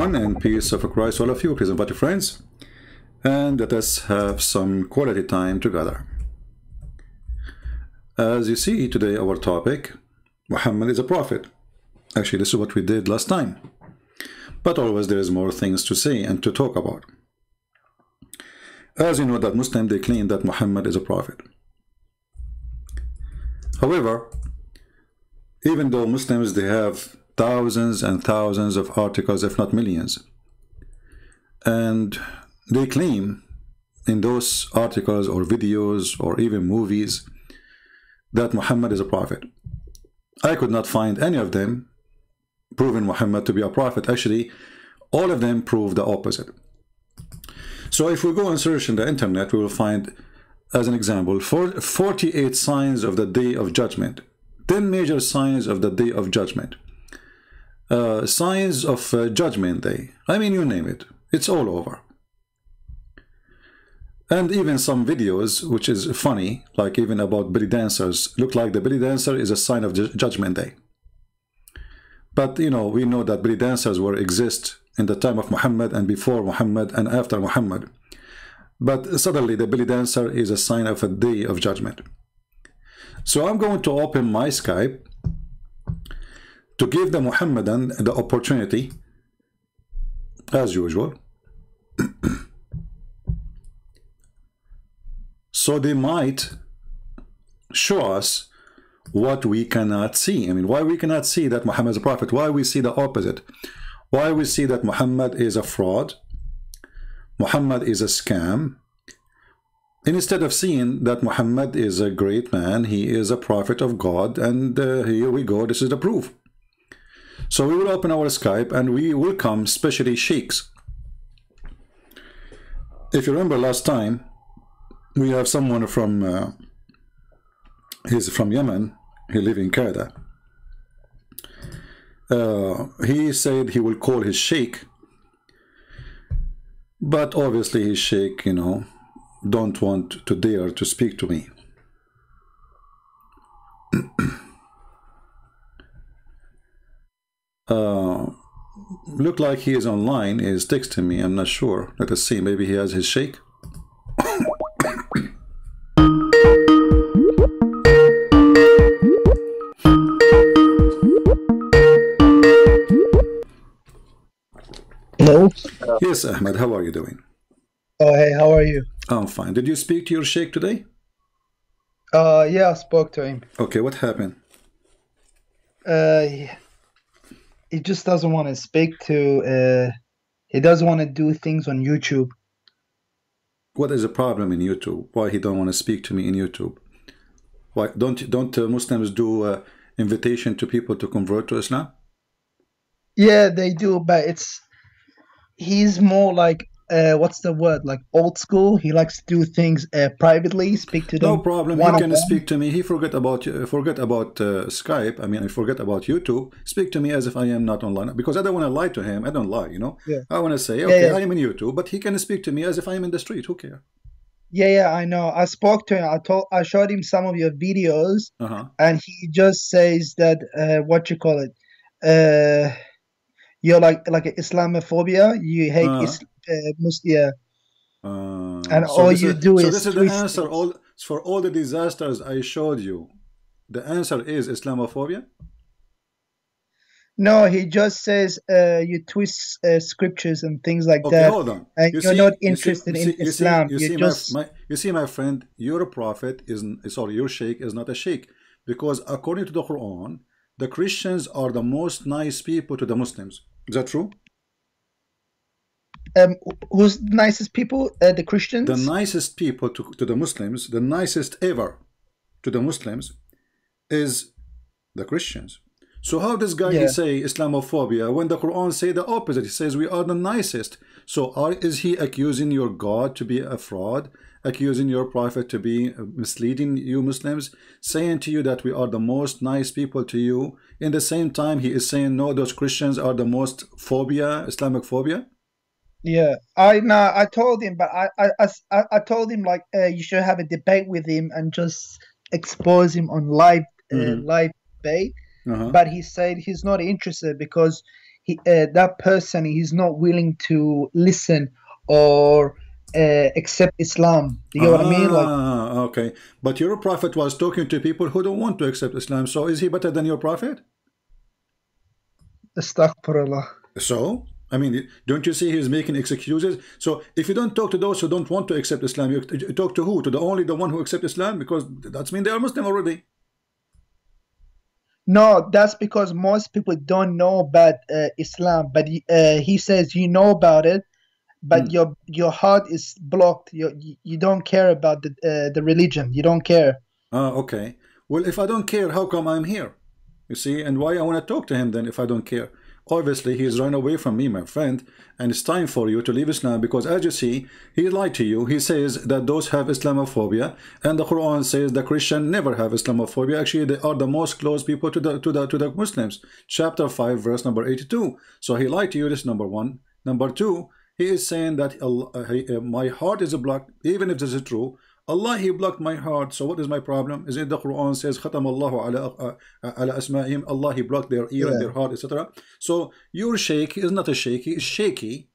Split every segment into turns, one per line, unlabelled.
everyone, and peace of Christ all of you. Please invite your friends and let us have some quality time together. As you see today, our topic, Muhammad is a prophet. Actually, this is what we did last time, but always there is more things to say and to talk about. As you know, that Muslims, they claim that Muhammad is a prophet. However, even though Muslims, they have thousands and thousands of articles, if not millions, and they claim in those articles or videos or even movies that Muhammad is a prophet, I could not find any of them proving Muhammad to be a prophet. Actually, all of them prove the opposite. So if we go and search in the internet, we will find, as an example, 48 signs of the Day of Judgment, 10 major signs of the Day of Judgment, signs of Judgment Day. I mean, you name it, it's all over. And even some videos, which is funny, like even about belly dancers, look like the belly dancer is a sign of Judgment Day. But you know, we know that belly dancers will exist in the time of Muhammad and before Muhammad and after Muhammad. But suddenly the belly dancer is a sign of a day of judgment. So I'm going to open my Skype to give the Muhammadan the opportunity, as usual, so they might show us what we cannot see. I mean, why we cannot see that Muhammad is a prophet, why we see the opposite, why we see that Muhammad is a fraud, Muhammad is a scam, instead of seeing that Muhammad is a great man, he is a prophet of God, and here we go, this is the proof. So we will open our Skype and we welcome especially sheikhs. If you remember last time, we have someone from he's from Yemen, he lives in Canada. He said he will call his sheikh, but obviously his sheikh, you know, don't want to dare to speak to me. Look like he is online, he is texting me, I'm not sure. Let us see, maybe he has his sheikh.
Hello?
Yes, Ahmed, how are you doing?
Oh, hey, how are you?
I'm fine. Did you speak to your sheikh today?
Yeah, I spoke to him.
Okay, what happened?
He just doesn't want to speak to, he doesn't want to do things on YouTube.
What is the problem in YouTube? Why he don't want to speak to me in YouTube? Why don't Muslims do invitation to people to convert to Islam?
Yeah, they do, but he's more like, what's the word? Like old school. He likes to do things privately, speak to them.
No problem. He can speak to me. He forget about Skype. I mean, I forget about YouTube. Speak to me as if I am not online, because I don't want to lie to him. I don't lie, you know.
Yeah.
I want to say, okay, I am in YouTube, but he can speak to me as if I am in the street. Who cares?
Yeah, I know. I spoke to him. I showed him some of your videos, and he just says that what you call it, you're like Islamophobia. You hate Muslims, yeah. And
so
all you do is.
So this is the answer. For all the disasters I showed you, the answer is Islamophobia.
No, he just says you twist scriptures and things like
okay,
that.
Hold on.
And you're not interested in Islam.
You see, my friend, your prophet your sheikh is not a sheikh, because according to the Quran, the Christians are the most nice people to the Muslims. Is that true?
Who's the nicest people? The Christians?
The nicest people to the Muslims, the nicest ever to the Muslims is the Christians. So how does guy he say Islamophobia when the Quran say the opposite? He says we are the nicest. So is he accusing your God to be a fraud, accusing your prophet to be misleading you Muslims, saying to you that we are the most nice people to you? In the same time, he is saying no, those Christians are the most phobia, Islamic phobia.
Yeah, I told him, but I told him like you should have a debate with him and just expose him on live debate. But he said he's not interested because that person is not willing to listen or accept Islam. You get what I mean? Like,
okay. But your prophet was talking to people who don't want to accept Islam. So is he better than your prophet?
astaghfirullah.
So, I mean, don't you see he's making excuses? So if you don't talk to those who don't want to accept Islam, you talk to who? To the one who accepts Islam? Because that's mean they are Muslim already.
No, that's because most people don't know about Islam. But he says you know about it, but your heart is blocked. You don't care about the religion. You don't care.
Okay. Well, if I don't care, how come I'm here? You see, and why I want to talk to him then if I don't care? Obviously, he's run away from me, my friend, and it's time for you to leave Islam because, as you see, he lied to you. He says that those have Islamophobia, and the Quran says the Christian never have Islamophobia. Actually, they are the most close people to the Muslims. Chapter 5, verse number 82. So he lied to you. This is number one. Number two, he is saying that my heart is blocked, even if this is true. Allah, he blocked my heart. So what is my problem? Is it the Quran says Khatam Allahu ala asma'ihim, Allah, he blocked their ear and their heart, etc. So your sheikh is not a sheikh, he is shaky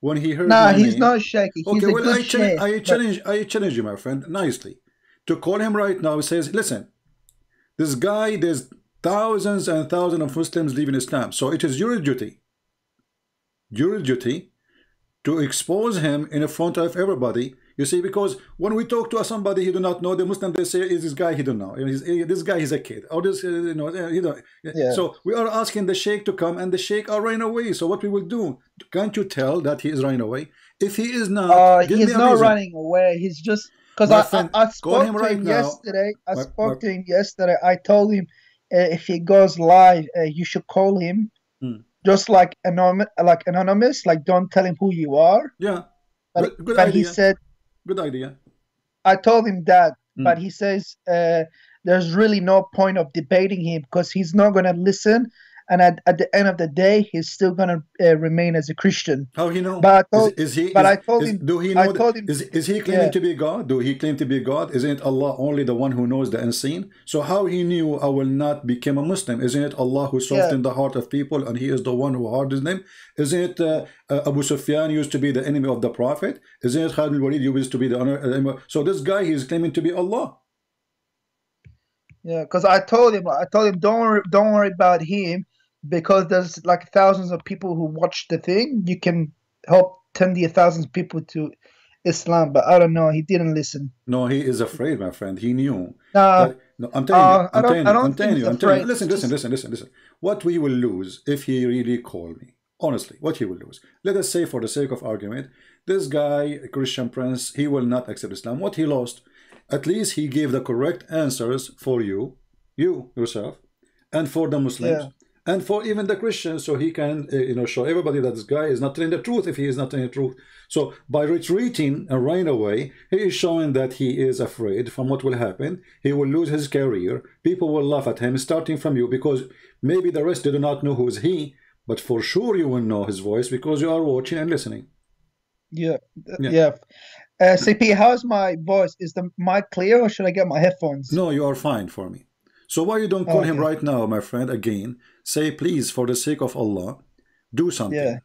when he heard my
he's
name.
not shaky. He's
Okay,
a
well,
good sheikh,
I challenge you, my friend, nicely, to call him right now. He says, listen, this guy, there's thousands and thousands of Muslims leaving Islam. So it is your duty to expose him in front of everybody. You see, because when we talk to somebody he do not know, the Muslim, they say, is this guy he don't know. This guy is a kid. Or this, you know, he don't.
Yeah.
So we are asking the sheikh to come, and the sheikh are running away. So what we will do? Can't you tell that he is running away? If he is not, give
he's
me a
not
reason.
running away. He's just because I spoke to him yesterday. I spoke to him yesterday. I told him if he goes live, you should call him. Just like anonymous, like don't tell him who you are.
Yeah,
but
good idea.
He said,
good idea.
I told him that, but he says there's really no point of debating him because he's not going to listen, and at the end of the day, he's still going to remain as a Christian.
How he know?
But
I told him. Do he know? Is he claiming to be God? Do he claim to be God? Isn't it Allah only the one who knows the unseen? So how he knew I will not become a Muslim? Isn't it Allah who softened the heart of people, and he is the one who hardened them? Isn't it Abu Sufyan used to be the enemy of the Prophet? Isn't it Khalid al-Walid used to be the enemy? So this guy, he is claiming to be Allah.
Yeah, because I told him don't worry about him, because there's like thousands of people who watch the thing. You can help 10,000 people to Islam, but I don't know. He didn't listen.
No, he is afraid, my friend. He knew.
No,
I'm telling you.
I'm telling you.
Listen. What we will lose if he really called me. Honestly, what he will lose. Let us say, for the sake of argument, this guy, a Christian prince, he will not accept Islam. What he lost? At least he gave the correct answers for you yourself, and for the Muslims. Yeah. And for even the Christians, so he can show everybody that this guy is not telling the truth if he is not telling the truth. So by retreating and running away, he is showing that he is afraid from what will happen. He will lose his career. People will laugh at him, starting from you, because maybe the rest do not know who is he, but for sure you will know his voice because you are watching and listening.
Yeah. CP, how's my voice? Is the mic clear, or should I get my headphones?
No, you are fine for me. So why you don't call him right now, my friend, again? Say, please, for the sake of Allah, do something.
Yeah.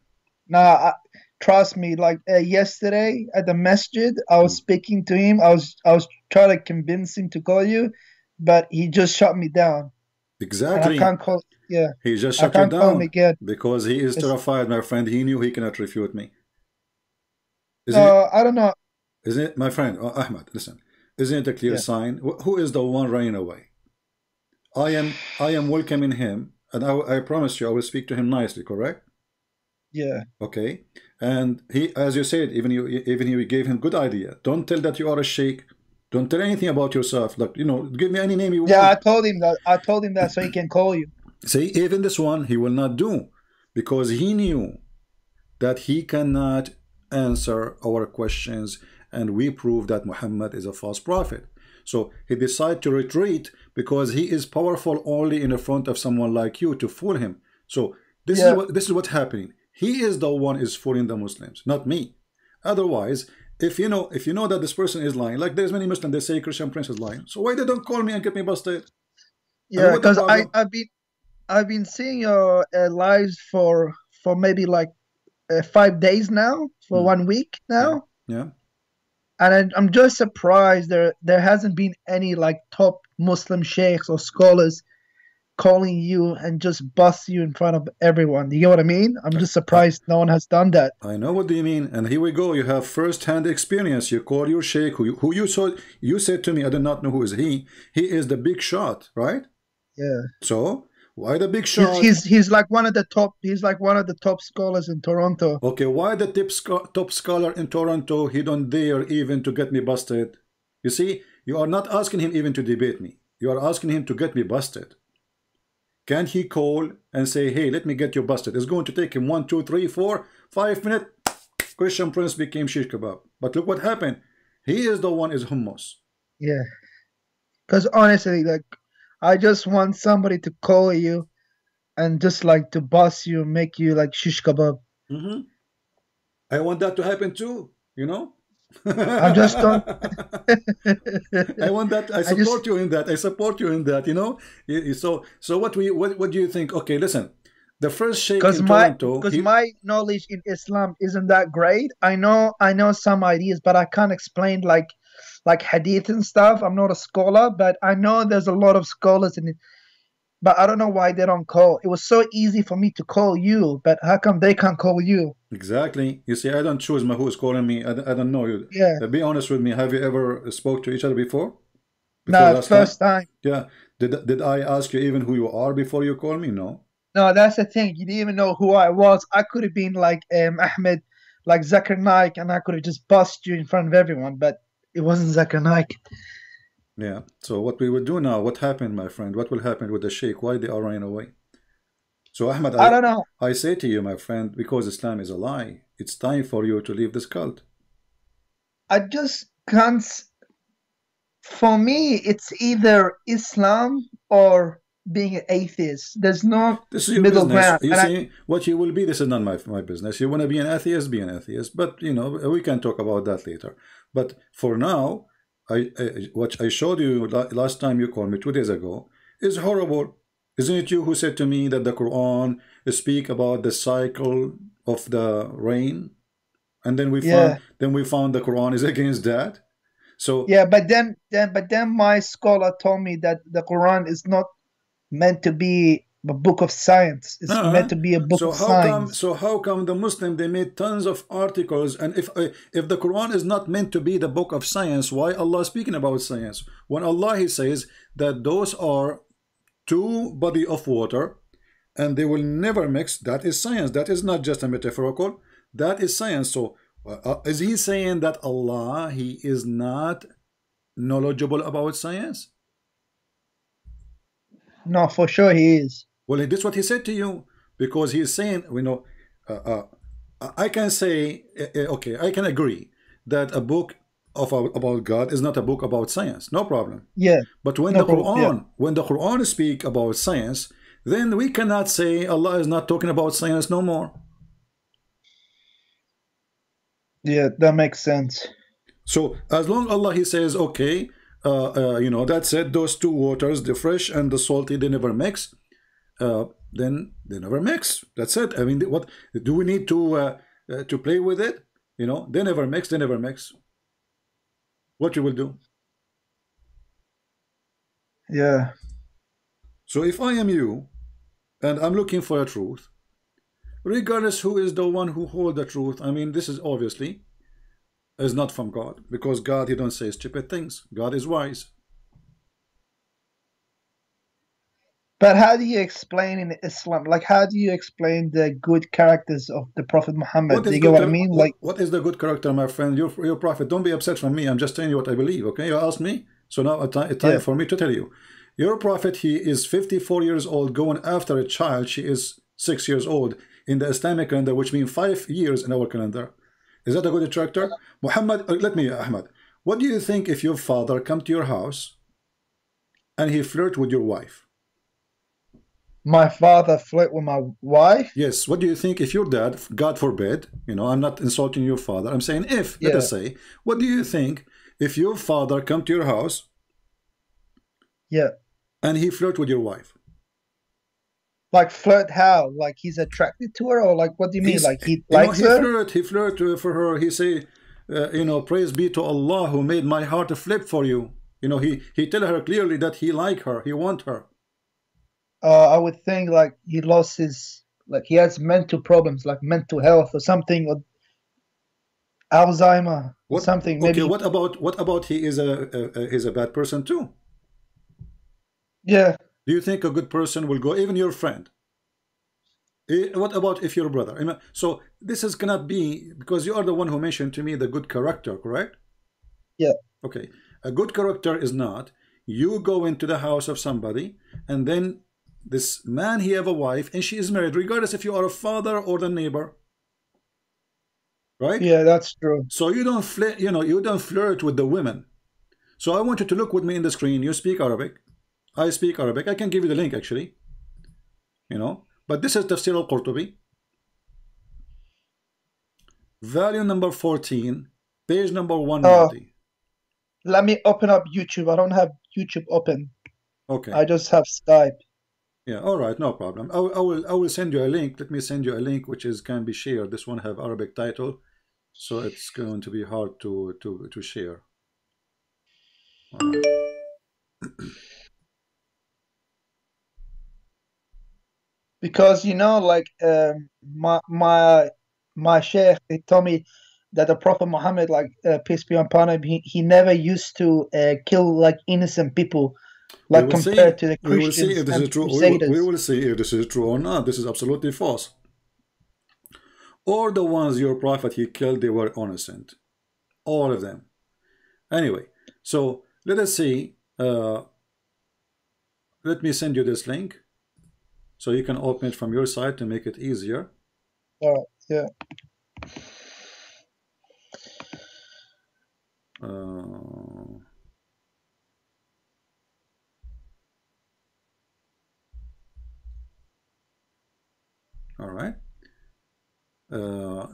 Nah, trust me. Like yesterday at the masjid, I was speaking to him. I was trying to convince him to call you, but he just shut me down.
Exactly.
And I can't call. Yeah.
He just shut you down
call him again
because he is terrified, my friend. He knew he cannot refute me.
I don't know.
Isn't it, my friend? Ahmed, listen. Isn't it a clear sign? Who is the one running away? I am welcoming him, and I promise you I will speak to him nicely, correct?
Yeah.
Okay. And he, as you said, even you gave him good idea. Don't tell that you are a sheikh. Don't tell anything about yourself. Like, give me any name you want.
Yeah, I told him that so he can call you.
See, even this one he will not do, because he knew that he cannot answer our questions, and we prove that Muhammad is a false prophet. So he decided to retreat because he is powerful only in the front of someone like you to fool him. So this is what's happening. He is the one is fooling the Muslims, not me. Otherwise, if you know that this person is lying, like there's many Muslims, they say Christian prince is lying. So why they don't call me and get me busted?
Yeah, because I've been I've been seeing your lives for maybe like 5 days now, for 1 week
Yeah,
now,
yeah.
and I'm just surprised there hasn't been any like top Muslim sheikhs or scholars calling you and just bust you in front of everyone. Do you get what I mean? I'm just
I,
surprised no one has done that.
I know what do you mean, and here we go. You have first-hand experience. You call your sheikh, who you saw. You said to me, I do not know who is he. He is the big shot, right?
Yeah.
So why the big
He's
shot?
he's he's like one of the top. He's like one of the top scholars in Toronto.
Okay, why the top scholar in Toronto? He don't dare even to get me busted. You see, you are not asking him even to debate me. You are asking him to get me busted. Can he call and say, hey, let me get you busted? It's going to take him 1, 2, 3, 4, 5 minutes. Christian Prince became shish kebab. But look what happened. He is the one is hummus.
Yeah. Because honestly, like, I just want somebody to call you and just like to bust you, make you like shish kebab.
I want that to happen too, you know.
I just don't.
I want that. I
I just
support you in that. I support you in that. You know. So what do you think? Okay, listen. The first sheikh
because
in
my
Toronto,
because my knowledge in Islam isn't that great. I know some ideas, but I can't explain like hadith and stuff. I'm not a scholar, but I know there's a lot of scholars in it. But I don't know why they don't call. It was so easy for me to call you, but how come they can't call you?
exactly. You see, I don't choose my who's calling me. I don't know you.
Yeah.
Be honest with me. Have you ever spoke to each other before? Before
No,
last time?
first time.
Yeah. Did I ask you even who you are before you call me? No.
No, that's the thing. You didn't even know who I was. I could have been like Ahmed, like Zakir Naik, and I could have just bust you in front of everyone, but it wasn't Zakir Naik.
Yeah. So what we will do now? What happened, my friend? What will happen with the sheikh? Why they are running away? So Ahmed,
I don't know.
I say to you, my friend, because Islam is a lie, it's time for you to leave this cult.
I just can't. For me, it's either Islam or being an atheist. There's no
This is your
middle
business.
ground.
You
And I,
see, what you will be, this is not my business. You want to be an atheist, be an atheist. But, you know, we can talk about that later. But for now, what I showed you last time you called me 2 days ago is horrible. Isn't it you who said to me that the Quran speak about the cycle of the rain? And then
yeah,
we found the Quran is against that. So
yeah. But then my scholar told me that the Quran is not meant to be a book of science. It's meant
uh,
to be a book
so
of
how come
signs.
so how come the Muslim they made tons of articles, and if the Quran is not meant to be the book of science, why Allah speaking about science when Allah he says that those are two body of water and they will never mix? That is science. That is not just a metaphorical, that is science. So is he saying that Allah he is not knowledgeable about science?
No, for sure he is.
Well, this is what he said to you, because he is saying, you know, uh, I can say, okay, I can agree that a book about God is not a book about science, no problem.
Yeah,
But
no problem. Yeah,
when the Quran speak about science, then we cannot say Allah is not talking about science no more.
yeah, that makes sense.
So as long Allah he says, okay, you know, that said, those two waters, the fresh and the salty, they never mix. Then they never mix. That's it. I mean, what do we need to play with it? You know, they never mix. They never mix. What you will do?
Yeah.
So if I am you, and I'm looking for a truth, regardless who is the one who hold the truth, I mean, this is obviously is not from God, because God he don't say stupid things. God is wise.
But how do you explain in Islam? Like, how do you explain the good characters of the Prophet Muhammad?
What
Do
is
you get
good?
what I mean? Like,
What is the good character, my friend? Your prophet. Don't be upset from me. I'm just telling you what I believe. Okay, you asked me, so now a time
yeah,
for me to tell you. Your prophet, he is 54 years old, going after a child. She is 6 years old in the Islamic calendar, which means 5 years in our calendar. Is that a good character? Muhammad, let me, Ahmed. What do you think if your father come to your house and he flirt with your wife?
my father flirt with my wife.
Yes, what do you think if your dad, God forbid, you know, I'm not insulting your father, I'm saying if, let
Yeah,
us say, what do you think if your father come to your house
yeah.
and he flirt with your wife?
Like flirt how? Like he's attracted to her, or like what do you mean? Like he
you know,
likes her?
he flirt for her. He say, you know, praise be to Allah who made my heart flip for you. You know, he tell her clearly that he like her, he want her.
I would think like he lost his, like he has mental problems, like mental health or something, or Alzheimer or
What?
something.
Okay,
Maybe.
what about he is a bad person too?
Yeah.
Do you think a good person will go, even your friend? What about if your brother? I mean, so this is cannot be, because you are the one who mentioned to me the good character, correct?
Yeah.
Okay, a good character is not you go into the house of somebody and then this man, he have a wife and she is married, regardless if you are a father or the neighbor, right?
Yeah, that's true.
So you don't flirt, you know, you don't flirt with the women. So I want you to look with me in the screen. You speak Arabic, I speak Arabic. I can give you the link actually, you know, but this is Tafsir al-Qurtubi, volume number 14, page number 190.
Let me open up YouTube. I don't have YouTube open.
Okay.
I just have Skype.
Yeah, all right, no problem. I will send you a link. Let me send you a link which is can be shared. This one have Arabic title, so it's going to be hard to share. All right.
Because you know, like my sheikh, he told me that the Prophet Muhammad, like peace be upon him, he never used to kill like innocent people,
We
like
will see.
compared to the
We will see
Christians
if this
and
is true. We
Crusaders.
will see if this is true or not. This is absolutely false. Or the ones your prophet he killed, they were innocent. All of them. Anyway, so let us see. Let me send you this link so you can open it from your side to make it easier.
All right, yeah.
All right.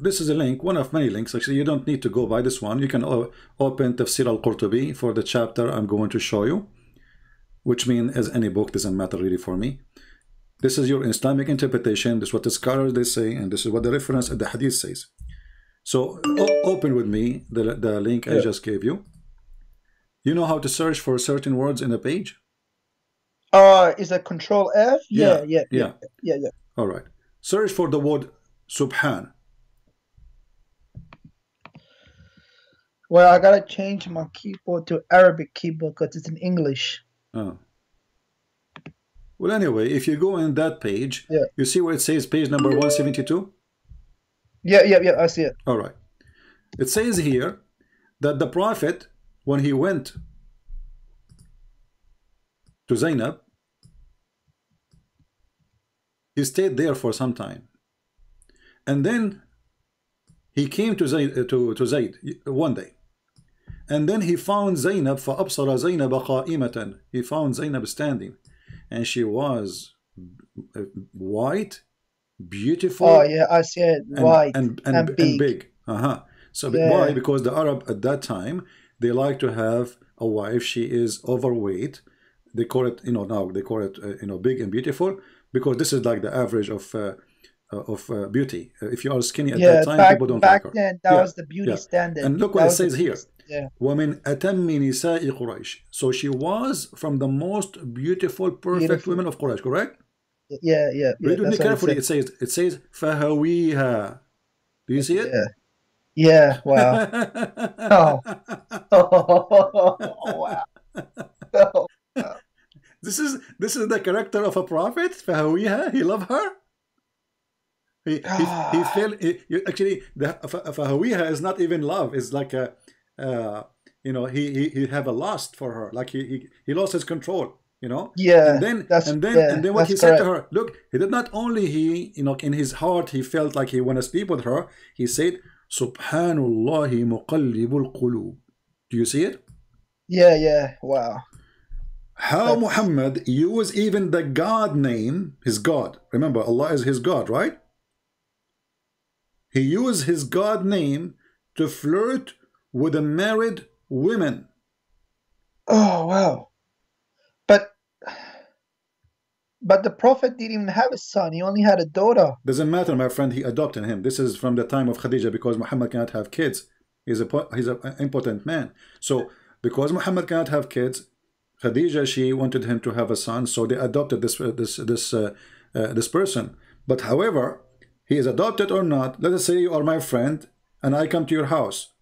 This is a link, one of many links. Actually, you don't need to go by this one. You can open Tafsir al-Qurtubi for the chapter I'm going to show you, which means as any book, doesn't matter really for me. This is your Islamic interpretation. This is what the scholars they say, and this is what the reference at the hadith says. So open with me the link I just gave you. You know how to search for certain words in a page?
Is that Control F? Yeah.
All right. Search for the word Subhan.
Well, I gotta change my keyboard to Arabic keyboard because it's in English.
Oh. Well, anyway, if you go in that page,
yeah.
You see where it says page number 172?
Yeah, I see it.
All right. It says here that the Prophet, when he went to Zainab, he stayed there for some time. And then he came to Zayd one day. And then he found Zainab, فَأَبْصَرَ زَيْنَبَ قَائِمَةً. He found Zainab standing. And she was white, beautiful.
Oh, yeah, I see it. White
and big. So why? Because the Arab at that time, they like to have a wife. She is overweight. They call it, you know, now they call it, you know, big and beautiful, because this is like the average of beauty. If you are skinny at that time, people don't like her.
Back then, that was the beauty standard.
And look what it says here. وَمِنْ أَتَمِّ نِسَاءِ قُرَيْشِ. So she was from the most beautiful, perfect women of Quraysh, correct?
Yeah.
Read with me carefully. It says فَهَوِيهَا. Do you see it?
Yeah. Wow. Oh. Wow. Oh.
This is the character of a prophet. فَهَوِيهَا. He loved her. He felt actually the فَهَوِيهَا is not even love. It's like a you know, he have a lust for her, like he lost his control, you know. And then what he said to her, look, he did not only you know, in his heart he felt like he want to sleep with her. He said, Subhanallahi muqallibul qulub. Do you see it?
Yeah. Wow.
How Muhammad used even the God name, his God. Remember, Allah is his God, right? He used his God name to flirt with the married women.
Oh, wow. But But the Prophet didn't even have a son. He only had a daughter.
Doesn't matter, my friend. He adopted him. This is from the time of Khadija, because Muhammad cannot have kids. He's an impotent man. So because Muhammad cannot have kids, Khadija, she wanted him to have a son, so they adopted this person. But however, he is adopted or not. Let us say you are my friend, and I come to your house.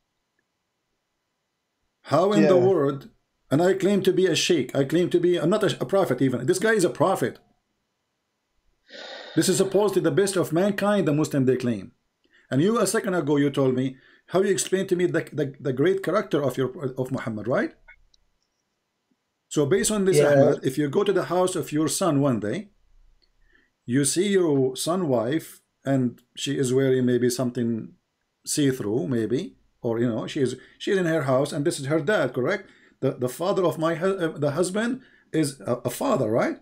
How in the world? And I claim to be a sheikh. I claim to be. I'm not a prophet even. This guy is a prophet. This is supposedly the best of mankind, the Muslim they claim. And you, a second ago, you told me how you explained to me the great character of Muhammad, right? So based on this, Ahmed, if you go to the house of your son one day, you see your son's wife, and she is wearing maybe something see-through, maybe, or you know, she's in her house, and this is her dad, correct? The father of the husband is a father, right?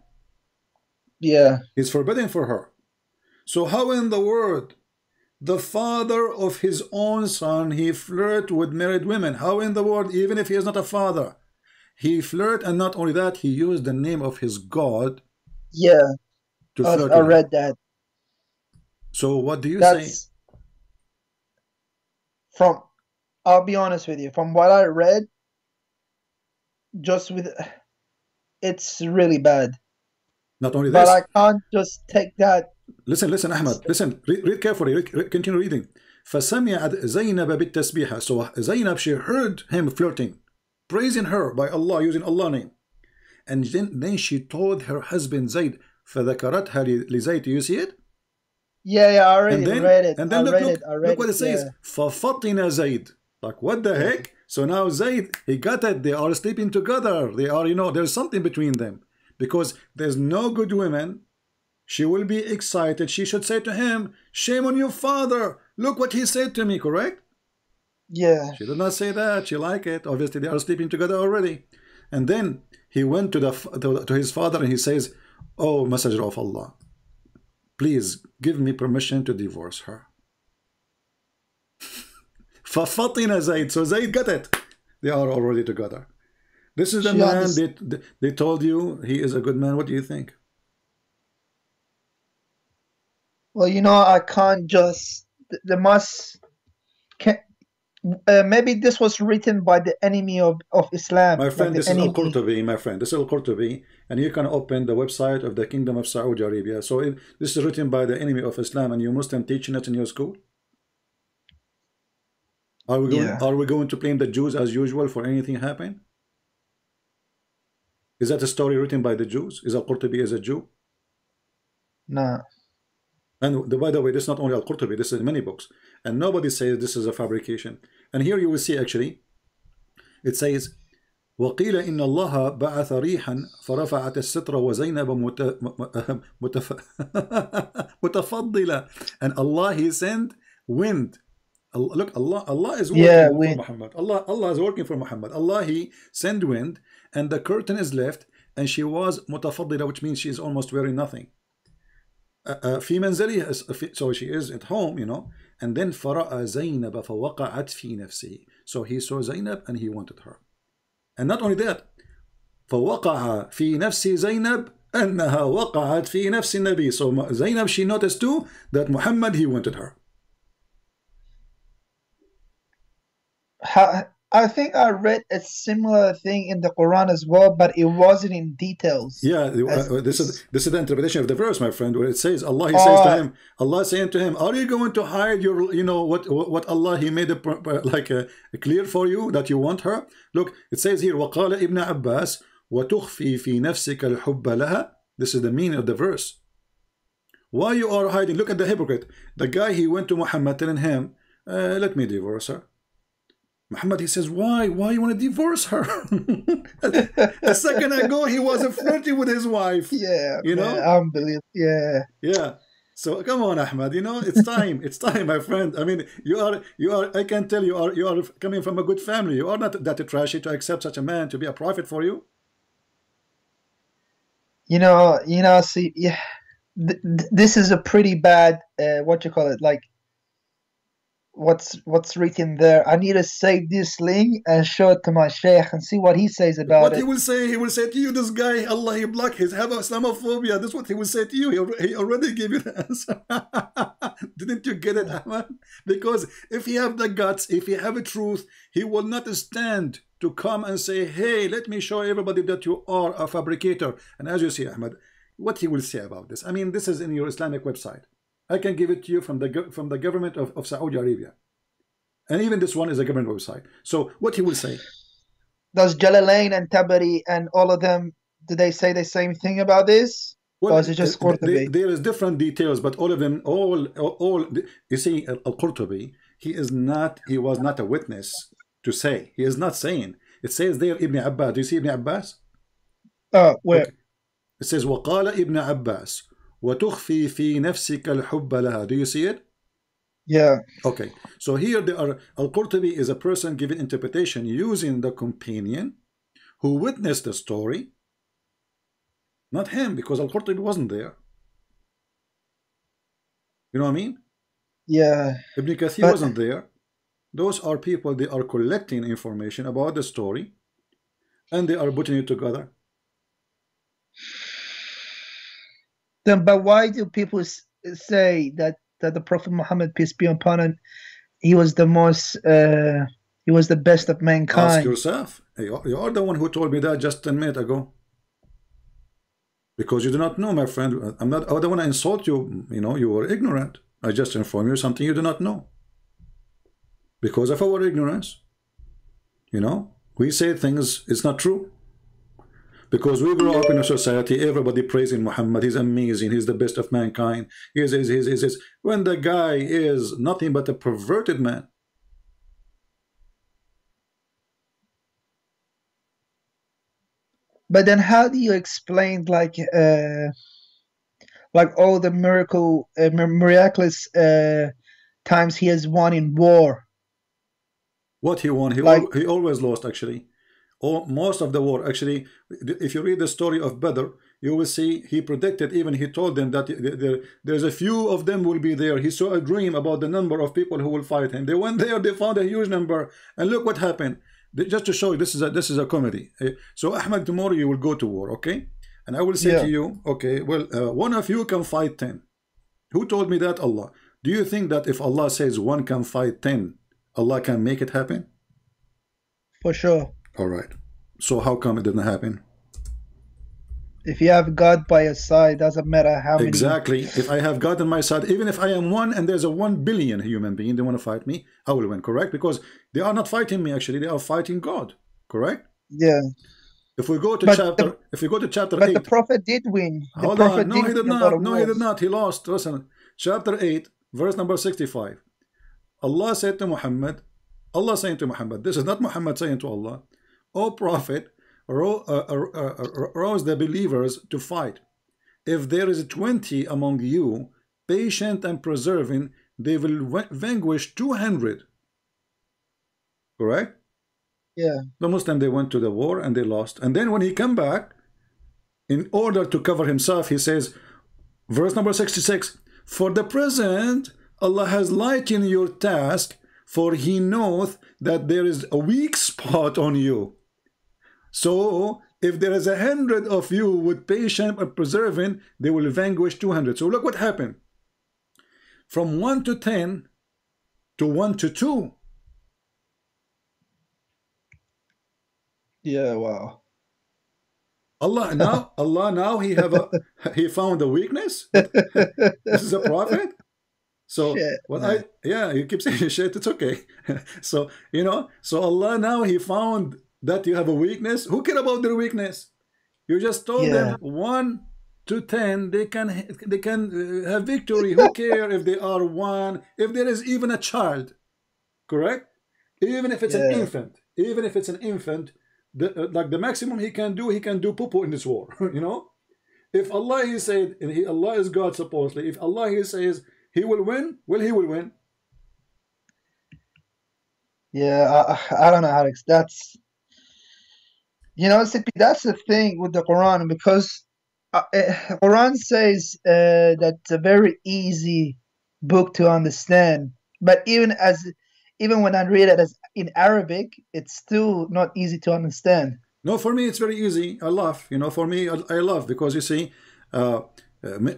Yeah.
It's forbidden for her. So how in the world the father of his own son, he flirt with married women? How in the world, even if he is not a father, he flirt? And not only that, he used the name of his God.
Yeah,
to flirt
I read that.
So what do you say?
I'll be honest with you, from what I read, it's really bad.
Not only
but
this,
I can't just take that.
Listen, Ahmed, listen, read carefully, continue reading. فسمعت زينب بالتسبيح. So Zainab, she heard him flirting, praising her by Allah, using Allah name. And then she told her husband Zayd, فذكرتها لزيد. You see it?
Yeah, I already read it.
And then look what it says. ففطن زيد. Like, what the heck? So now Zayd, he got it. They are sleeping together. They are, you know, there's something between them. Because there's no good woman. She will be excited. She should say to him, shame on your father. Look what he said to me, correct?
Yeah.
She did not say that. She liked it. Obviously, they are sleeping together already. And then he went to his father and he says, oh, Messenger of Allah, please give me permission to divorce her. فَفَطِنَ Zayd. So Zayd got it. They are already together. This is the man they told you he is a good man. What do you think?
Well, you know, I can't just. Maybe this was written by the enemy of Islam.
My friend, this is Al-Qurtubi, my friend. This is Al-Qurtubi, and you can open the website of the Kingdom of Saudi Arabia. So this is written by the enemy of Islam, and you Muslim teaching it in your school? Are we going to blame the Jews as usual for anything happen? Is that a story written by the Jews? Is Al-Qurtubi as a Jew?
No.
And by the way, this is not only Al-Qurtubi, this is many books. And nobody says this is a fabrication. And here you will see actually, it says, وَقِيلَ إِنَّ اللَّهَ بَعَثَ رِيحًا فَرَفَعَتِ السِّتْرَ وَزَيْنَبَ مُتَفَضِّلَ. And Allah, He sent wind. Look, Allah is working for Muhammad. Allah is working for Muhammad. Allah, He sent wind, and the curtain is left, and she was mutafaddila, which means she is almost wearing nothing. في منزلها, so she is at home, you know. And then فرأى زينب فوقعت في نفسه. So he saw Zainab and he wanted her. And not only that, فوقع في نفس زينب أنها وقعت في نفس النبي. So Zainab, she noticed too that Muhammad, he wanted her.
I think I read a similar thing in the Quran as well, but it wasn't in details.
Yeah, this is the interpretation of the verse, my friend, where it says Allah, He says to him, Allah saying to him, are you going to hide your, you know, what Allah, He made it clear for you that you want her? Look, it says here, وَقَالَ ابن عباس وَتُخْفِي فِي نَفْسِكَ الْحُبَّ لَهَا. This is the meaning of the verse. Why you are hiding? Look at the hypocrite. The guy, he went to Muhammad telling him, let me divorce her. Muhammad, he says, why you want to divorce her? A second ago he was flirting with his wife.
Yeah,
you know,
unbelievable. Yeah.
So come on, Ahmed, you know, it's time. It's time, my friend. I mean, you are I can tell you are coming from a good family. You are not that trashy to accept such a man to be a prophet for you.
You know, see, yeah, this is a pretty bad like, what's written there. I need to save this link and show it to my sheikh and see what he says about
what
it.
He will say to you, this guy, Allah, he block his have Islamophobia. That's what he will say to you. He already gave you the answer. Didn't you get it, Ahmed? Because if he have the guts, if he have a truth, he will not stand to come and say, hey, let me show everybody that you are a fabricator. And as you see, Ahmed, what he will say about this. I mean, this is in your Islamic website. I can give it to you from the government of Saudi Arabia. And even this one is a government website. So what he will say.
Does Jalalain and Tabari and all of them, do they say the same thing about this?
Well,
or is it just Qurtubi?
There is different details, but all of them, all you see, Al-Qurtubi, he was not a witness to say. He is not saying. It says there, Ibn Abbas. Do you see Ibn Abbas?
Oh, where?
Okay. It says, وَقَالَ Ibn Abbas وَتُخْفِي فِي نَفْسِكَ الْحُبَّ لَهَا. Do you see it?
Yeah.
Okay. So here they are. Al-Qurtubi is a person giving interpretation using the companion who witnessed the story. Not him, because Al-Qurtubi wasn't there. You know what I mean?
Yeah.
Ibn Kathir wasn't there. Those are people, they are collecting information about the story and they are putting it together.
Then, but why do people say that the Prophet Muhammad, peace be upon him, he was the most, he was the best of mankind?
Ask yourself. You are the one who told me that just 10 minutes ago. Because you do not know, my friend. I don't want to insult you. You know, you were ignorant. I just inform you something you do not know. Because of our ignorance, you know, we say things, it's not true. Because we grow up in a society, everybody praising Muhammad, he's amazing, he's the best of mankind. When the guy is nothing but a perverted man.
But then how do you explain like all the miraculous times he has won in war?
What he won? He always lost, actually. Most of the war, actually. If you read the story of Badr, you will see he predicted, even he told them that there's a few of them will be there. He saw a dream about the number of people who will fight him. They went there, they found a huge number, and look what happened. Just to show you, this is a comedy. So Ahmed, tomorrow you will go to war, okay? And I will say to you, okay, well, one of you can fight 10. Who told me that? Allah. Do you think that if Allah says one can fight 10, Allah can make it happen?
For sure.
All right. So how come it didn't happen?
If you have God by your side, doesn't matter how many.
Exactly. If I have God on my side, even if I am one and there's a 1 billion human being, they want to fight me, I will win, correct? Because they are not fighting me, actually, they are fighting God, correct?
Yeah.
If we go to chapter 8.
But the Prophet did win.
Hold on. No, he did not. No, he did not. He lost. Listen. Chapter 8, verse number 65. Allah said to Muhammad, Allah saying to Muhammad, this is not Muhammad saying to Allah, O Prophet, rouse the believers to fight. If there is 20 among you, patient and persevering, they will vanquish 200. Correct?
Yeah.
The Muslim, they went to the war and they lost. And then when he came back, in order to cover himself, he says, verse number 66, for the present, Allah has lightened your task, for he knoweth that there is a weak spot on you. So if there is 100 of you with patience and persevering, they will vanquish 200. So look what happened. From 1 to 10 to 1 to 2.
Yeah, wow.
Allah now he found a weakness. This is a prophet. So shit, you keep saying shit, it's okay. So so Allah now he found that you have a weakness. Who care about their weakness? You just told them 1 to 10 they can have victory. Who care if they are 1, if there is even a child, correct? Even if it's an infant, like the maximum he can do poo-poo in this war. If Allah he said, and Allah is God supposedly, if Allah he says he will win, well, he will win.
Yeah, I don't know, Alex. That's that's the thing with the Quran, because Quran says that it's a very easy book to understand, But even when I read it as in Arabic, it's still not easy to understand.
No, for me it's very easy. I laugh. For me I love because you see,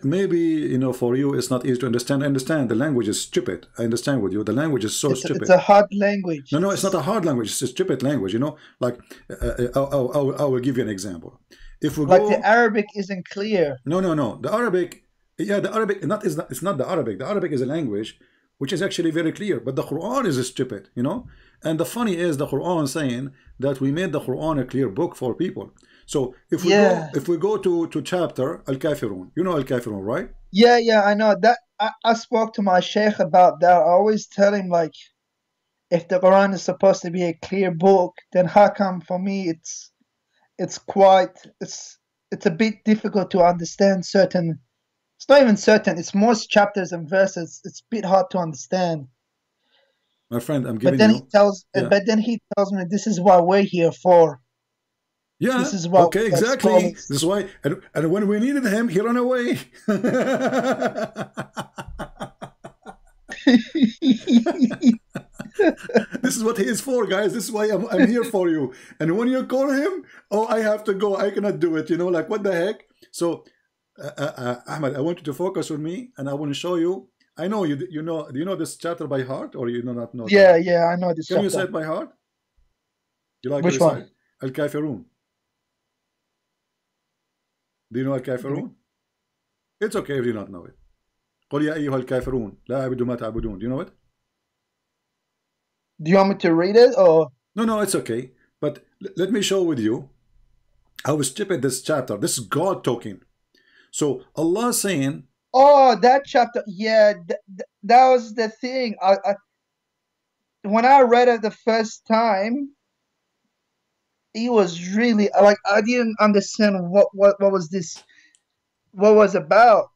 maybe for you it's not easy to understand. I understand the language is stupid. I understand with you. The language is so stupid.
It's a hard language.
No, it's not a hard language. It's a stupid language. Like I will give you an example. If we
like
go,
the Arabic isn't clear.
No. The Arabic, yeah, the Arabic it's not the Arabic. The Arabic is a language which is actually very clear, but the Quran is stupid. And the funny is the Quran saying that we made the Quran a clear book for people. So if we go to chapter Al-Kafirun, Al-Kafirun, right?
Yeah, I know that. I spoke to my sheikh about that. I always tell him, like, if the Quran is supposed to be a clear book, then how come for me it's a bit difficult to understand certain. It's not even certain. It's most chapters and verses. It's a bit hard to understand.
My friend, I'm giving
But then he tells me this is what we're here for.
Yeah. This is what. Okay. Exactly. This is why. And when we needed him, he ran away. This is what he is for, guys. This is why I'm here for you. And when you call him, oh, I have to go. I cannot do it. Like what the heck? So, Ahmed, I want you to focus on me, and I want to show you. I know you. Do you know this chapter by heart, or you do not know?
Yeah, I know this.
Can you say it by heart? You like
which one?
Al-Kafirun. Do you know Al-Kafirun? It's okay if you don't know it. قل يا أيها الكافرون لا أعبد ما تعبدون. Do you know it?
Do you want me to read it or?
No, it's okay. But let me show with you how stupid this chapter. This is God talking. So Allah saying.
Oh, that chapter. Yeah, that was the thing. When I read it the first time, it was really like I didn't understand what was this. What was about.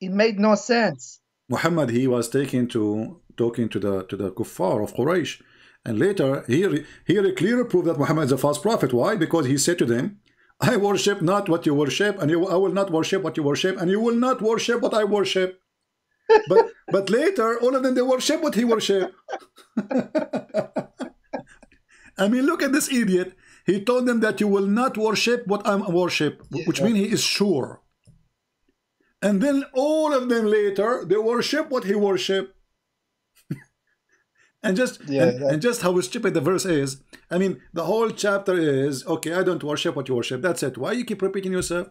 It made no sense.
Muhammad, he was talking to the kuffar of Quraysh, and later he clearly proved that Muhammad is a false prophet. Why? Because he said to them, I worship not what you worship, and I will not worship what you worship, and you will not worship what I worship. But later, all of them, they worship what he worship. I mean, look at this idiot. He told them that you will not worship what I worship, which means he is sure. And then all of them later, they worship what he worship. and just how stupid the verse is. I mean, the whole chapter is, okay, I don't worship what you worship. That's it. Why you keep repeating yourself?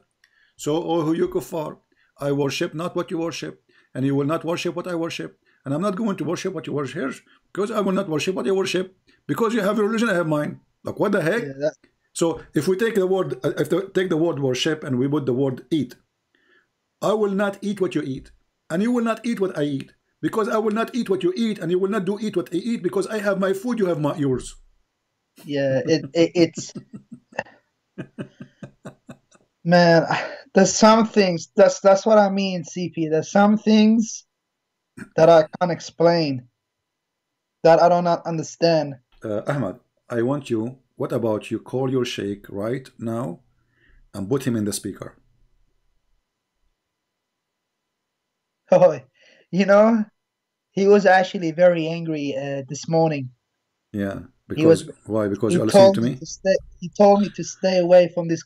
So, oh, you kuffar, I worship not what you worship, and you will not worship what I worship. And I'm not going to worship what you worship, because I will not worship what you worship. Because you have a religion, I have mine. Like, what the heck? Yeah, so, if we take the word worship and we put the word eat, I will not eat what you eat, and you will not eat what I eat, because I will not eat what you eat, and you will not eat what I eat, because I have my food, you have yours.
Yeah, it's man. There's some things. That's what I mean, CP. There's some things that I can't explain, that I do not understand.
Ahmed, I want you. What about you call your sheikh right now and put him in the speaker?
Oh, he was actually very angry this morning.
Yeah, because why? Because you're listening to me?
He told me to stay away from these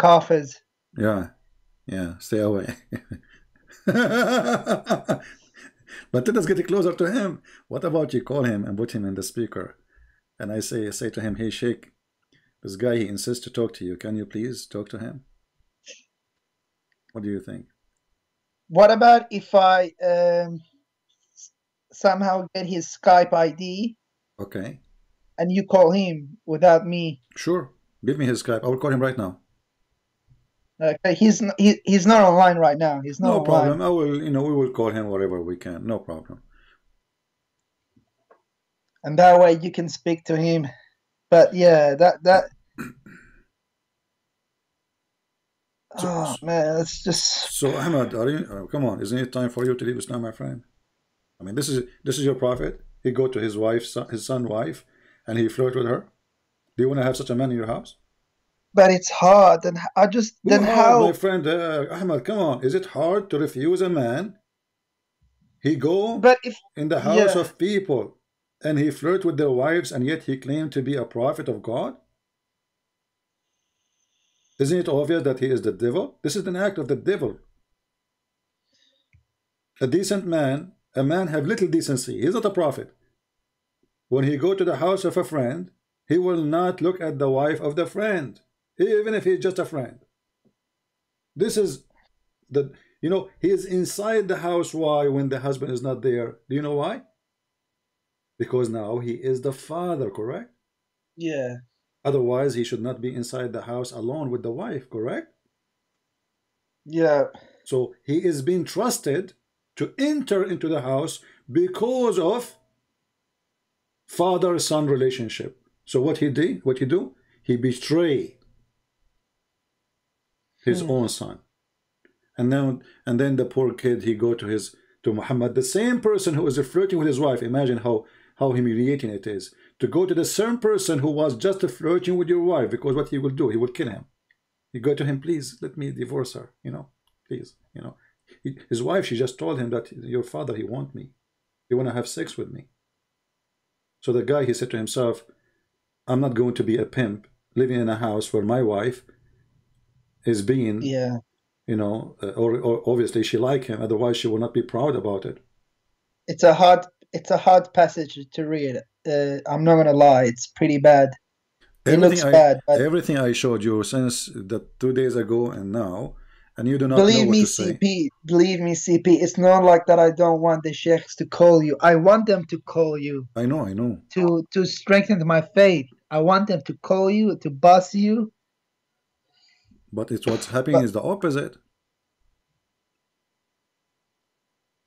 kafirs.
Yeah, stay away. But let us get closer to him. What about you call him and put him in the speaker? And I say to him, hey, Sheikh, this guy, he insists to talk to you. Can you please talk to him? What do you think?
What about if I somehow get his Skype ID?
Okay.
And you call him without me?
Sure. Give me his Skype. I will call him right now.
Okay. He's not online right now. He's not.
No problem. I will. We will call him wherever we can. No problem.
And that way you can speak to him. But yeah, that. Oh man, it's just.
So Ahmed, come on, isn't it time for you to leave us now, my friend? I mean, this is your prophet. He go to his son's wife, and he flirt with her. Do you want to have such a man in your house?
But it's hard, and how?
My friend Ahmed, come on, is it hard to refuse a man? He go
But if
in the house
yeah,
of people and he flirt with their wives, and yet he claimed to be a prophet of God. Isn't it obvious that he is the devil? This is an act of the devil. A decent man, a man have little decency. He's not a prophet. When he go to the house of a friend, he will not look at the wife of the friend, even if he's just a friend. This is the, you know, he is inside the house. Why? When the husband is not there. Do you know why? Because now he is the father, correct?
yeah,
Otherwise, he should not be inside the house alone with the wife, correct?
yeah.
So he is being trusted to enter into the house because of father-son relationship. So what he did, what he do? He betrayed his own son. And then the poor kid, he go to Muhammad, the same person who is flirting with his wife. Imagine how humiliating it is to go to the same person who was just flirting with your wife, because what he will do, he will kill him. You go to him, please let me divorce her, you know, please, you know. His wife, she just told him that your father, he want me, he want to have sex with me. So the guy, he said to himself, I'm not going to be a pimp living in a house where my wife is being,
Yeah.
you know, or obviously she like him, otherwise she will not be proud about it.
It's a hard passage to read. I'm not gonna lie, it's pretty bad. It looks bad, but
everything I showed you since the 2 days ago and now, and you do not know
believe
what
me,
to say.
CP, believe me, CP, it's not like that I don't want the sheikhs to call you. I want them to call you.
I know.
To strengthen my faith. I want them to call you, to boss you.
But it's what's happening
But
is the opposite.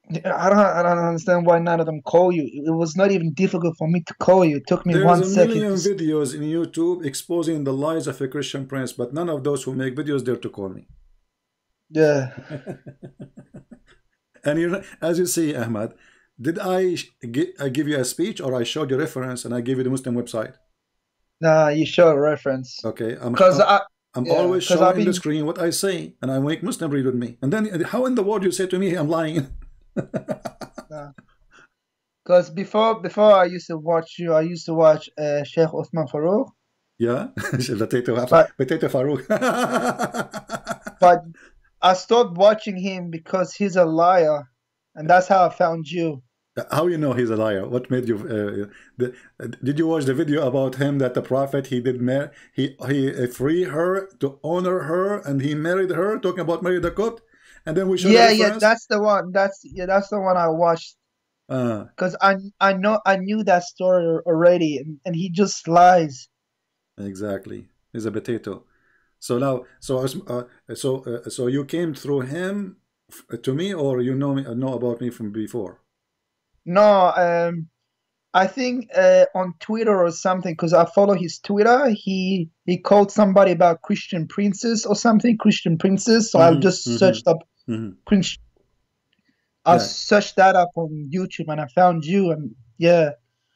I don't understand why none of them call you. It was not even difficult for me to call you. It took me
There's
1
a
second
million
to...
videos in YouTube exposing the lies of a Christian prince, but none of those who make videos dare to call me.
Yeah.
And you, as you see, Ahmed, did I give you a speech, or I showed you reference and I give you the Muslim website?
Nah, you show a reference.
Okay, I'm
yeah,
always
because I've
showing the
been...
screen what I say, and I make Muslim read with me. And then how in the world you say to me I'm lying?
Because before I used to watch you, I used to watch Sheikh Uthman Farouk.
Yeah,
But
potato Farouk.
but I stopped watching him because he's a liar, and that's how I found you.
How you know he's a liar? What made you? Did you watch the video about him that the prophet he did he free her to honor her, and he married her, talking about Mary the Copt, and then we showed the reference.
That's the one. That's the one I watched. Because I knew that story already, and he just lies.
Exactly, he's a potato. So now, so you came through him to me, or you know about me from before?
No, I think on Twitter or something, because I follow his Twitter. He called somebody about Christian princess or something, Christian princess. So I just searched up Christian. I searched that up on YouTube and I found you, and yeah.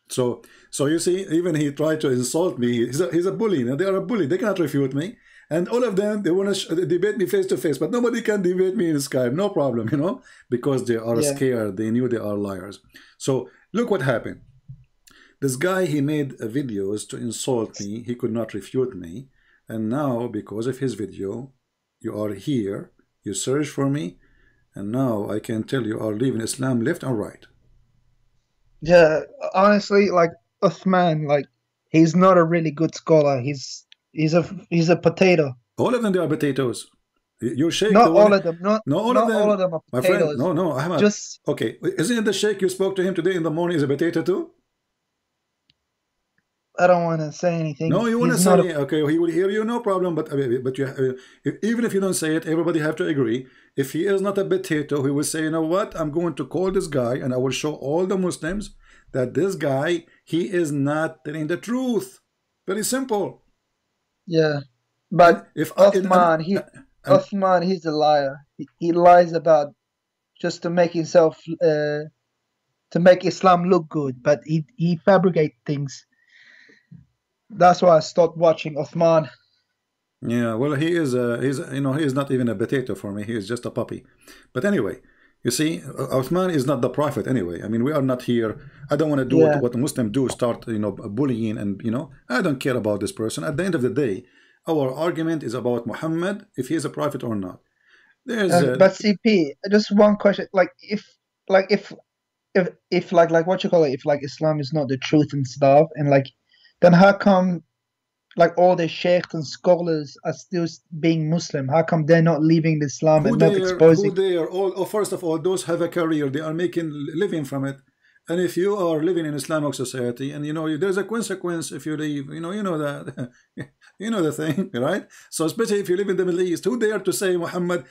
So you see, even he tried to insult me. He's a bully. They are a bully. They cannot refute me. And all of them, they want to debate me face to face, but nobody can debate me in Skype. No problem, you know, because they are scared. They knew they are liars. So look what happened. This guy, he made videos to insult me. He could not refute me. And now, because of his video, you are here. You search for me. And now I can tell you are leaving Islam left and right.
Yeah, honestly, like Uthman, like he's not a really good scholar. He's a potato.
All of them, they are potatoes. Your sheikh,
not all of them. Not
all of them.
All of them are potatoes.
My friend, no, Ahmed.
Just
okay. Isn't it the sheikh you spoke to him today in the morning is a potato too?
I don't want to say anything.
No, you want to say okay. He will hear you, no problem. But you, even if you don't say it, everybody have to agree. If he is not a potato, he will say, you know what? I'm going to call this guy, and I will show all the Muslims that this guy, he is not telling the truth. Very simple.
Yeah, but if Uthman, he's a liar. He lies about just to make himself to make Islam look good, but he fabricates things. That's why I stopped watching Uthman.
Yeah, well, he is he is not even a potato for me. He is just a puppy. But anyway, You see, Uthman is not the prophet anyway. I mean, we are not here. I don't want to do
Yeah.
what the Muslims do, start, you know, bullying, and, you know, I don't care about this person. At the end of the day, our argument is about Muhammad, if he is a prophet or not. There's
But CP, just one question. Like like if like what you call it, if like Islam is not the truth and stuff, and like then how come like all the sheikhs and scholars are still being Muslim? How come they're not leaving Islam and not
who
exposing?
there, all, oh, first of all, those have a career, they are making living from it. And if you are living in Islamic society, and you know there's a consequence if you leave, you know that, you know the thing, right? So especially if you live in the Middle East, who dare to say, Muhammad,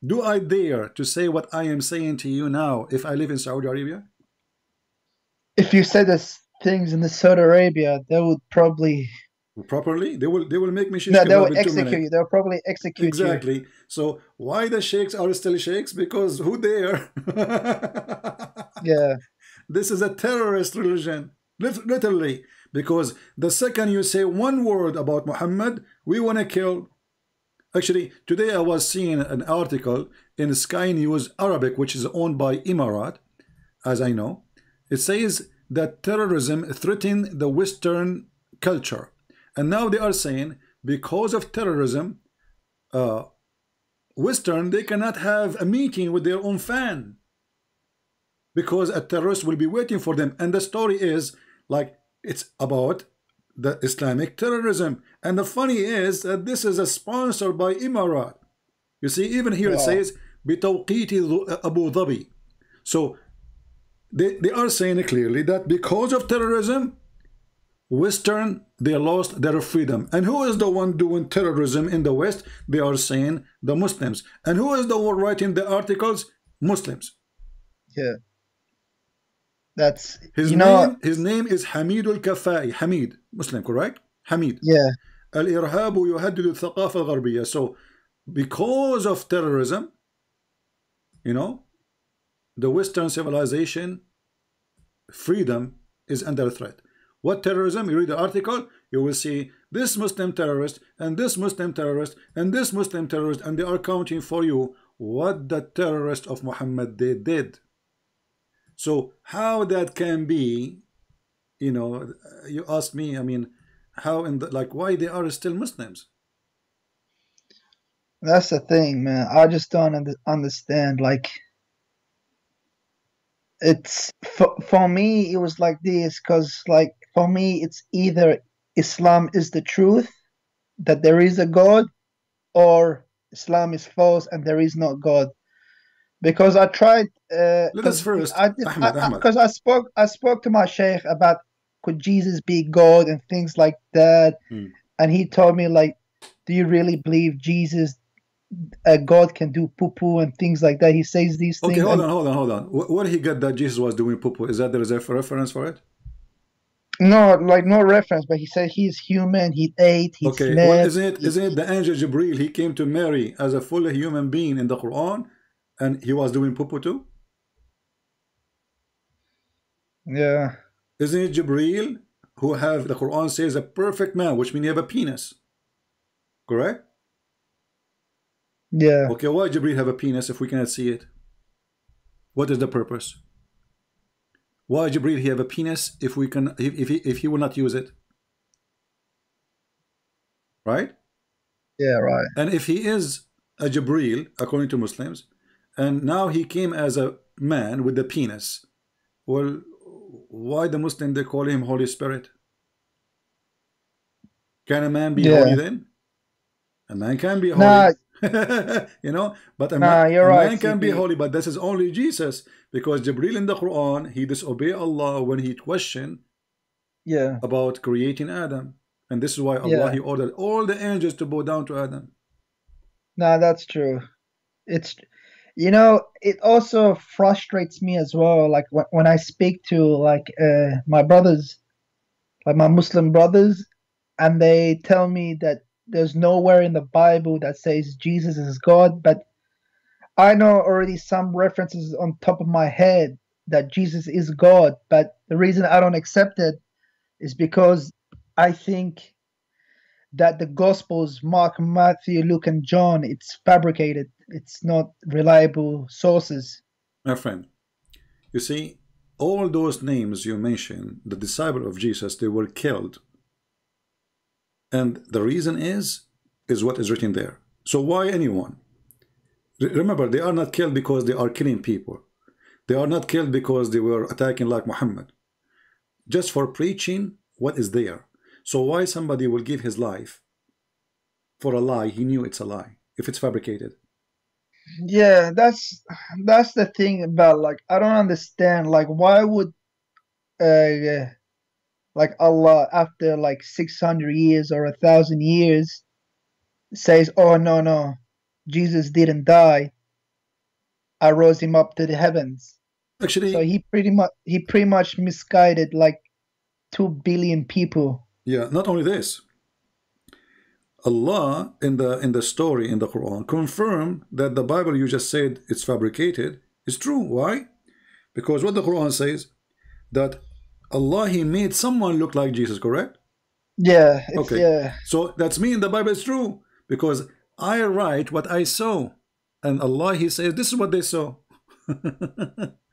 do I dare to say what I am saying to you now if I live in Saudi Arabia?
If you say this things in the Saudi Arabia, they would probably
properly, they will make me shish
no, they will
kebab in 2
execute
minutes.
you. They'll probably execute
Exactly.
you.
So why the sheikhs are still sheikhs? Because who dare?
Yeah.
This is a terrorist religion, literally. Because the second you say one word about Muhammad, we want to kill. Actually, today I was seeing an article in Sky News Arabic, which is owned by Emirat, as I know. It says that terrorism threatened the Western culture. And now they are saying because of terrorism, Western, they cannot have a meeting with their own fan because a terrorist will be waiting for them. And the story is like it's about the Islamic terrorism. And the funny is that this is sponsored by Emirat. You see, even here it says بتوقيت Abu Dhabi. So they are saying clearly that because of terrorism, Western, they lost their freedom. And who is the one doing terrorism in the West? They are saying the Muslims. And who is the one writing the articles? Muslims.
Yeah. That's
his name. His name is Hamid al-Kafai. Hamid, Muslim, correct? Hamid.
Yeah.
Al-irhab يهدد الثقافة الغربية. So because of terrorism, you know, the Western civilization freedom is under threat. What terrorism? You read the article, you will see this Muslim terrorist and this Muslim terrorist and this Muslim terrorist, and they are counting for you what the terrorist of Muhammad they did. So how that can be, you know, you ask me, I mean, how in the, like, why they are still Muslims?
That's the thing, man. I just don't understand. Like, it's for me, it was like this because, like, for me, it's either Islam is the truth, that there is a God, or Islam is false and there is no God. Because I tried.
Let us first, Ahmed.
Because I spoke to my sheikh about could Jesus be God and things like that, and he told me like, do you really believe Jesus? God can do poo-poo and things like that. He says these things.
Okay, hold on. Where he got that Jesus was doing poo-poo? Is that there is a reference for it?
No, like no reference, but he said he's human. He ate. He
okay,
slept.
well, isn't it the angel Jibril? He came to Mary as a full human being in the Quran, and he was doing poo-poo too.
Yeah.
Isn't it Jibril who have the Quran says a perfect man, which means you have a penis? Correct.
Yeah.
Okay, why Jibril have a penis if we cannot see it? What is the purpose? Why Jibril he have a penis if we can if he will not use it? Right?
Yeah, right.
And if he is a Jibril according to Muslims, and now he came as a man with the penis, well, why the Muslim they call him Holy Spirit? Can a man be holy then? A man can be holy.
Nah.
You know, but a
right,
man can be holy, but this is only Jesus, because Jibril in the Quran he disobeyed Allah when he questioned about creating Adam, and this is why Allah he ordered all the angels to bow down to Adam.
Nah, that's true. It's, you know, it also frustrates me as well. Like when I speak to like my brothers, like my Muslim brothers, and they tell me that there's nowhere in the Bible that says Jesus is God, but I know already some references on top of my head that Jesus is God, but the reason I don't accept it is because I think that the Gospels, Mark, Matthew, Luke, and John, it's fabricated. It's not reliable sources.
My friend, you see, all those names you mentioned, the disciple of Jesus, they were killed. And the reason is what is written there. So why anyone? Remember, they are not killed because they are killing people. They are not killed because they were attacking like Muhammad. Just for preaching what is there. So why somebody will give his life for a lie? He knew it's a lie if it's fabricated.
Yeah, that's the thing about, like, I don't understand, like, why would like Allah after like 600 years or 1,000 years says, oh no, Jesus didn't die, I rose him up to the heavens.
Actually,
so he pretty much misguided like 2 billion people.
Yeah, not only this, Allah in the story in the Quran confirmed that the Bible you just said it's fabricated is true. Why? Because what the Quran says, that Allah, he made someone look like Jesus, correct?
Yeah.
Okay.
Yeah.
So that's mean the Bible is true, because I write what I saw, and Allah, he says this is what they saw.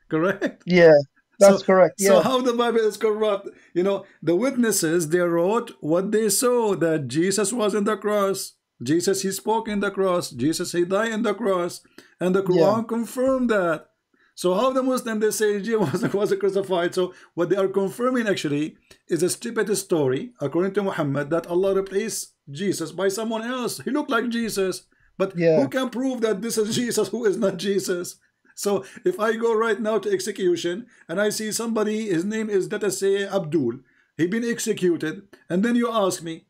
Correct?
Yeah, that's correct. Yeah.
So how the Bible is corrupt? You know, the witnesses, they wrote what they saw, that Jesus was in the cross. Jesus, he spoke in the cross. Jesus, he died in the cross. And the Quran confirmed that. So how the Muslim, they say Jesus was crucified. So what they are confirming actually is a stupid story, according to Muhammad, that Allah replaced Jesus by someone else. He looked like Jesus. But who can prove that this is Jesus who is not Jesus? So if I go right now to execution and I see somebody, his name is, let us say, Abdul, he been executed, and then you ask me,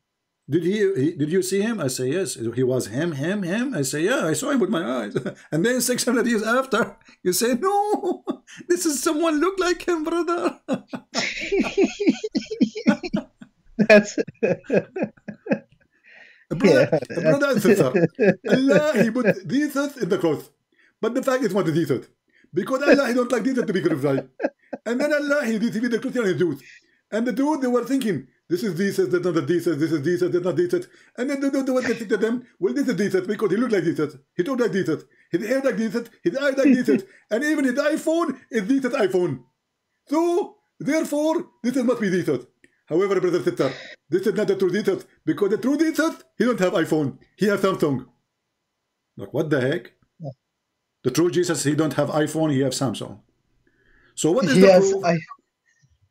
did you see him? I say yes. He was him. I say yeah, I saw him with my eyes. And then 600 years after, you say no, this is someone look like him, brother.
That's
brother and sister. Allah, he put Jesus in the cross. But the fact is what is Jesus. Because Allah, he don't like Jesus to be crucified. And then Allah, he deceived the Christian and the Jews. And the Jews, they were thinking, this is Jesus, that's not Jesus, this is Jesus, that's not Jesus. And then they were saying to them, well, this is Jesus because he looked like Jesus. He talked like Jesus. His hair like Jesus. His eyes like Jesus. And even his iPhone is Jesus' iPhone. So, therefore, this must be Jesus. However, brother, sister, this is not the true Jesus, because the true Jesus, he don't have iPhone. He has Samsung. Like, what the heck? The true Jesus, he don't have iPhone, he has Samsung. So what is the proof?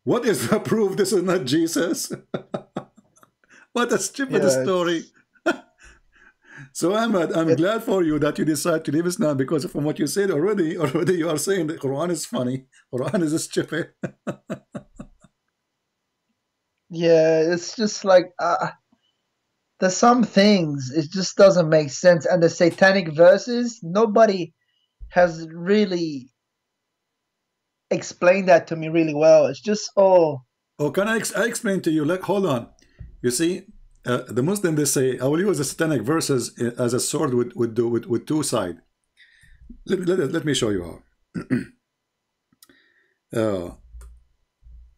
What is the proof this is not Jesus? What a stupid story. So Ahmed, I'm glad for you that you decide to leave Islam, because from what you said already you are saying the Quran is funny. Quran is stupid.
Yeah, it's just like there's some things it just doesn't make sense, and the satanic verses, nobody has really explained that to me really well. It's just
can I explain to you? Like, hold on. You see, the Muslim, they say, I will use the satanic verses as a sword with two sides. Let me show you how.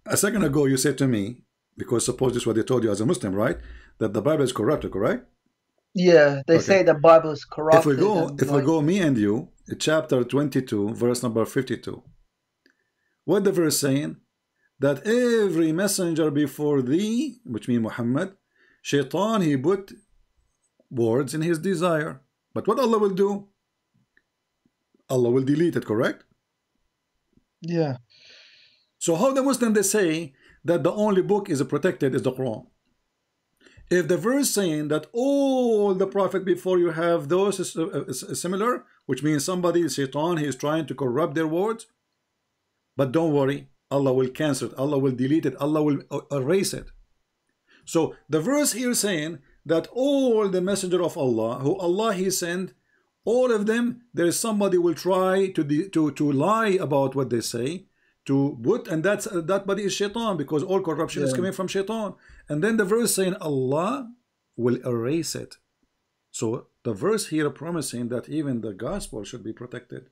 A second ago, you said to me, because suppose this is what they told you as a Muslim, right? That the Bible is corrupted, correct?
Yeah, they say the Bible is corrupted.
If we go, me and you, chapter 22, verse number 52. What the verse saying? That every messenger before thee, which means Muhammad, Shaitan, he put words in his desire. But what Allah will do? Allah will delete it, correct?
Yeah.
So how the Muslim, they say that the only book is protected is the Quran. If the verse saying that all the prophet before you have those is similar, which means somebody, Shaitan, he is trying to corrupt their words, but don't worry, Allah will cancel it, Allah will delete it, Allah will erase it. So the verse here saying that all the messenger of Allah, who Allah he sent, all of them, there is somebody will try to lie about what they say, to put, and that body is Shaitan, because all corruption is coming from Shaitan. And then the verse saying Allah will erase it. So the verse here promising that even the gospel should be protected.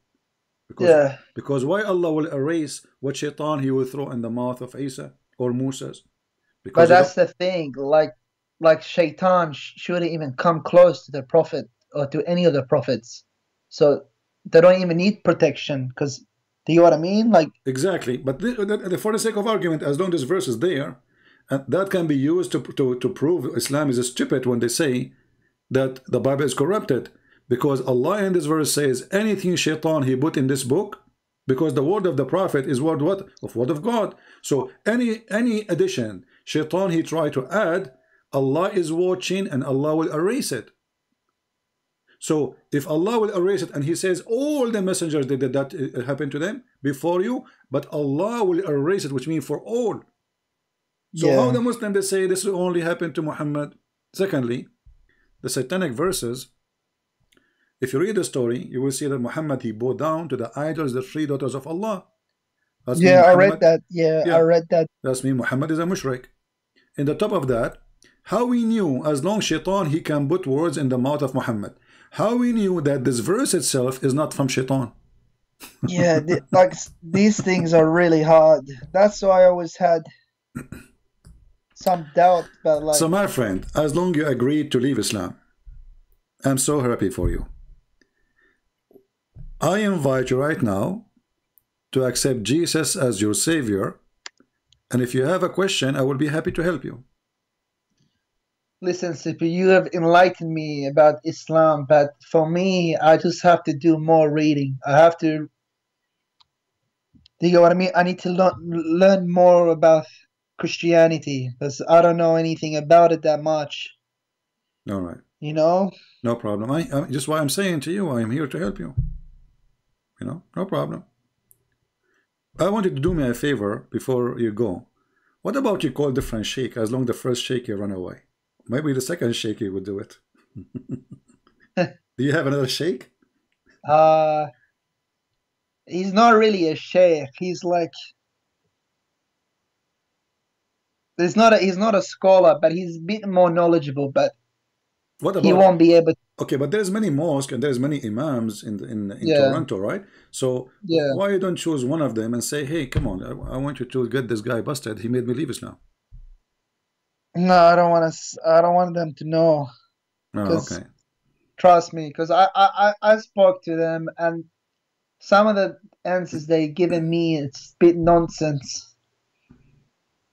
Because why Allah will erase what Shaitan he will throw in the mouth of Isa or Moses?
But that's the thing, like Shaitan shouldn't even come close to the prophet or to any of the prophets. So they don't even need protection, because Do you know what I mean? Like,
exactly. But for the sake of argument, as long as this verse is there, and that can be used to prove Islam is stupid when they say that the Bible is corrupted, because Allah in this verse says anything shaitan he put in this book, because the word of the prophet is word what? Of word of God. So any addition shaitan he tried to add, Allah is watching and Allah will erase it. So if Allah will erase it, and he says all the messengers did that happened to them before you, but Allah will erase it, which means for all. So how the Muslims they say this will only happen to Muhammad? Secondly, the satanic verses, if you read the story, you will see that Muhammad he bowed down to the idols, the three daughters of Allah. That's
I read that. I read that.
That's mean Muhammad is a mushrik. In the top of that, how we knew, as long shaitan he can put words in the mouth of Muhammad, how we knew that this verse itself is not from shaitan?
Like these things are really hard. That's why I always had some doubt about, like.
So my friend, as long you agreed to leave Islam, I'm so happy for you. I invite you right now to accept Jesus as your savior, and if you have a question, I will be happy to help you.
Listen, Sippy, you have enlightened me about Islam, but for me, I just have to do more reading. I have to, do you know what I mean? I need to learn more about Christianity, because I don't know anything about it that much.
All right.
You know?
No problem. I just why I'm saying to you, I am here to help you. You know, no problem. I want you to do me a favor before you go. What about you call different sheikh, as long the first sheikh you run away? Maybe the second sheikh would do it. Do you have another sheikh?
He's not really a sheikh. He's like, he's not a scholar, but he's a bit more knowledgeable. But
what about,
he won't be able to.
Okay, but there's many mosques and there's many imams in Toronto, right? So why you don't choose one of them and say, hey, come on, I want you to get this guy busted. He made me leave Islam.
No, I don't want to. I don't want them to know.
Okay.
Trust me, because I spoke to them, and some of the answers they given me, it's a bit nonsense.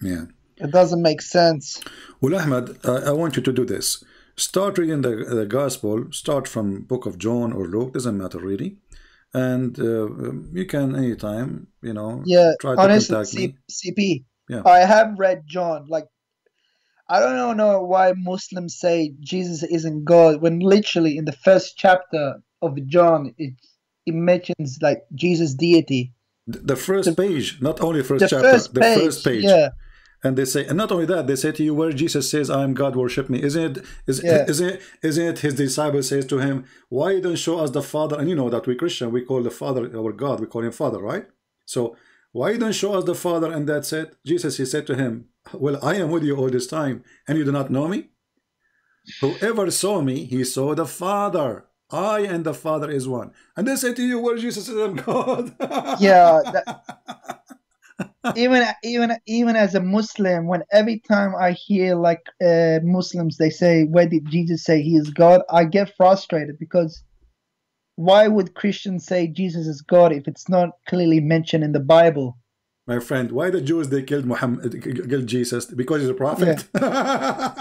Yeah.
It doesn't make sense.
Well, Ahmed, I want you to do this. Start reading the gospel. Start from book of John or Luke. Doesn't matter really. And you can anytime, you know, try to contact me.
CP. I have read John. Like, I don't know why Muslims say Jesus isn't God, when literally in the first chapter of John it mentions like Jesus' deity.
The first page, not only first chapter, the first page.
Yeah.
And they say, and not only that, they say to you, where Jesus says, I am God, worship me. Isn't it his disciple says to him, why you don't show us the Father? And you know that we Christian, we call the Father our God, we call him Father, right? So why you don't show us the Father? And that's it. Jesus, he said to him, well, I am with you all this time, and you do not know me? Whoever saw me, he saw the Father. I and the Father is one. And they say to you, where Jesus says, I'm God.
Even as a Muslim, when every time I hear like Muslims, they say, where did Jesus say he is God? I get frustrated, because why would Christians say Jesus is God if it's not clearly mentioned in the Bible?
My friend, why the Jews they killed Jesus? Because he's a prophet. That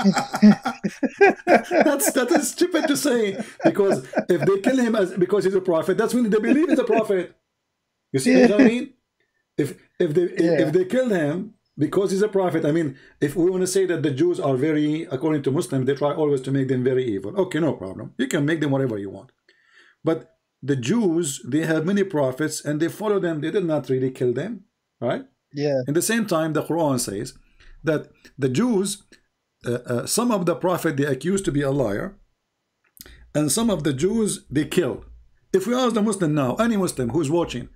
is stupid to say. Because if they kill him because he's a prophet, that's when they believe he's a prophet. You see what I mean? If they killed him because he's a prophet, I mean, if we want to say that the Jews are very, according to Muslims, they try always to make them very evil. Okay, no problem. You can make them whatever you want. But the Jews, they have many prophets and they follow them. They did not really kill them. Right?
Yeah.
In the same time, the Quran says that the Jews, some of the prophet they accused to be a liar, and some of the Jews they killed. If we ask the Muslim now, any Muslim who's watching,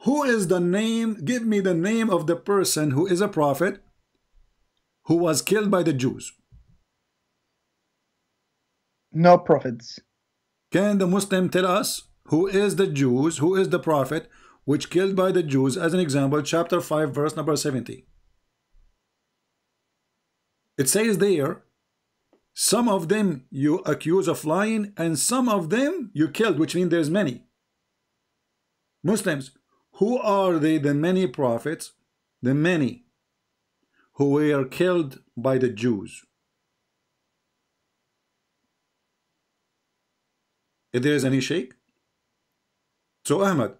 who is the name? Give me the name of the person who is a prophet who was killed by the Jews.
No prophets.
Can the Muslim tell us who is the Jews, who is the prophet which killed by the Jews, as an example, chapter 5, verse number 70. It says there, some of them you accuse of lying, and some of them you killed, which means there's many. Muslims, Who are they, the many prophets, the many who were killed by the Jews? If there is any shake. So Ahmed,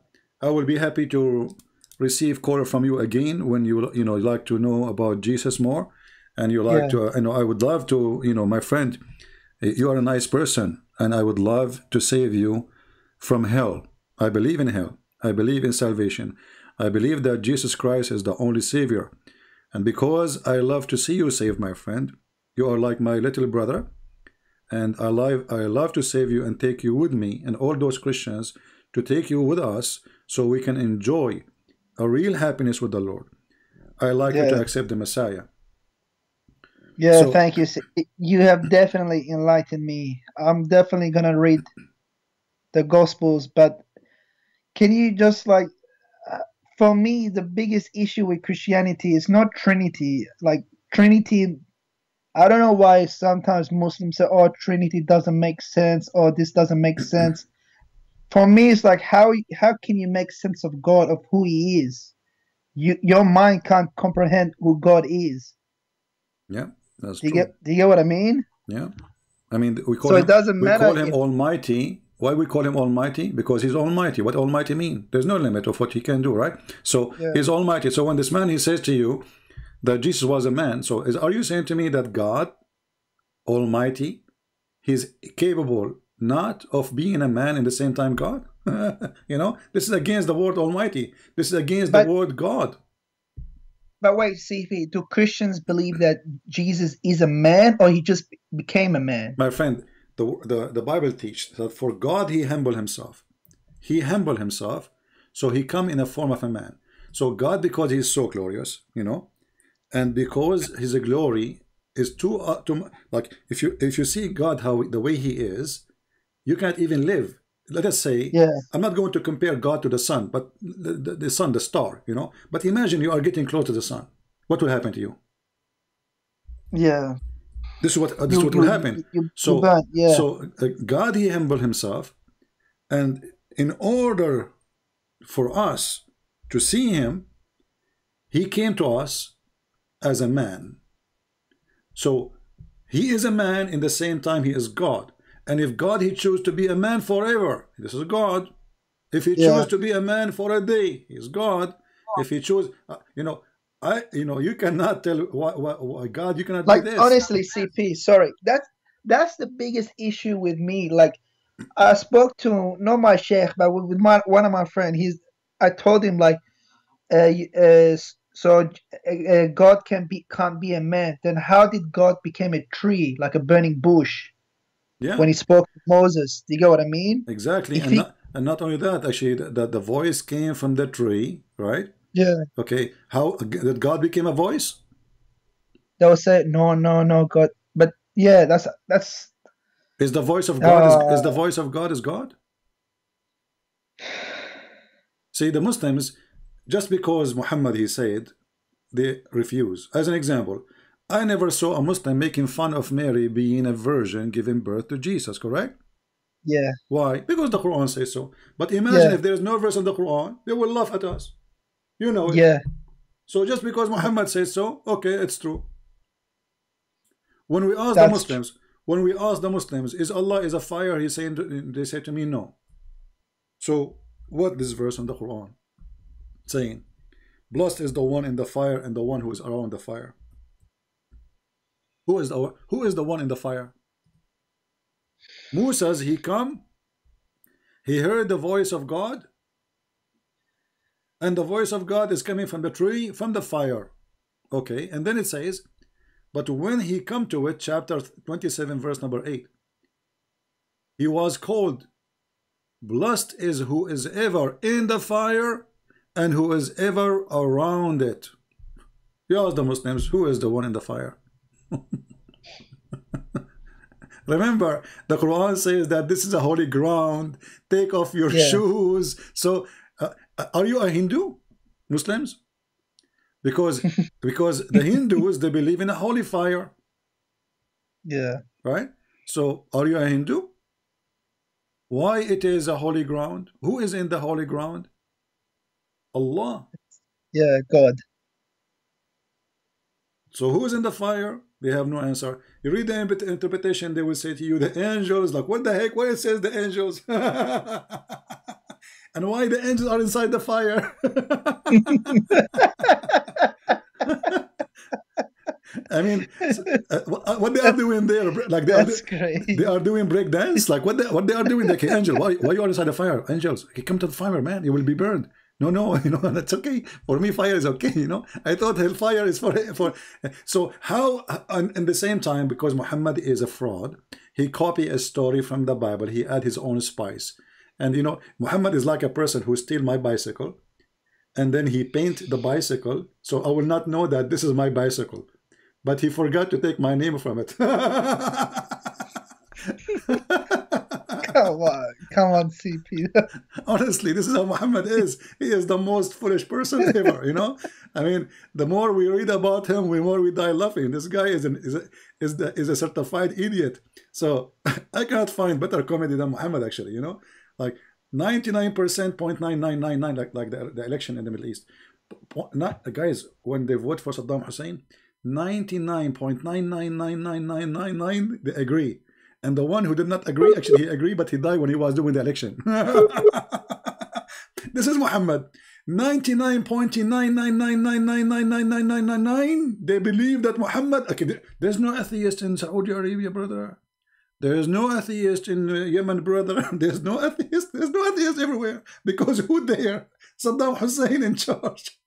I will be happy to receive call from you again when you like to know about Jesus more, and you like to I would love to, my friend, you are a nice person, and I would love to save you from hell. I believe in hell. I believe in salvation. I believe that Jesus Christ is the only Savior. And because I love to see you saved, my friend, you are like my little brother, and I love to save you and take you with me and all those Christians to take you with us so we can enjoy a real happiness with the Lord. I like you to accept the Messiah.
Yeah, so, thank you. You have definitely enlightened me. I'm definitely going to read the Gospels, but can you just like, for me, the biggest issue with Christianity is not Trinity. Like, Trinity, I don't know why sometimes Muslims say, oh, Trinity doesn't make sense, or this doesn't make sense. For me, it's like, how can you make sense of God, of who He is? Your mind can't comprehend who God is.
Yeah, that's true.
Do you get what I mean?
Yeah. I mean, we call
so
him,
it doesn't matter.
We call him Almighty. Why we call him Almighty? Because he's Almighty. What Almighty mean? There's no limit of what he can do, right? So he's Almighty. So when this man, he says to you that Jesus was a man, so are you saying to me that God Almighty, he's capable not of being a man in the same time God? This is against the word Almighty. This is against the word God.
But wait, CP, do Christians believe that Jesus is a man, or he just became a man?
My friend, the Bible teaches that for God he humbled himself. He humbled himself, so he come in a form of a man. So God, because he is so glorious, and because his glory is too like, if you see God the way he is, you can't even live. Let us say, I'm not going to compare God to the sun, but the sun, the star, But imagine you are getting close to the sun. What will happen to you?
Yeah.
This is what will happen. So God, he humbled himself, and in order for us to see him, he came to us as a man. So he is a man, in the same time he is God. And if God, he choose to be a man forever, this is God. If he choose to be a man for a day, he is God. If he choose, you cannot tell why God, you cannot do this.
Honestly, CP, sorry, that's the biggest issue with me. Like, I spoke to not my sheikh, but with one of my friends. I told him like, God can't be a man. Then how did God become a tree, like a burning bush?
Yeah.
When he spoke to Moses, do you get what I mean?
Exactly. And not only that, actually, the voice came from the tree, right?
Yeah.
Okay. How did God become a voice?
They will say, no, God. But yeah, that's.
Is the voice of God is the voice of God is God? See, the Muslims, just because Muhammad, he said, they refuse. As an example, I never saw a Muslim making fun of Mary being a virgin giving birth to Jesus, correct?
Yeah.
Why? Because the Quran says so. But imagine if there is no verse in the Quran, they will laugh at us. You know it.
Yeah.
So just because Muhammad says so, okay, it's true. When we ask the Muslims, is Allah is a fire? They say to me, no. So what this verse in the Quran saying? Blessed is the one in the fire and the one who is around the fire. Who is the one in the fire? Moses, he heard the voice of God, and the voice of God is coming from the tree, from the fire. Okay, and then it says, but when he come to it, chapter 27, verse number 8, he was called, blessed is who is ever in the fire and who is ever around it. You ask the Muslims, who is the one in the fire? Remember, the Quran says that this is a holy ground. Take off your shoes. So, are you a Hindu, Muslims? Because the Hindus, they believe in a holy fire.
Yeah.
Right? So, are you a Hindu? Why it is a holy ground? Who is in the holy ground? Allah.
Yeah, God.
So who is in the fire? They have no answer. You read the interpretation, they will say to you, the angels. Like, what the heck? Why it says the angels? And why the angels are inside the fire? I mean, what they are doing there? Like
That's great.
they are doing break dance. Like what they are doing? Like, hey, angel, why you are inside the fire? Angels, okay, come to the fire, man. You will be burned. No, you know, that's okay. For me, fire is okay, you know. I thought hellfire is for. So how, in the same time, because Muhammad is a fraud, he copy a story from the Bible. He add his own spice. And, you know, Muhammad is like a person who steal my bicycle, and then he paint the bicycle, so I will not know that this is my bicycle. But he forgot to take my name from it.
Come on, CP.
Honestly, this is how Muhammad is. He is the most foolish person ever, you know. I mean, the more we read about him, the more we die laughing. This guy is a certified idiot. So I cannot find better comedy than Muhammad, actually, you know. Like 99%.9999, like the election in the Middle East. Guys, when they vote for Saddam Hussein, 99.999999 they agree. And the one who did not agree, actually he agreed, but he died when he was doing the election. This is Muhammad. 99.99999999999. They believe that Muhammad. Okay, there's no atheist in Saudi Arabia, brother. There is no atheist in Yemen, brother. There's no atheist. There's no atheist everywhere. Because who there? Saddam Hussein in charge.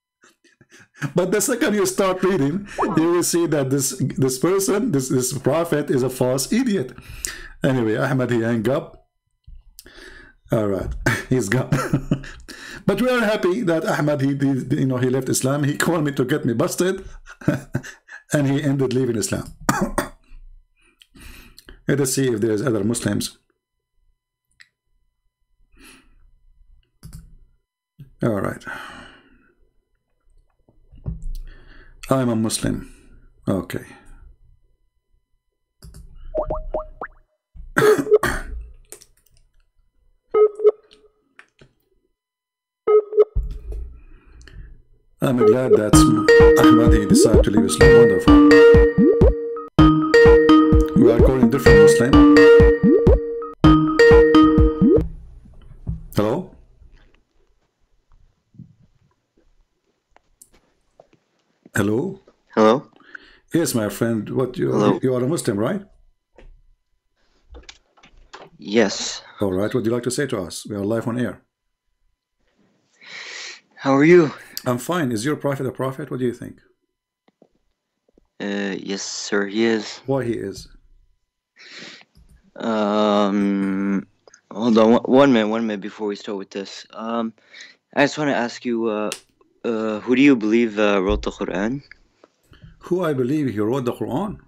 But the second you start reading, you will see that this person, this prophet, is a false idiot. Anyway, Ahmed, he hang up. All right, he's gone. But we are happy that Ahmed, he left Islam. He called me to get me busted, and he ended leaving Islam. Let us see if there's other Muslims. All right. I'm a Muslim. Okay. I'm glad that Ahmed, he decided to leave Islam. Wonderful. We are calling different Muslim. Hello? Hello?
Hello?
Yes, my friend. You are a Muslim, right?
Yes.
All right. What would you like to say to us? We are live on air.
How are you?
I'm fine. Is your prophet a prophet? What do you think?
Yes, sir, he is.
Why he is?
Hold on one minute before we start with this. I just want to ask you, who do you believe wrote the Quran?
Who I believe he wrote the Quran?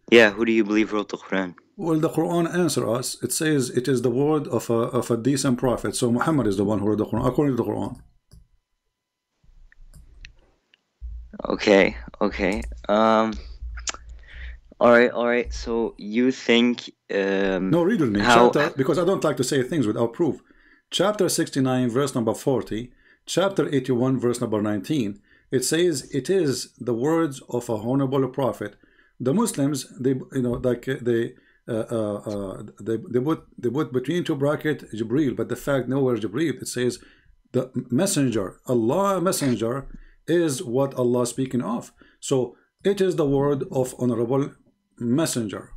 Yeah, who do you believe wrote the Quran?
Well, the Quran answers us. It says it is the word of a decent prophet. So Muhammad is the one who wrote the Quran, according to the Quran.
Okay. All right. So you think
no, read with me. Chapter, because I don't like to say things without proof. Chapter 69, verse number 40. Chapter 81, verse number 19. It says it is the words of a honorable prophet. The Muslims, they put between two brackets Jibreel, but the fact nowhere Jibreel. It says the messenger, Allah messenger, is what Allah is speaking of. So it is the word of honorable messenger.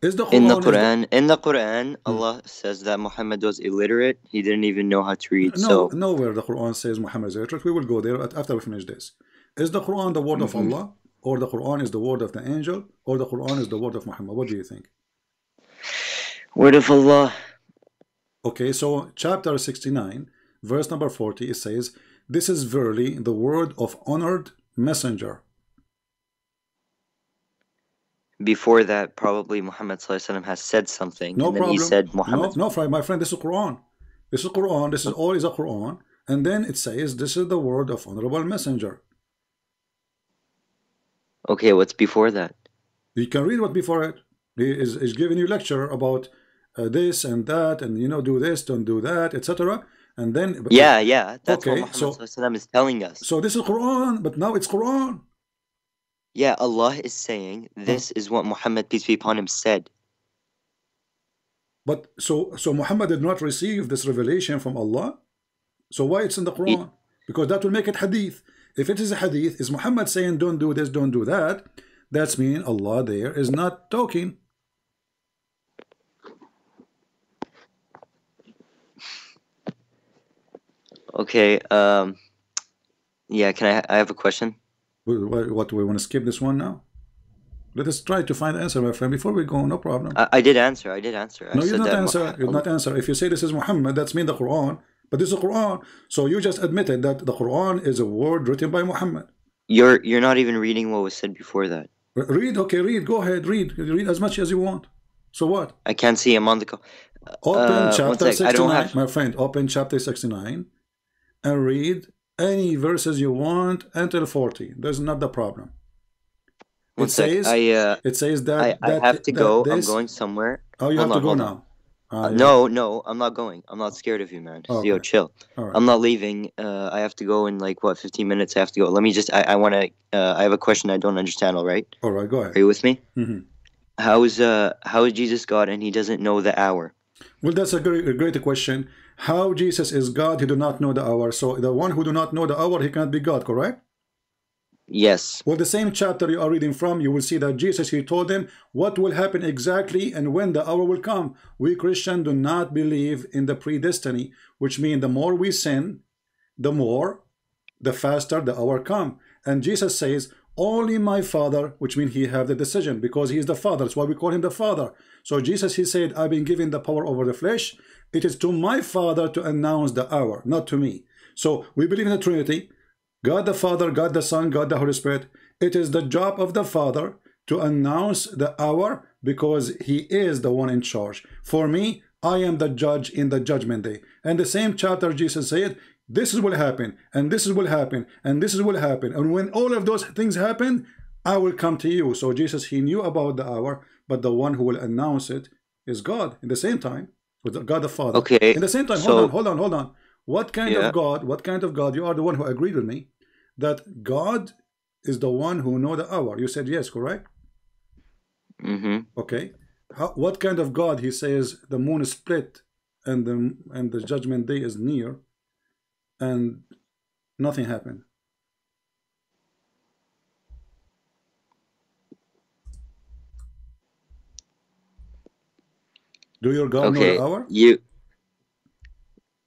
Is the Quran,
in the Quran, Allah says that Muhammad was illiterate. He didn't even know how to read.
Nowhere the Quran says Muhammad is illiterate. We will go there after we finish this. Is the Quran the word of Allah, or the Quran is the word of the angel, or the Quran is the word of Muhammad? What do you think?
Word of Allah.
Okay, so chapter 69, verse number 40, it says, "This is verily the word of honored messenger."
Before that, probably Muhammad ﷺ has said something,
no
and then
problem.
he said Muhammad.
No, my friend, this is Quran. This is Quran. This is all is a Quran, and then it says this is the word of honorable messenger.
Okay, what's before that?
You can read what before it. He is giving you lecture about this and that, and do this, don't do that, etc. And then
yeah, that's
okay,
what Muhammad is telling us.
So this is Quran, but now it's Quran.
Yeah, Allah is saying this is what Muhammad, peace be upon him, said.
But so Muhammad did not receive this revelation from Allah. So why it's in the Quran? Because that will make it hadith. If it is a hadith, is Muhammad saying don't do this, don't do that? That's mean Allah there is not talking.
Okay. Yeah. Can I have a question?
What do we want to skip this one now? Let us try to find the answer, my friend, before we go. No problem.
I did answer. I did answer.
No, you did not answer. You did not answer. If you say this is Muhammad, that's mean the Quran. But this is the Quran. So you just admitted that the Quran is a word written by Muhammad.
You're not even reading what was said before that.
Read. Okay, read. Go ahead. Read. Read as much as you want. So what?
I can't see. I'm on the call.
Open chapter 69, my friend. Open chapter 69 and read any verses you want until 40. There's not the problem. It says that
I have to go. I'm going somewhere.
Oh, you have to go now.
No, I'm not going. I'm not scared of you, man.
Okay.
Yo, chill.
Right.
I'm not leaving. I have to go in like 15 minutes. I have to go. Let me just. I want to. I have a question I don't understand. All right.
All right. Go ahead.
Are you with me?
Mm-hmm.
How is Jesus God and he doesn't know the hour?
Well, that's a great question. How Jesus is God? He do not know the hour. So the one who do not know the hour, he cannot be God. Correct?
Yes.
Well, the same chapter you are reading from, you will see that Jesus, he told them what will happen exactly and when the hour will come. We Christians do not believe in the predestiny, which means the more we sin, the faster the hour come. And Jesus says, only my Father, which means he have the decision because he is the Father. That's why we call him the Father. So Jesus, he said, I've been given the power over the flesh. It is to my Father to announce the hour, not to me. So we believe in the Trinity. God the Father, God the Son, God the Holy Spirit. It is the job of the Father to announce the hour because he is the one in charge. For me, I am the judge in the judgment day. And the same chapter Jesus said, this is what will happen, and this is what will happen, and this is what will happen. And when all of those things happen, I will come to you. So Jesus, he knew about the hour, but the one who will announce it is God in the same time, with God the Father.
Okay.
In the same time,
so,
hold on. What kind of God? You are the one who agreed with me that God is the one who know the hour. You said yes, correct?
Mm-hmm.
Okay. What kind of God? He says the moon is split and the judgment day is near and nothing happened. Do your God know the hour?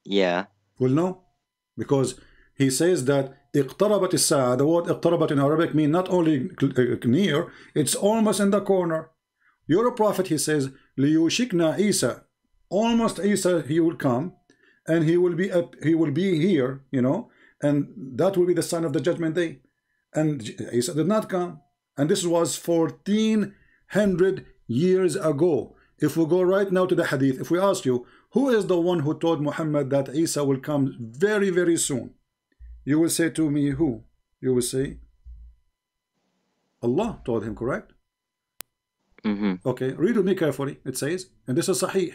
Yeah.
Well, no. Because he says that اقتربت الساعة. The word اقتربت in Arabic means not only near, it's almost in the corner. Your prophet, he says, ليوشكنا Isa. Almost Isa, he will come, and he will be here, you know, and that will be the sign of the judgment day. And Isa did not come, and this was 1400 years ago. If we go right now to the hadith, if we ask you, who is the one who told Muhammad that Isa will come very, very soon? You will say to me, who? You will say, Allah told him, correct?
Mm-hmm.
Okay, read with me carefully. It says, and this is Sahih.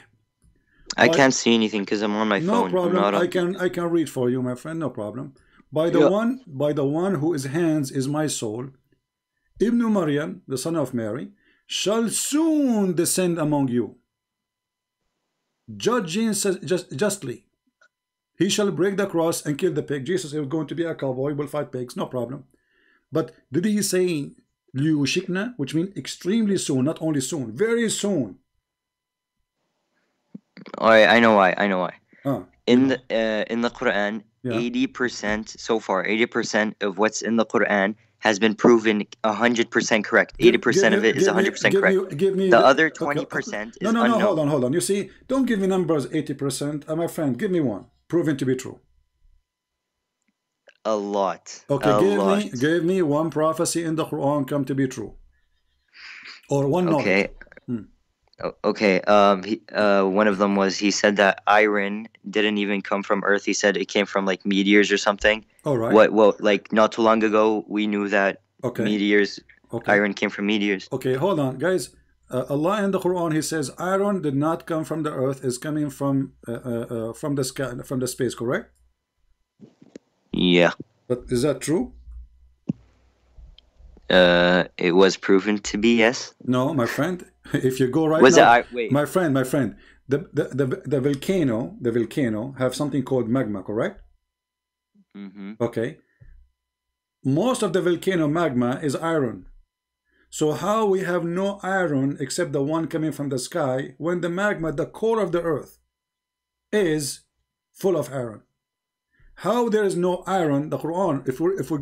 I can't see anything because I'm on my phone.
No problem. I can read for you, my friend. No problem. By the one whose hands is my soul, Ibn Maryam, the son of Mary, shall soon descend among you, judging justly. He shall break the cross and kill the pig. Jesus is going to be a cowboy, will fight pigs, no problem. But did he say liyushikna, which means extremely soon, not only soon, very soon?
I know why. In the Quran,
yeah.
80% so far, 80% of what's in the Quran has been proven 100% correct. 80% of it is 100% correct.
Give me
the other 20% is unknown.
No, hold on. You see, don't give me numbers 80%. My friend, give me one. Proven to be true.
A lot.
Okay, give me one prophecy in the Quran come to be true. Or one knowledge.
Okay. One of them was, he said that iron didn't even come from Earth. He said it came from like meteors or something.
All right.
Well, like not too long ago, we knew that meteors, iron came from meteors.
Okay, hold on, guys. Allah in the Quran, He says iron did not come from the earth, is coming from the sky, from the space, correct?
Yeah.
But is that true?
It was proven to be, yes.
No, my friend. If you go right
was
now,
it, wait.
my friend, the volcano have something called magma, correct?
Mm-hmm.
Okay. Most of the volcano magma is iron. So how we have no iron except the one coming from the sky when the magma, the core of the earth, is full of iron? How there is no iron? The Quran, if we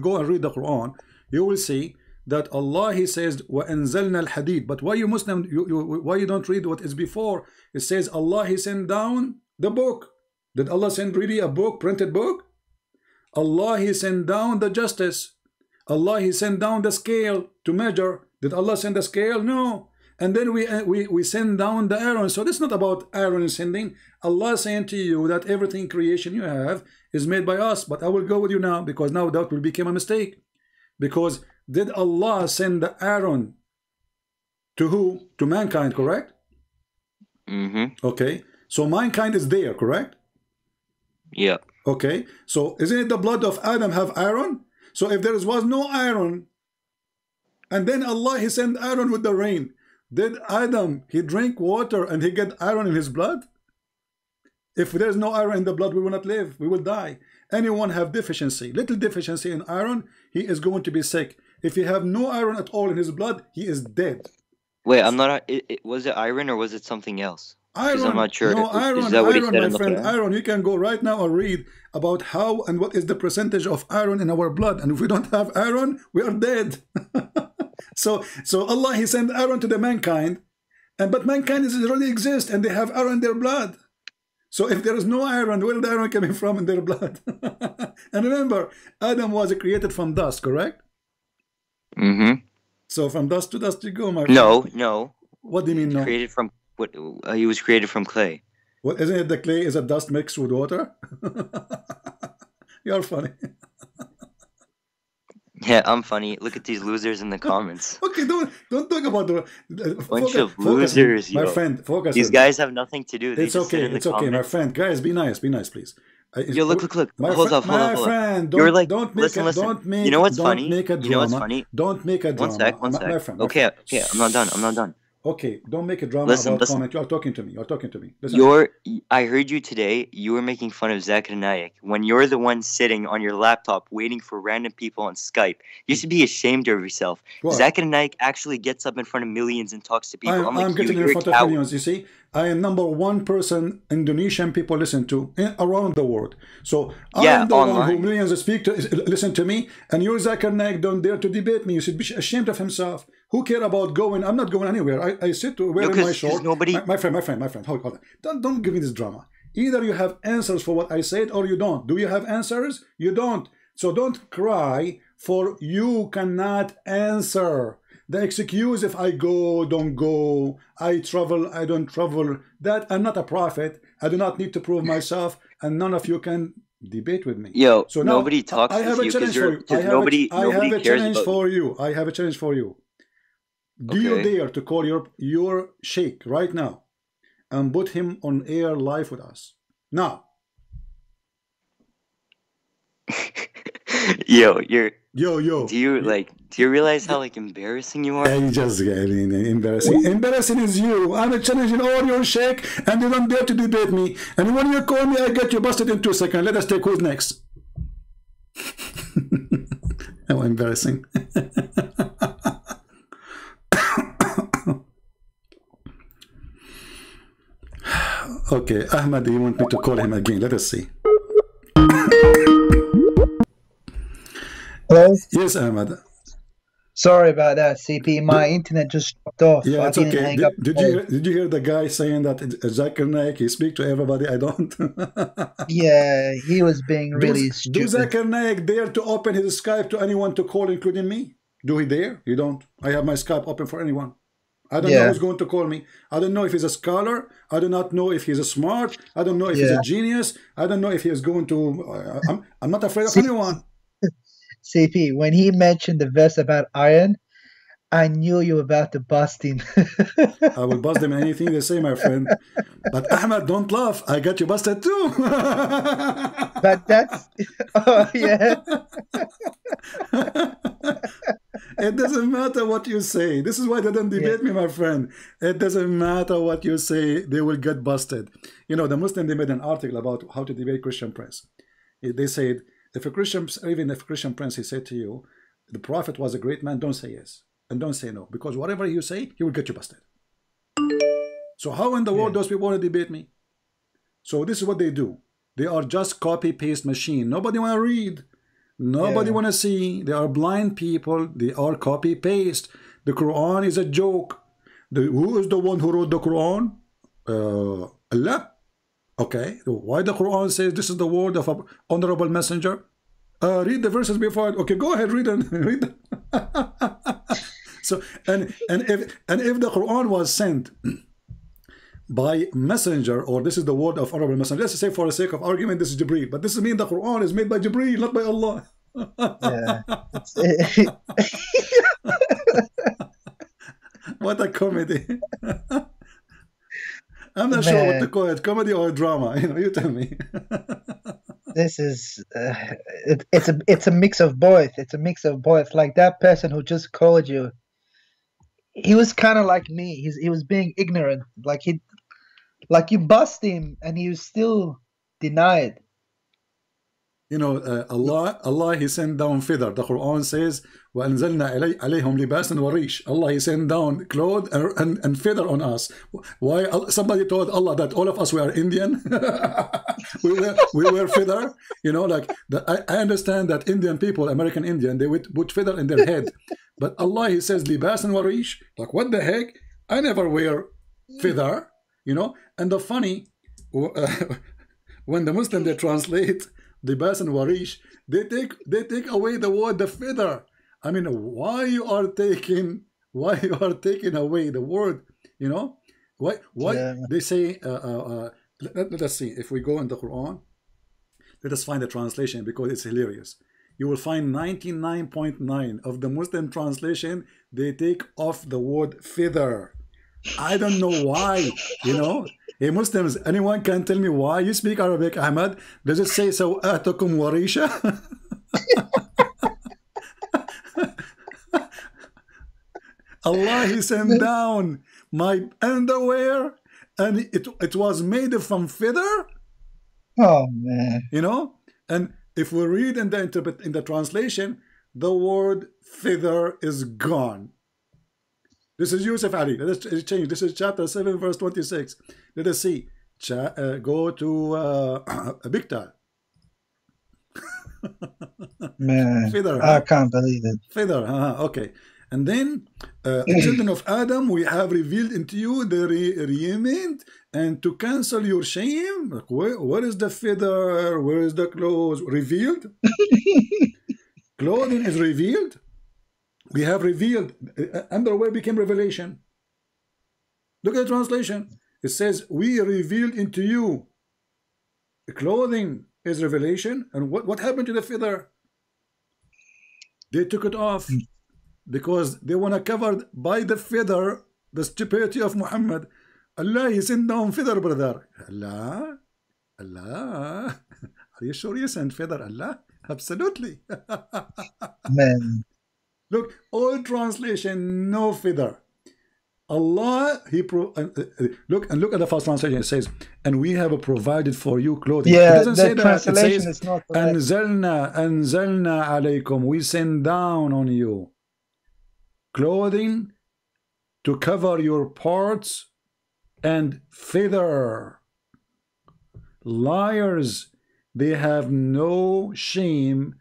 go and read the Quran, you will see that Allah, He says وَأَنزَلْنَا الْحَدِيدِ. But why you Muslim, why you don't read what is before? It says Allah, He sent down the book. Did Allah send really a book, printed book? Allah, He sent down the justice. Allah, He sent down the scale to measure. Did Allah send the scale? No. And then we send down the iron. So this is not about iron sending. Allah saying to you that everything creation you have is made by us. But I will go with you now, because now that will become a mistake. Because did Allah send the iron to who? To mankind, correct?
Mm-hmm.
Okay. So mankind is there, correct?
Yeah.
Okay. So isn't it the blood of Adam have iron? So if there was no iron, and then Allah, He sent iron with the rain, did Adam, he drink water and he get iron in his blood? If there's no iron in the blood, we will not live. We will die. Anyone have deficiency, little deficiency in iron, he is going to be sick. If he have no iron at all in his blood, he is dead.
Wait, I'm not. Was it iron or was it something else?
Iron.
I'm not sure.
No, iron.
Is that what
iron,
he said
my
in the
friend.
Quran?
Iron. You can go right now and read about how and what is the percentage of iron in our blood. And if we don't have iron, we are dead. So Allah, He sent iron to the mankind, but mankind already exist and they have iron in their blood. So if there is no iron, where is the iron coming from in their blood? And remember, Adam was created from dust, correct?
Mm-hmm.
So from dust to dust you go, my friend.
No.
What do you mean no?
Created from what? He was created from clay.
What, isn't it the clay is a dust mixed with water? You're funny.
Yeah, I'm funny. Look at these losers in the comments.
Okay, don't talk about the
bunch of losers,
my
yo.
friend. Focus.
These guys have nothing to do. They
It's okay. It's okay, my friend. Guys, be nice, please.
Yo, look.
My
Hold up.
My friend,
You're like,
don't make
listen.
Don't make.
You know what's
don't
funny?
Make a drama.
You know what's funny?
Don't make a drama.
One sec.
My friend.
Okay, I'm not done.
Okay, don't make a drama about comment. You are talking to me. Listen.
I heard you today. You were making fun of Zakir Naik when you're the one sitting on your laptop waiting for random people on Skype. You should be ashamed of yourself.
What?
Zakir Naik actually gets up in front of millions and talks to people.
I'm getting in front of millions. You see, I am #1 person Indonesian people listen to around the world. So I'm the
online.
one who millions listen to me, and your Zakir Naik don't dare to debate me. You should be ashamed of himself. Who care about going? I'm not going anywhere. I sit wearing my short.
Nobody...
My friend. Hold on. Don't give me this drama. Either you have answers for what I said or you don't. Do you have answers? You don't. So don't cry for you cannot answer. The excuse if I go, don't go, I travel, I don't travel, that I'm not a prophet. I do not need to prove myself, and none of you can debate with me.
Yo,
so now,
nobody talks
I have
with
a
you
challenge for you.
I have a challenge
for you. I have a challenge for you. Do you dare to call your sheikh right now and put him on air live with us? Now.
Yo. Do you realize how embarrassing you are?
I just getting embarrassing. Embarrassing is you. I'm challenging all your sheikh and you don't dare to debate me. And when you call me, I get you busted in 2 seconds. Let us take who's next. How embarrassing. Okay, Ahmed, you want me to call him again? Let us see.
Hello?
Yes, Ahmed.
Sorry about that, CP. My internet just dropped off.
Yeah, it's okay. Did you hear the guy saying that Zakir Naik, he speak to everybody? I don't.
Yeah, he was being really stupid.
Do Zakir Naik dare to open his Skype to anyone to call, including me? Do he dare? You don't. I have my Skype open for anyone. I don't know who's going to call me. I don't know if he's a scholar. I do not know if he's a smart. I don't know if he's a genius. I don't know if he's going to... I'm not afraid of anyone.
CP, when he mentioned the verse about iron, I knew you were about to bust him.
I will bust them anything they say, my friend. But Ahmed, don't laugh. I got you busted too.
But that's, oh yeah.
It doesn't matter what you say. This is why they don't debate me, my friend. It doesn't matter what you say. They will get busted. You know, the Muslim, they made an article about how to debate Christian prince. They said, if a Christian, even if a Christian prince, he said to you, the prophet was a great man, don't say yes. And don't say no. Because whatever you say, he will get you busted. So how in the world those people want to debate me? So this is what they do. They are just copy-paste machine. Nobody want to read. Nobody want to see. They are blind people. They are copy-paste. The Quran is a joke. Who is the one who wrote the Quran? Allah. Okay. Why the Quran says this is the word of an honorable messenger? Read the verses before. Okay, go ahead, read them. Read them. So and if the Quran was sent by messenger, or this is the word of honorable messenger, let's say for the sake of argument this is Jibreel, but this is mean the Quran is made by Jibreel, not by Allah. What a comedy. I'm not sure what to call it, comedy or drama. You know, you tell me.
This is it's a mix of both. It's a mix of both. Like that person who just called you, he was kind of like me. He was being ignorant. Like you bust him and he was still denied.
You know, Allah, He sent down feather. The Quran says, وَأَنزَلْنَا عَلَيْهِمْ لِبَاسًا وَرِيشًا. Allah, He sent down clothes and feather on us. Why? Somebody told Allah that all of us were Indian. we were feather. You know, like I understand that Indian people, American Indian, they would put feather in their head. But Allah, He says, لِبَاسًا وَرِيشًا. Like, what the heck? I never wear feather. You know, and the funny, when the Muslim, they translate Libas and Warish, they take away the word the feather. I mean, why you are taking away the word? You know, why they say? Let us see if we go in the Quran. Let us find the translation because it's hilarious. You will find 99.9 of the Muslim translation they take off the word feather. I don't know why. You know. Hey Muslims, anyone can tell me why you speak Arabic, Ahmed? Does it say Sawatukum Warisha? Allah, He sent down my underwear and it was made from feather.
Oh man.
You know? And if we read in the translation, the word feather is gone. This is Yusuf Ali. Let us change. This is chapter 7, verse 26. Let us see. Go to Biktal.
Man,
Feather.
I can't believe it.
Feather. Okay. And then, children of Adam, we have revealed into you the raiment, and to cancel your shame. Where is the feather? Where is the clothes? Revealed? Clothing is revealed. We have revealed. Underwear became revelation. Look at the translation. It says, we revealed into you. Clothing is revelation. And what happened to the feather? They took it off because they want to cover by the feather the stupidity of Muhammad. Allah, He sent down feather, brother. Allah? Are you sure you sent feather, Allah? Absolutely.
Man.
Look, all translation, no feather. Allah, look at the first translation. It says, and we have provided for you clothing.
Yeah,
it doesn't say that. It says,
is not correct.
Anzalna alaykum. We send down on you clothing to cover your parts and feather. Liars, they have no shame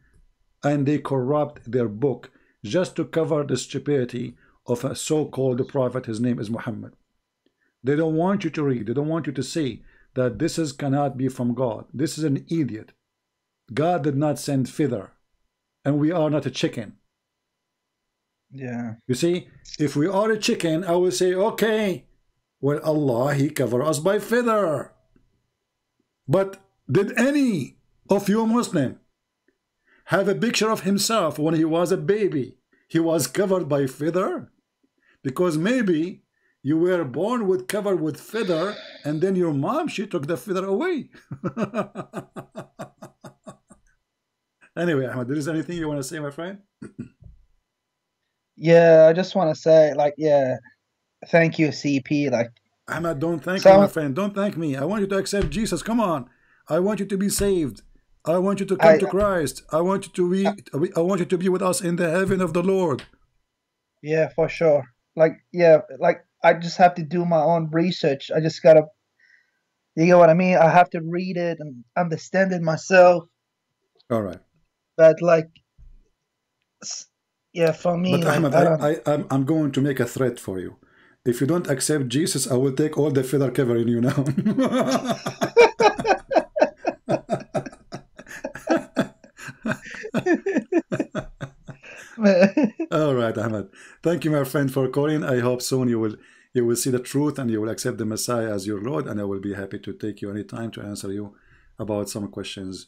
and they corrupt their book just to cover the stupidity of a so-called prophet. His name is Muhammad. They don't want you to read. They don't want you to see that this cannot be from God. This is an idiot. God did not send feather, and we are not a chicken.
Yeah.
You see, if we are a chicken, I will say, okay, well, Allah, He covered us by feather. But did any of you Muslim have a picture of himself when he was a baby? He was covered by feather? because maybe you were born with covered with feather, and then your mom, she took the feather away. Anyway, Ahmed, there is anything you want to say, my friend?
Yeah, I just want to say, like, yeah, thank you, CP. Like,
Ahmed, don't thank me, my friend. Don't thank me. I want you to accept Jesus. Come on. I want you to be saved. I want you to come to Christ. I want you to be. I want you to be with us in the heaven of the Lord.
Yeah, for sure. Like, yeah, like I just have to do my own research. I just gotta, you know what I mean? I have to read it and understand it myself.
All right.
But like, yeah, for me,
but
like,
Ahmed, I'm going to make a threat for you. If you don't accept Jesus, I will take all the feather covering you now. All right, Ahmed. Thank you, my friend, for calling. I hope soon you will see the truth and you will accept the Messiah as your Lord, and I will be happy to take you anytime to answer you about some questions.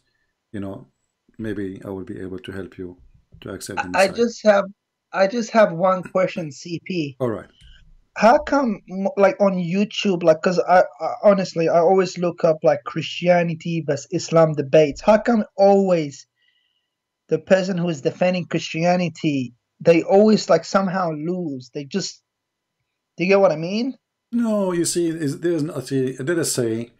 You know, maybe I will be able to help you to accept the Messiah.
I just have one question, CP.
All right.
How come, like on YouTube, like, because I honestly, I always look up like Christianity versus Islam debates. How come always the person who is defending Christianity, they always like somehow lose? They just, do you get what I mean?
No, you see, there's not. See, let us say,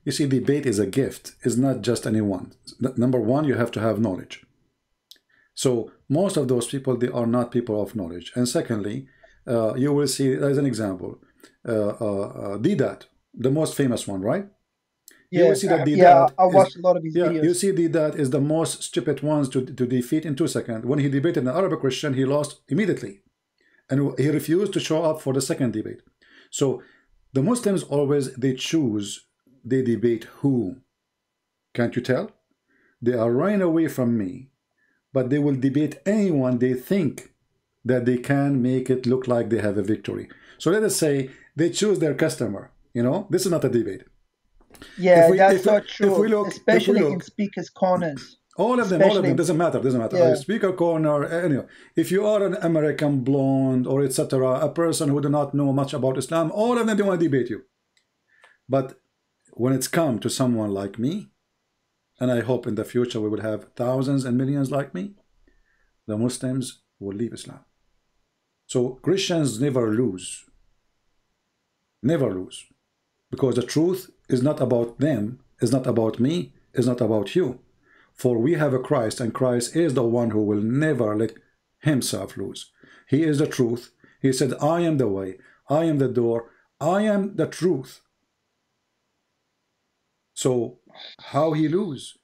you see, debate is a gift. It's not just anyone. Number one, you have to have knowledge. So most of those people, they are not people of knowledge. And secondly, you will see, as an example, Hidayat, the most famous one, right?
Yeah, you will see that yeah, I watched a lot of his videos.
You see Hidayat is the most stupid ones to defeat in 2 seconds. When he debated an Arabic Christian, he lost immediately. And he refused to show up for the second debate. So the Muslims always, they debate who. Can't you tell? They are running away from me, but they will debate anyone they think that they can make it look like they have a victory. So let us say they choose their customer. You know, this is not a debate.
Yeah, that's so true, especially in speakers' corners.
All of them, doesn't matter. Yeah. Speaker corner, anyway. If you are an American blonde or etc., a person who do not know much about Islam, all of them, they want to debate you. But when it's come to someone like me, and I hope in the future we will have thousands and millions like me, the Muslims will leave Islam. So Christians never lose. Never lose. Because the truth is not about them, is not about me, is not about you. For we have a Christ, and Christ is the one who will never let himself lose. He is the truth. He said, I am the way, I am the door, I am the truth. So how he lose?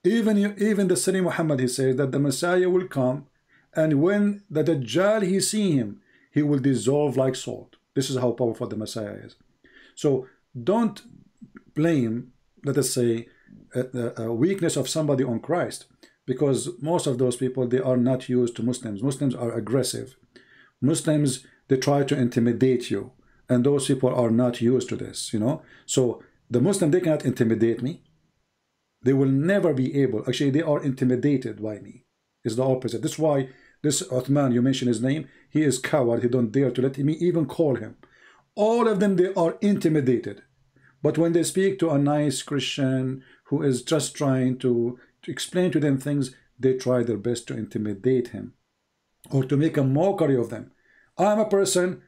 Even the Sayyid Muhammad, he says that the Messiah will come, and when the Dajjal, he see him, he will dissolve like salt. This is how powerful the Messiah is. So don't blame, let us say, a weakness of somebody on Christ, because most of those people, they are not used to Muslims. Muslims are aggressive. Muslims, they try to intimidate you, and those people are not used to this, you know. So the Muslim, they cannot intimidate me. They will never be able. Actually, they are intimidated by me. It's the opposite. That's why this Uthman, you mentioned his name, he is coward. He don't dare to let me even call him. All of them, they are intimidated. But when they speak to a nice Christian who is just trying to explain to them things, they try their best to intimidate him or to make a mockery of them. I'm a person,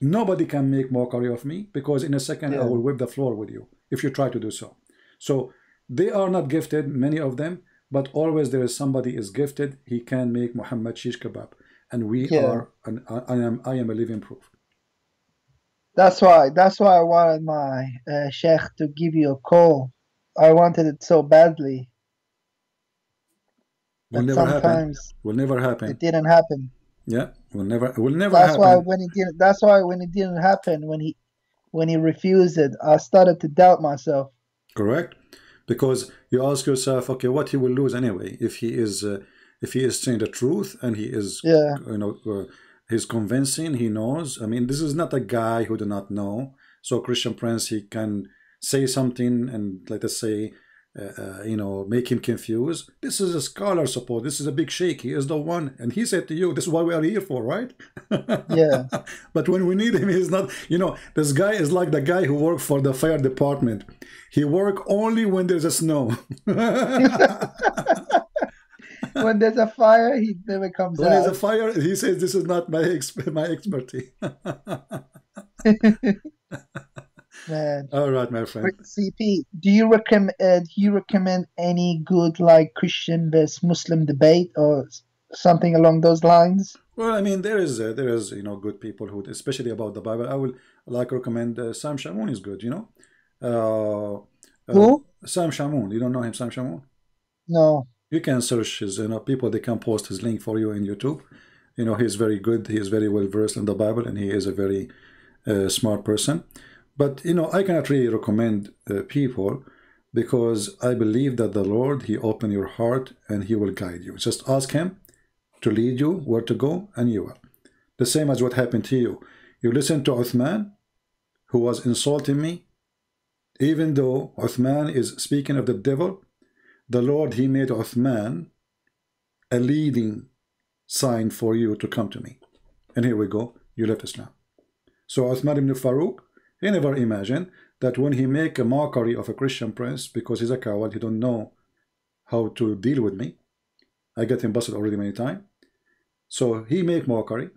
nobody can make mockery of me, because in a second I will whip the floor with you if you try to do so. So they are not gifted, many of them, but always there is somebody is gifted. He can make Muhammad shish kebab, and we are. And I am a living proof.
That's why I wanted my sheikh to give you a call. I wanted it so badly.
Will never happen. Will never happen.
It didn't happen.
Yeah, will never happen.
That's why when it didn't happen, when he refused it, I started to doubt myself.
Correct, because you ask yourself, okay, what he will lose anyway if he is saying the truth, and he is, you know, he's convincing, he knows. I mean, this is not a guy who do not know. So Christian Prince, he can say something and let us say you know, make him confused. This is a scholar support. This is a big sheikh. He is the one. And he said to you, this is what we are here for, right?
Yeah.
But when we need him, he's not, you know, this guy is like the guy who worked for the fire department. He work only when there's a snow.
When there's a fire, he never comes
When
out.
there's a fire, he says, this is not my expertise.
Man.
All right, my friend.
CP, do you recommend any good like Christian versus Muslim debate or something along those lines?
Well, I mean, there is you know, good people who, especially about the Bible. I will like recommend Sam Shamoun is good, you know.
Who?
Sam Shamoun. You don't know him, Sam Shamoun?
No.
You can search his, you know, people. They can post his link for you in YouTube. You know, he's very good. He is very well versed in the Bible, and he is a very smart person. But, you know, I cannot really recommend people because I believe that the Lord, he opened your heart and he will guide you. Just ask him to lead you where to go, and you will. The same as what happened to you. You listened to Uthman, who was insulting me. Even though Uthman is speaking of the devil, the Lord, he made Uthman a leading sign for you to come to me. And here we go. You left Islam. So Uthman ibn Farouk, he never imagined that when he make a mockery of a Christian prince because he's a coward, he don't know how to deal with me. I get him busted already many times. So he make mockery,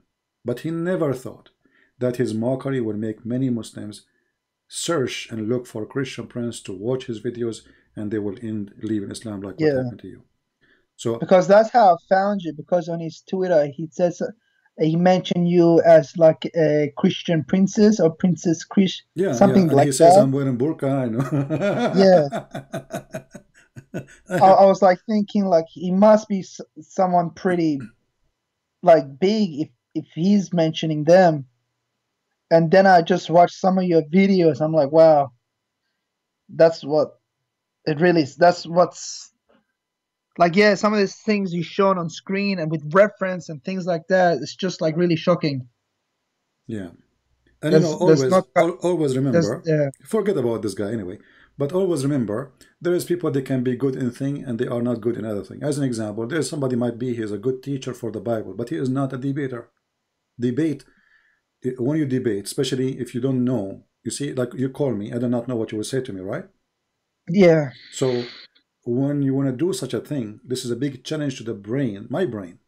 but he never thought that his mockery will make many Muslims search and look for a Christian prince to watch his videos, and they will end leaving Islam like what happened to you. So
because that's how I found you. Because on his Twitter, he says he mentioned you as like a Christian princess or princess Chris, something
and
like
he says
that.
I'm wearing burqa. I
know. I was like thinking like he must be someone pretty like big if he's mentioning them. And then I just watched some of your videos. I'm like, wow, that's what it really is. That's what's like, yeah, some of these things you showed on screen and with reference and things like that, it's just like really shocking.
Yeah. And you know, always remember, forget about this guy anyway, but always remember, there is people that can be good in thing and they are not good in other thing. As an example, there's somebody might be, he is a good teacher for the Bible, but he is not a debater. When you debate, especially if you don't know, you see, like you call me, I do not know what you will say to me, right?
Yeah.
So when you want to do such a thing, this is a big challenge to the brain, my brain,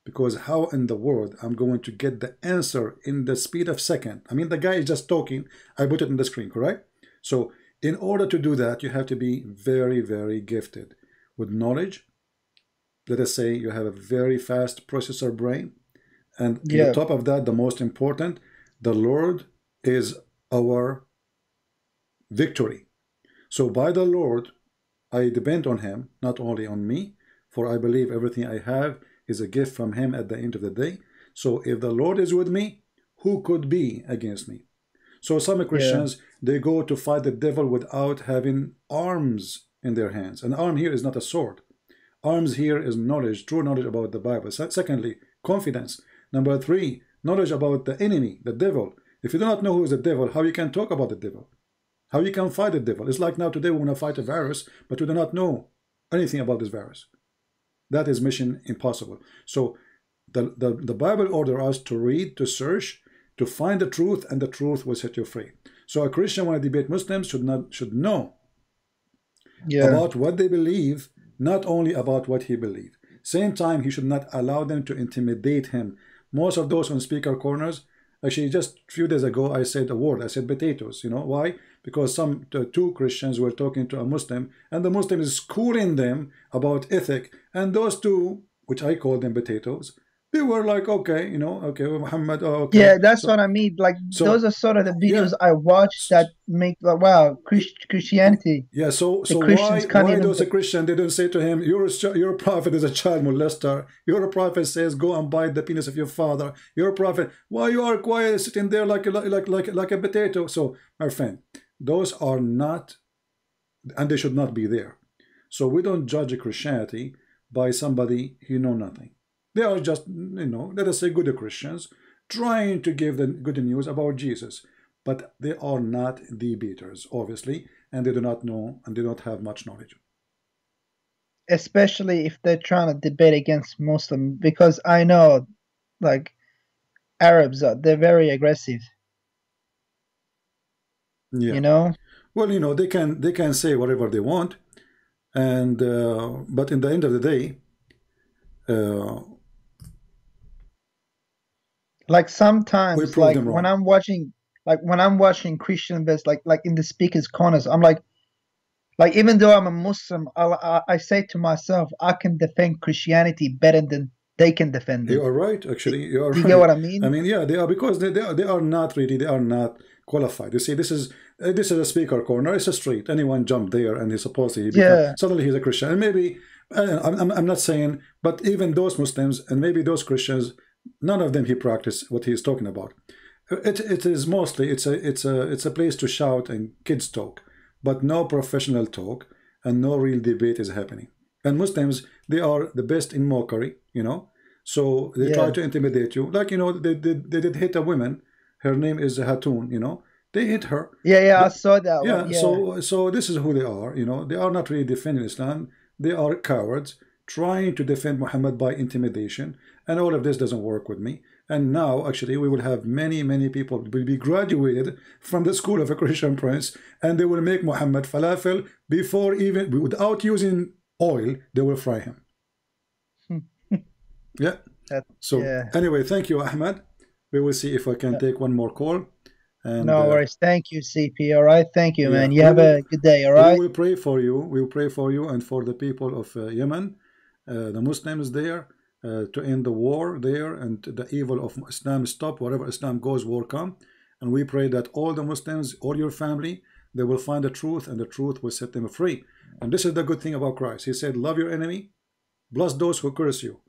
because how in the world I'm going to get the answer in the speed of second? I mean, the guy is just talking, I put it on the screen, correct? So in order to do that, you have to be very, very gifted with knowledge. Let us say you have a very fast processor brain. And on top of that, the most important, the Lord is our victory. So by the Lord, I depend on him, not only on me, for I believe everything I have is a gift from him at the end of the day. So if the Lord is with me, who could be against me? So some Christians, they go to fight the devil without having arms in their hands. An arm here is not a sword. Arms here is knowledge, true knowledge about the Bible. Secondly, confidence. Number 3, knowledge about the enemy, the devil. If you do not know who is the devil, how you can talk about the devil? How you can fight the devil? It's like now today we want to fight a virus, but we do not know anything about this virus. That is mission impossible. So the Bible orders us to read, to search, to find the truth, and the truth will set you free. So a Christian, when I debate Muslims, should know about what they believe, not only about what he believes. Same time, he should not allow them to intimidate him. Most of those on speaker corners, actually just a few days ago, I said a word. I said potatoes. You know why? Because two Christians were talking to a Muslim, and the Muslim is schooling them about ethic. And those two, which I call them potatoes, they were like, okay, you know, okay, Muhammad, oh, okay.
Yeah, that's what I mean. Like, those are sort of the videos I watch that make like, wow, Christianity.
Yeah, so why those Christians, they don't say to him, your prophet is a child molester. Your prophet says, go and bite the penis of your father. Your prophet, why you are quiet sitting there like a potato? So, my friend, those are not, and they should not be there. So we don't judge Christianity by somebody who know nothing. They are just, you know, let us say good Christians trying to give the good news about Jesus. But they are not debaters, obviously, and they do not know and they don't have much knowledge.
especially if they're trying to debate against Muslim, because I know, like, Arabs they're very aggressive.
Yeah.
You know.
Well, you know, they can say whatever they want, and but in the end of the day,
like
we
sometimes,
prove
like
them
when
wrong.
I'm watching Christian best, like in the speakers' corners, I'm like even though I'm a Muslim, I say to myself, I can defend Christianity better than they can defend
You
it.
are right, actually. You are
Do you get
right.
what I
I
mean?
mean, yeah, they are, because they are not really, they are not qualified. You see, this is a speaker corner. It's a street. Anyone jump there, and he's supposed to become
Yeah,
suddenly he's a Christian. And maybe I'm not saying, but even those Muslims and maybe those Christians, none of them he practice what he is talking about. It is mostly it's a place to shout and kids talk, but no professional talk and no real debate is happening. And Muslims, they are the best in mockery, you know. So they try
yeah,
to intimidate you, like, you know, they did hit a woman. Her name is Hatun, you know. They hit her.
yeah. I
But
saw that one.
yeah,
Yeah,
so this is who they are, you know. They are not really defending Islam. They are cowards trying to defend Muhammad by intimidation, and all of this doesn't work with me. And now, actually, we will have many people will be graduated from the school of a Christian prince, and they will make Muhammad falafel before, even without using oil, they will fry him. Yeah. So
yeah.
anyway, thank you, Ahmed. We will see if I can take one more call. And
No worries. Thank you, CP. All right. Thank you,
yeah,
man. You have a good day. All right.
we will pray for you. We will pray for you and for the people of Yemen, the Muslims there, to end the war there and the evil of Islam stop. Wherever Islam goes, war come. And we pray that all the Muslims, all your family, they will find the truth, and the truth will set them free. And this is the good thing about Christ. He said, love your enemy, bless those who curse you.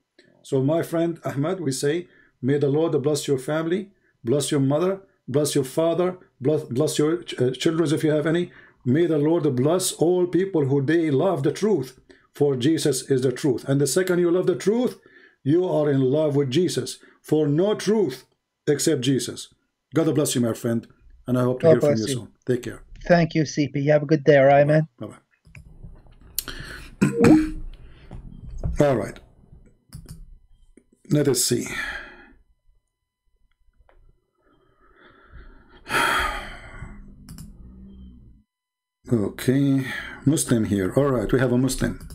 So my friend Ahmed, we say, may the Lord bless your family, bless your mother, bless your father, bless your children if you have any. May the Lord bless all people who they love the truth, for Jesus is the truth. And the second you love the truth, you are in love with Jesus, for no truth except Jesus. God bless you, my friend, and I hope to
God
hear from
bless
you
you.
soon. Take care.
Thank you, CP. You have a good day. All right, man.
Bye-bye. All right. Let us see. Okay, Muslim here. All right, we have a Muslim.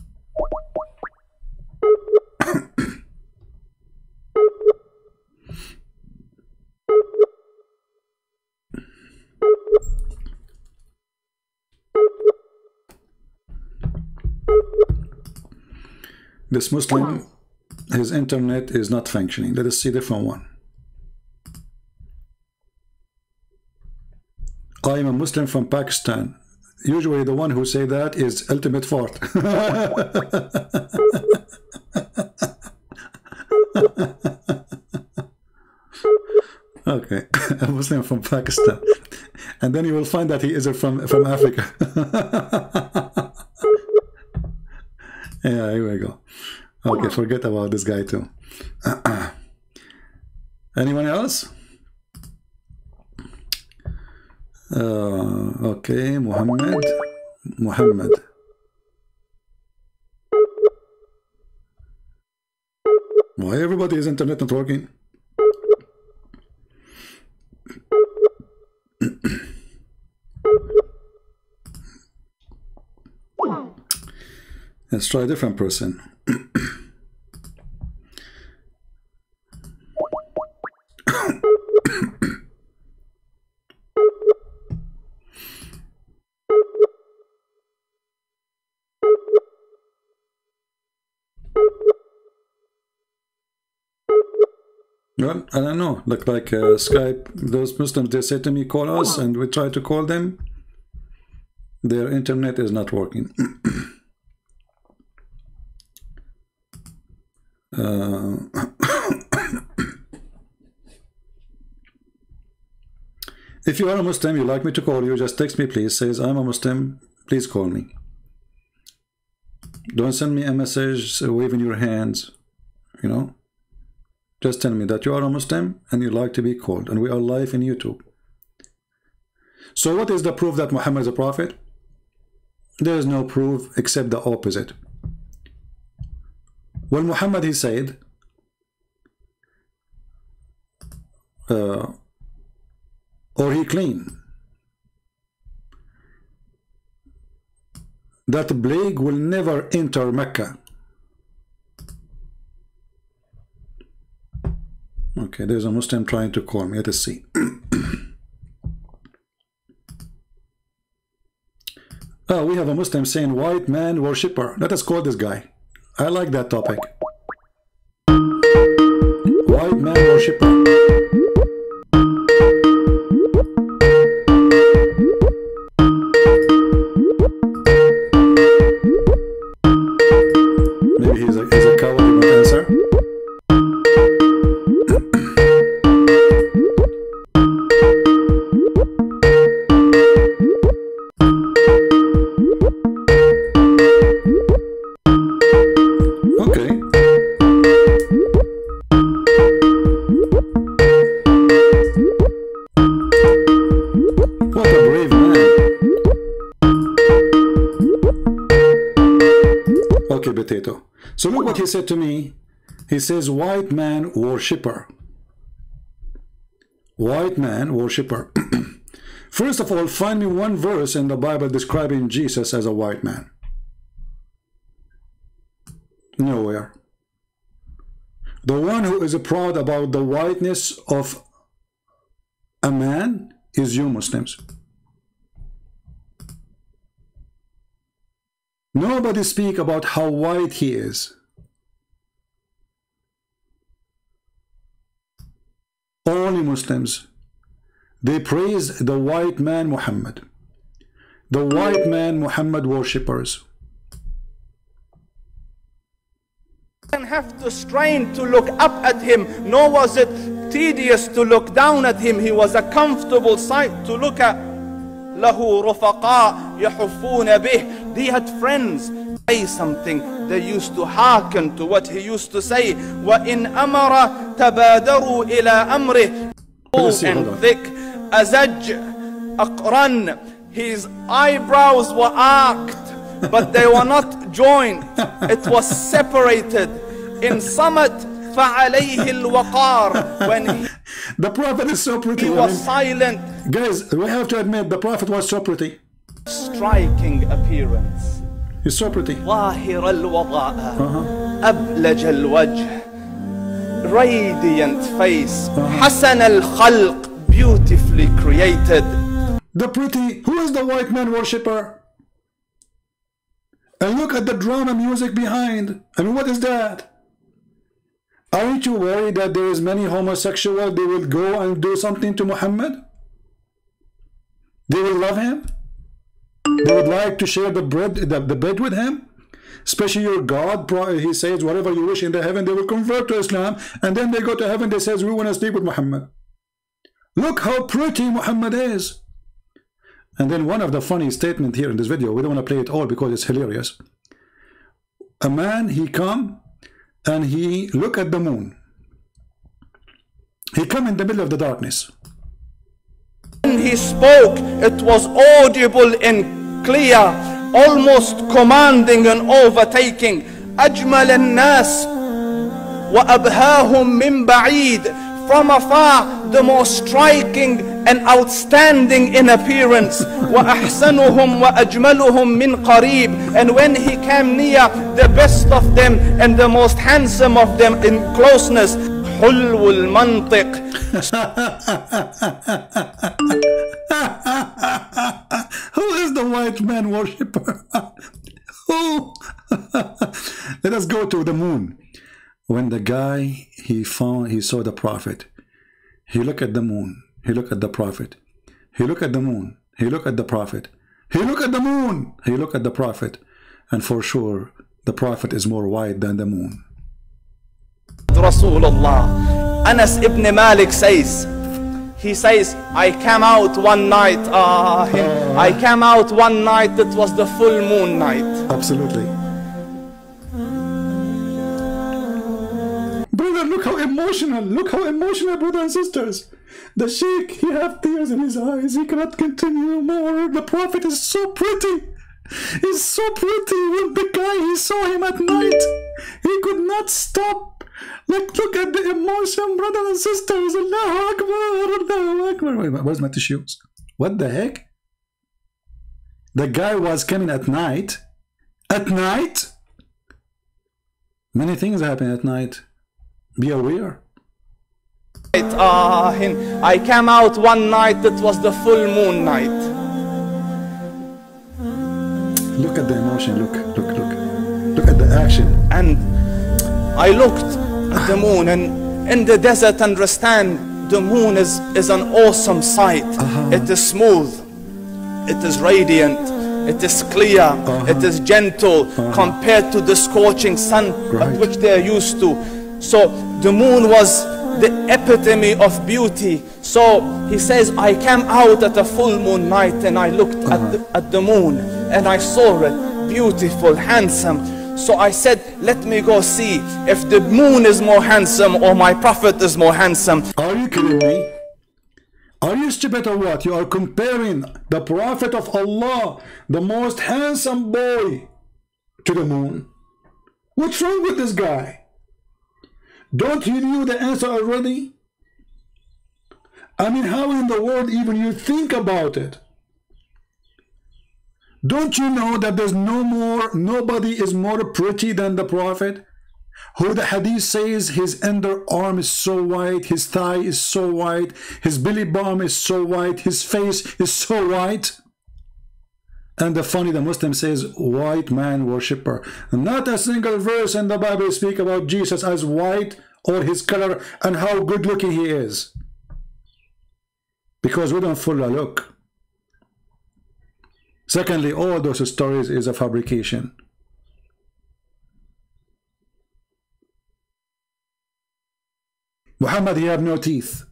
This Muslim, his internet is not functioning. Let us see a different one. I am a Muslim from Pakistan. Usually the one who say that is ultimate fart. Okay, a Muslim from Pakistan. And then you will find that he is from Africa. Yeah, here we go. Okay, forget about this guy too. Anyone else? Okay, Muhammad. Why everybody is internet not working? Let's try a different person. Well, I don't know. Look like Skype, those Muslims, they say to me, call us, and we try to call them. Their internet is not working. If you are a Muslim, you like me to call you, just text me, please. Says, I'm a Muslim, please call me. Don't send me a message waving your hands, you know. Just tell me that you are a Muslim and you like to be called, and we are live in YouTube. So what is the proof that Muhammad is a prophet? There is no proof except the opposite. Well, Muhammad, he said, or he claimed that the plague will never enter Mecca. Okay, there's a Muslim trying to call me. Let us see. Oh, we have a Muslim saying white man worshipper. Let us call this guy. I like that topic. White man worshipper. Maybe he's a coward, he won't answer. So look what he said to me. He says, white man worshipper. White man worshipper. First of all, find me one verse in the Bible describing Jesus as a white man. Nowhere. The one who is proud about the whiteness of a man is you Muslims. Nobody speak about how white he is. Only Muslims. They praise the white man Muhammad. The white man Muhammad worshippers.
Didn't have to strain to look up at him, nor was it tedious to look down at him. He was a comfortable sight to look at. له رفقاء يحفون به. He had friends. Say something, they used to hearken to what he used to say. وإن أمر تبادروا إلى أمره. Tall and thick, أزج أقرن. His eyebrows were arched, but they were not joined. It was separated. In Somad فعليه الوقار. When
the Prophet is so pretty.
He was silent.
Guys, we have to admit the Prophet was so pretty.
Striking appearance.
He's so pretty.
ظاهر الوضاء. أبلج الوجه. Radiant face. حسن الخلق. Beautifully created.
The pretty. Who is the white man worshipper? And look at the drama music behind. I mean, what is that? Aren't you worried that there is many homosexuals, they will go and do something to Muhammad? They will love him? They would like to share the bed with him? Especially your God, he says, whatever you wish in the heaven, they will convert to Islam. And then they go to heaven, they says, we want to sleep with Muhammad. Look how pretty Muhammad is. And then one of the funny statements here in this video, we don't want to play it all because it's hilarious. A man, he come and he look at the moon. He come in the middle of the darkness.
When he spoke, it was audible and clear, almost commanding and overtaking. أجمل الناس وأبهاهم من بعيد. From afar, the most striking and outstanding in appearance. وأحسنهم وأجملهم من قريب. And when he came near, the best of them and the most handsome of them in closeness. حلو المنطق.
Who is the white man worshipper? Who? Let us go to the moon. When the guy, he saw the prophet. He looked at the moon. He looked at the prophet. He looked at the moon. He looked at the prophet. He looked at the moon. He looked at the prophet. And for sure, the prophet is more white than the moon.
Rasulullah. Anas ibn Malik says, he says, I came out one night. I came out one night. It was the full moon night.
Absolutely. Brother, look how emotional. Look how emotional, brothers and sisters. The sheikh, he has tears in his eyes. He cannot continue more. The prophet is so pretty. He's so pretty. When the guy, he saw him at night. He could not stop. Like, look at the emotion, brothers and sisters. Allahu Akbar, Allahu Akbar. Wait, where's my tissues? What the heck? The guy was coming at night. At night? Many things happen at night. Be aware.
I came out one night, it was the full moon night.
Look at the emotion, look at the action.
And I looked at the moon, and in the desert, understand, the moon is an awesome sight. It is smooth, it is radiant, it is clear, it is gentle compared to the scorching sun at which they are used to. So the moon was the epitome of beauty. So he says, I came out at a full moon night and I looked at the moon and I saw it beautiful, handsome. So I said, let me go see if the moon is more handsome or my prophet is more handsome.
Are you kidding me? Are you stupid or what? You are comparing the prophet of Allah, the most handsome boy, to the moon. What's wrong with this guy? Don't you know the answer already? I mean, how in the world even you think about it? Don't you know that there's nobody is more pretty than the prophet? Who the hadith says his underarm is so white, his thigh is so white, his belly button is so white, his face is so white. And the Muslim says, white man worshipper. Not a single verse in the Bible speak about Jesus as white or his color and how good looking he is. Because we don't follow a look. Secondly, all those stories is a fabrication. Muhammad, he had no teeth.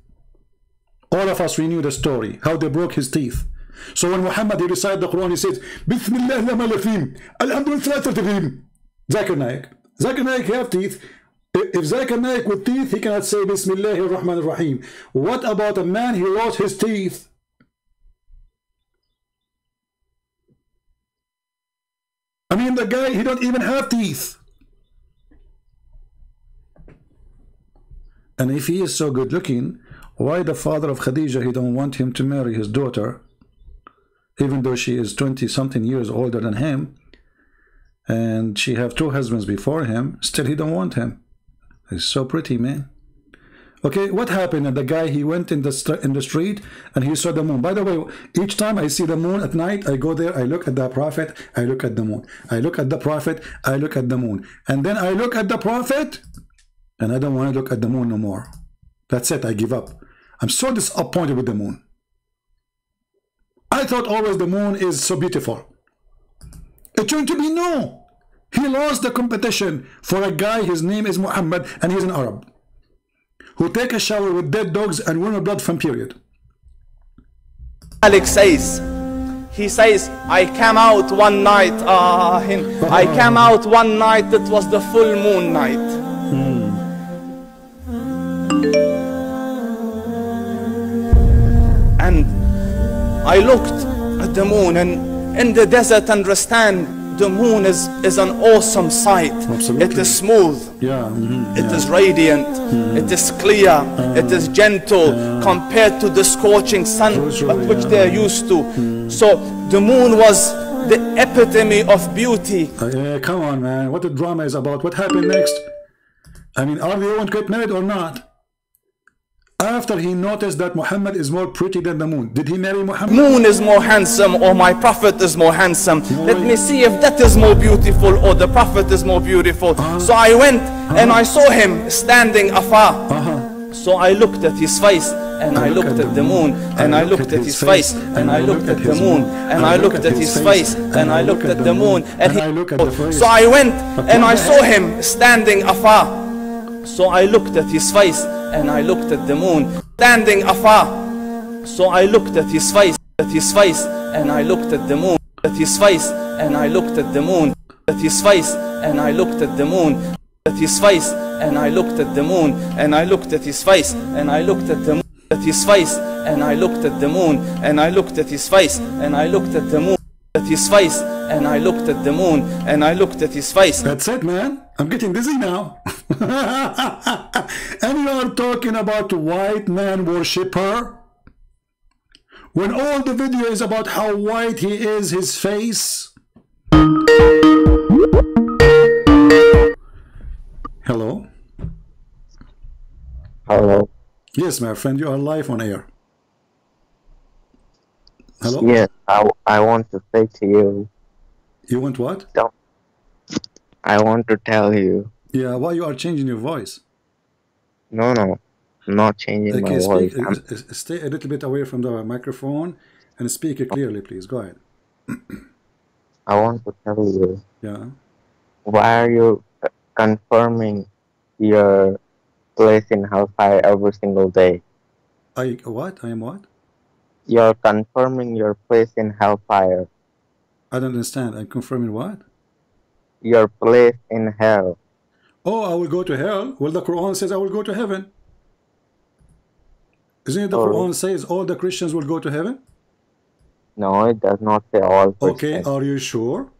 All of us, we knew the story, how they broke his teeth. So when Muhammad, he recited the Quran, he says, Bismillah lama lafim, Alhamdulillah tartabim. Zakir Naik. Zakir Naik have teeth. If Zakir Naik with teeth, he cannot say Bismillah ar-Rahman ar-Rahim. What about a man, he lost his teeth? I mean, the guy, he don't even have teeth. And if he is so good looking, why the father of Khadija, he don't want him to marry his daughter, even though she is 20-something years older than him, and she have 2 husbands before him, still he don't want him. He's so pretty, man. Okay, what happened? And the guy, he went in the street and he saw the moon. By the way, each time I see the moon at night, I go there, I look at the prophet, I look at the moon. I look at the prophet, I look at the moon. And then I look at the prophet, and I don't want to look at the moon no more. That's it, I give up. I'm so disappointed with the moon. I thought always the moon is so beautiful. It turned to be no. He lost the competition for a guy, his name is Muhammad, and he's an Arab, who take a shower with dead dogs and run blood from period.
Alex says, he says, I came out one night, I came out one night, it was the full moon night. And I looked at the moon, and in the desert, understand, the moon is an awesome sight.
Absolutely.
It is smooth, it is radiant, it is clear, it is gentle compared to the scorching sun at which they are used to. So the moon was the epitome of beauty.
Come on, man, what the drama is about. What happened next? I mean, are they going to get married or not? After he noticed that Muhammad is more pretty than the moon, did he marry Muhammad?
Moon is more handsome or my prophet is more handsome. Let me see if that is more beautiful or the prophet is more beautiful. So I went and I saw him standing afar. So I looked at his face and I looked at the moon and I looked at his face and I looked at the moon and I looked at his face and I looked at the moon and so I went and I saw him standing afar. So I looked at his face and I looked at the moon standing afar. So I looked at his face and I looked at the moon, at his face and I looked at the moon, at his face and I looked at the moon, at his face and I looked at the moon and I looked at his face and I looked at the moon, at his face and I looked at the moon and I looked at his face and I looked at the moon, at his face and I looked at the moon and I looked at his face.
That's it, man. I'm getting dizzy now. And you are talking about white man worshipper? When all the video is about how white he is, his face. Hello?
Hello.
Yes, my friend, you are live on air. Hello?
Yes, I want to say to you.
You want what?
Don't. I want to tell you.
Yeah, why you are changing your voice?
No, I'm not changing my voice.
Stay a little bit away from the microphone and speak it clearly, please. Go ahead.
I want to tell you.
Yeah.
Why are you confirming your place in hellfire every single day?
What? I am what?
You're confirming your place in hellfire.
I don't understand. I'm confirming what?
Your place in hell.
Oh, I will go to hell. Well, the Quran says I will go to heaven. Isn't it the Quran says all the Christians will go to heaven?
No, it does not say all Christians.
Okay, are you sure?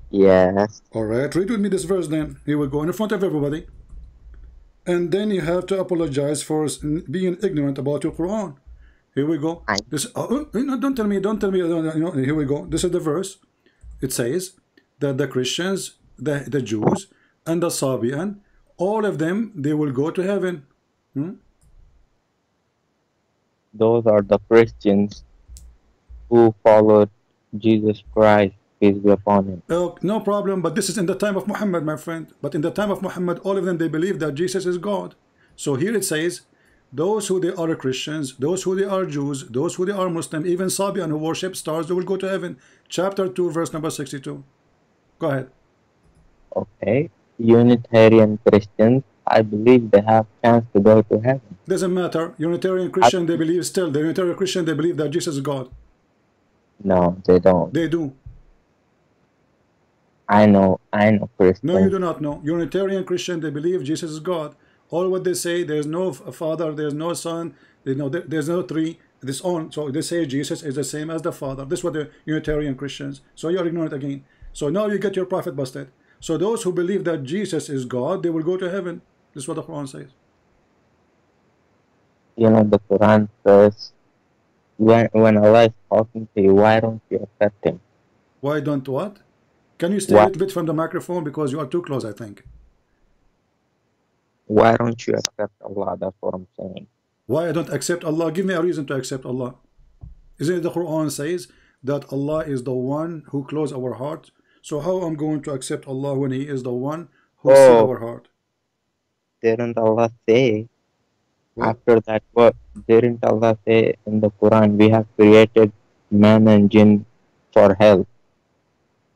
Yes.
All right, read with me this verse then. Here we go in front of everybody. And then you have to apologize for being ignorant about your Quran. Here we go. Don't tell me. Here we go. This is the verse. It says that the Christians, the Jews, and the Sabian, all of them, they will go to heaven.
Those are the Christians who followed Jesus Christ, peace be upon him.
No problem, but this is in the time of Muhammad, my friend. But in the time of Muhammad, all of them, they believe that Jesus is God. So here it says, those who they are Christians, those who they are Jews, those who they are Muslim, even Sabian who worship stars, they will go to heaven. Chapter 2, verse number 62. Go ahead.
Okay. Unitarian Christians, I believe they have chance to go to heaven.
Doesn't matter. Unitarian Christian, they believe still. The Unitarian Christian, they believe that Jesus is God.
No, they don't.
They do.
I know Christians.
No, you do not know. Unitarian Christian, they believe Jesus is God. All what they say, there's no Father, there's no Son, there's no three, this on. So they say Jesus is the same as the Father. This is what the Unitarian Christians. So you're ignorant again. So now you get your prophet busted. So those who believe that Jesus is God, they will go to heaven. This is what the Quran says.
You know, the Quran says, when Allah is talking to you, why don't you accept him?
Why don't what? Can you stay a little bit from the microphone because you are too close, I think.
Why don't you accept Allah? That's what I'm saying.
Why I don't accept Allah? Give me a reason to accept Allah. Isn't it the Quran says that Allah is the one who closes our heart? So how I'm going to accept Allah when He is the one who sees our heart?
Didn't Allah say after that? What didn't Allah say in the Quran? We have created man and jinn for hell.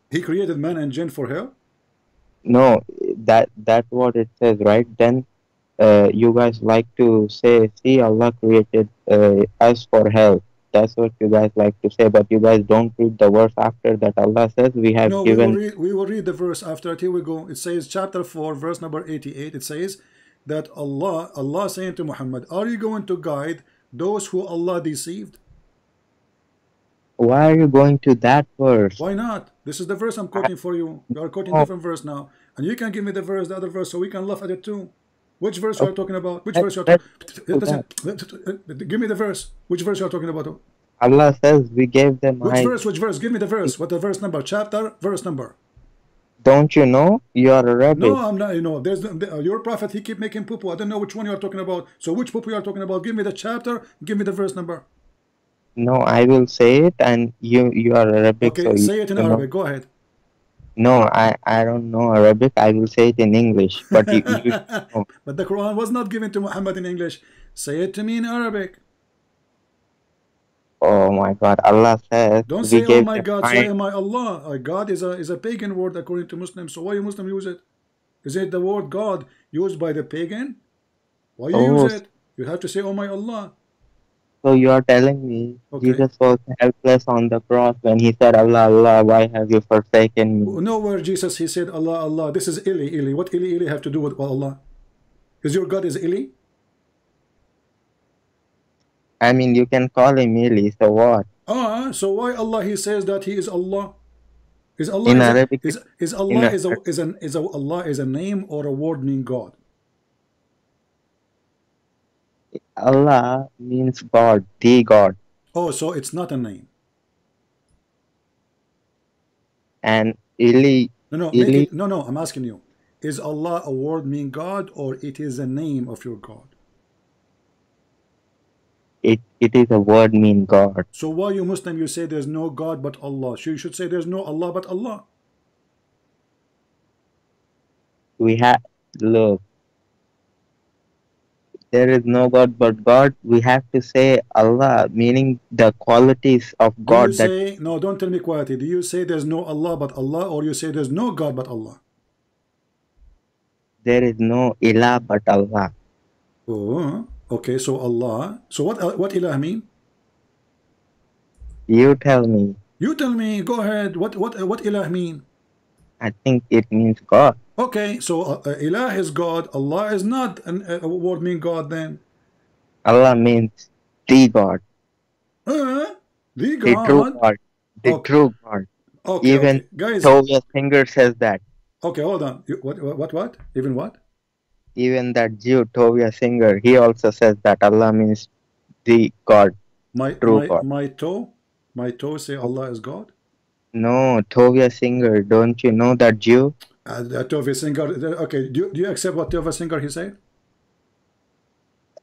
He created man and jinn for hell?
No, that's what it says, right? Then you guys like to say, see, Allah created us for hell. That's what you guys like to say, but you guys don't read the verse after that. Allah says we have given.
We will read the verse after it. Here we go. It says chapter 4, verse number 88. It says that Allah saying to Muhammad, are you going to guide those who Allah deceived?
Why are you going to that verse?
Why not? This is the verse I'm quoting for you. You are quoting different verse now. And you can give me the verse, the other verse, so we can laugh at it too. Which verse you are talking about? Which verse you are talking about? Give me the verse. Which verse you are talking about?
Allah says we gave them.
Which verse? Give me the verse. What the verse number? Chapter, verse number.
Don't you know? You are a rabbit.
No, I'm not. You know, there's your prophet. He keep making poo-poo. I don't know which one you are talking about. So which poo-poo you are talking about? Give me the chapter. Give me the verse number.
No, I will say it, and you are Arabic.
Okay,
so
say it in Arabic. Go ahead.
No, I don't know Arabic. I will say it in English. But you
But the Quran was not given to Muhammad in English. Say it to me in Arabic.
Oh my God! Allah says.
Don't say oh my God. Say oh my Allah. God is a pagan word according to Muslims. So why you Muslim use it? Is it the word God used by the pagan? Why you use it? You have to say oh my Allah.
So you are telling me Jesus was helpless on the cross when he said, Allah, Allah, why have you forsaken me?
Nowhere Jesus, he said, Allah, Allah. This is Ili, Ili. What Ili, Ili have to do with Allah? Is your God is Ili?
I mean, you can call him Ili, so what?
So why Allah, he says that he is Allah? Is Allah
In
is,
Arabic,
is
in
Allah
a,
is Allah is a name or a word mean God?
Allah means God, the God,
Oh, so it's not a name.
and Ili,
No, make
Ili,
it. No, I'm asking you. Is Allah a word mean God, or it is a name of your God?
it is a word mean God.
So why you Muslim you say there's no God but Allah? So you should say there's no Allah but Allah.
We have, look, there is no God but God. We have to say Allah, meaning the qualities of
Do you
God that
say no? Don't tell me quietly. Do you say there's no Allah but Allah, or you say there's no God but Allah?
there is no ilah but Allah.
Oh, okay. So Allah. So what ilah mean?
You tell me.
You tell me. Go ahead. What ilah mean?
I think it means God.
Okay. So ilah is God. Allah is not a word mean God then.
Allah means the God,
The
the true
God.
God, the
Okay.
true God.
Okay.
Even
Okay. Guys.
Tovia Singer says that.
Okay. Hold on. What? Even what?
Even that Jew Tovia Singer, he also says that Allah means the God, true God.
My toe say Allah is God.
No, Tovia Singer, don't you know that Jew?
Tova Singer. Okay. Do you accept what Tova Singer he said?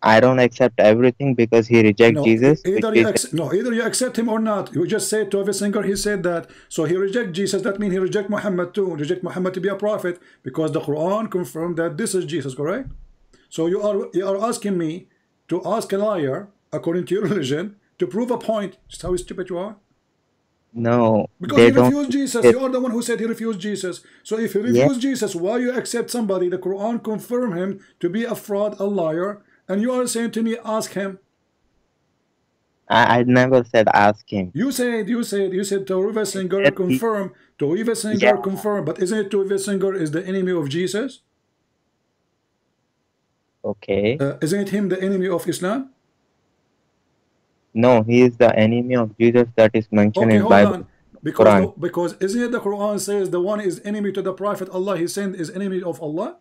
I don't accept everything because he rejects
No,
Jesus.
either you accept him or not. You just say Tova Singer, he said that. So he reject Jesus. That means he reject Muhammad too. Reject Muhammad to be a prophet because the Quran confirmed that this is Jesus, correct? So you are asking me to ask a liar according to your religion to prove a point. Just how stupid you are.
No,
Because
they
he
don't.
refused Jesus. You are the one who said he refused Jesus. So if he
Yeah.
refused Jesus, why you accept somebody? The Quran confirm him to be a fraud, a liar, and you are saying to me, ask him.
I never said ask him.
You said Tariq Singer confirm. Tariq Singer confirm. But isn't it Tariq Singer is the enemy of Jesus?
Okay.
Isn't it him the enemy of Islam?
No, he is the enemy of Jesus that is mentioned
Okay,
in
hold
Bible.
on.
Quran.
Because isn't it the Quran says the one is enemy to the Prophet Allah he sent is enemy of Allah?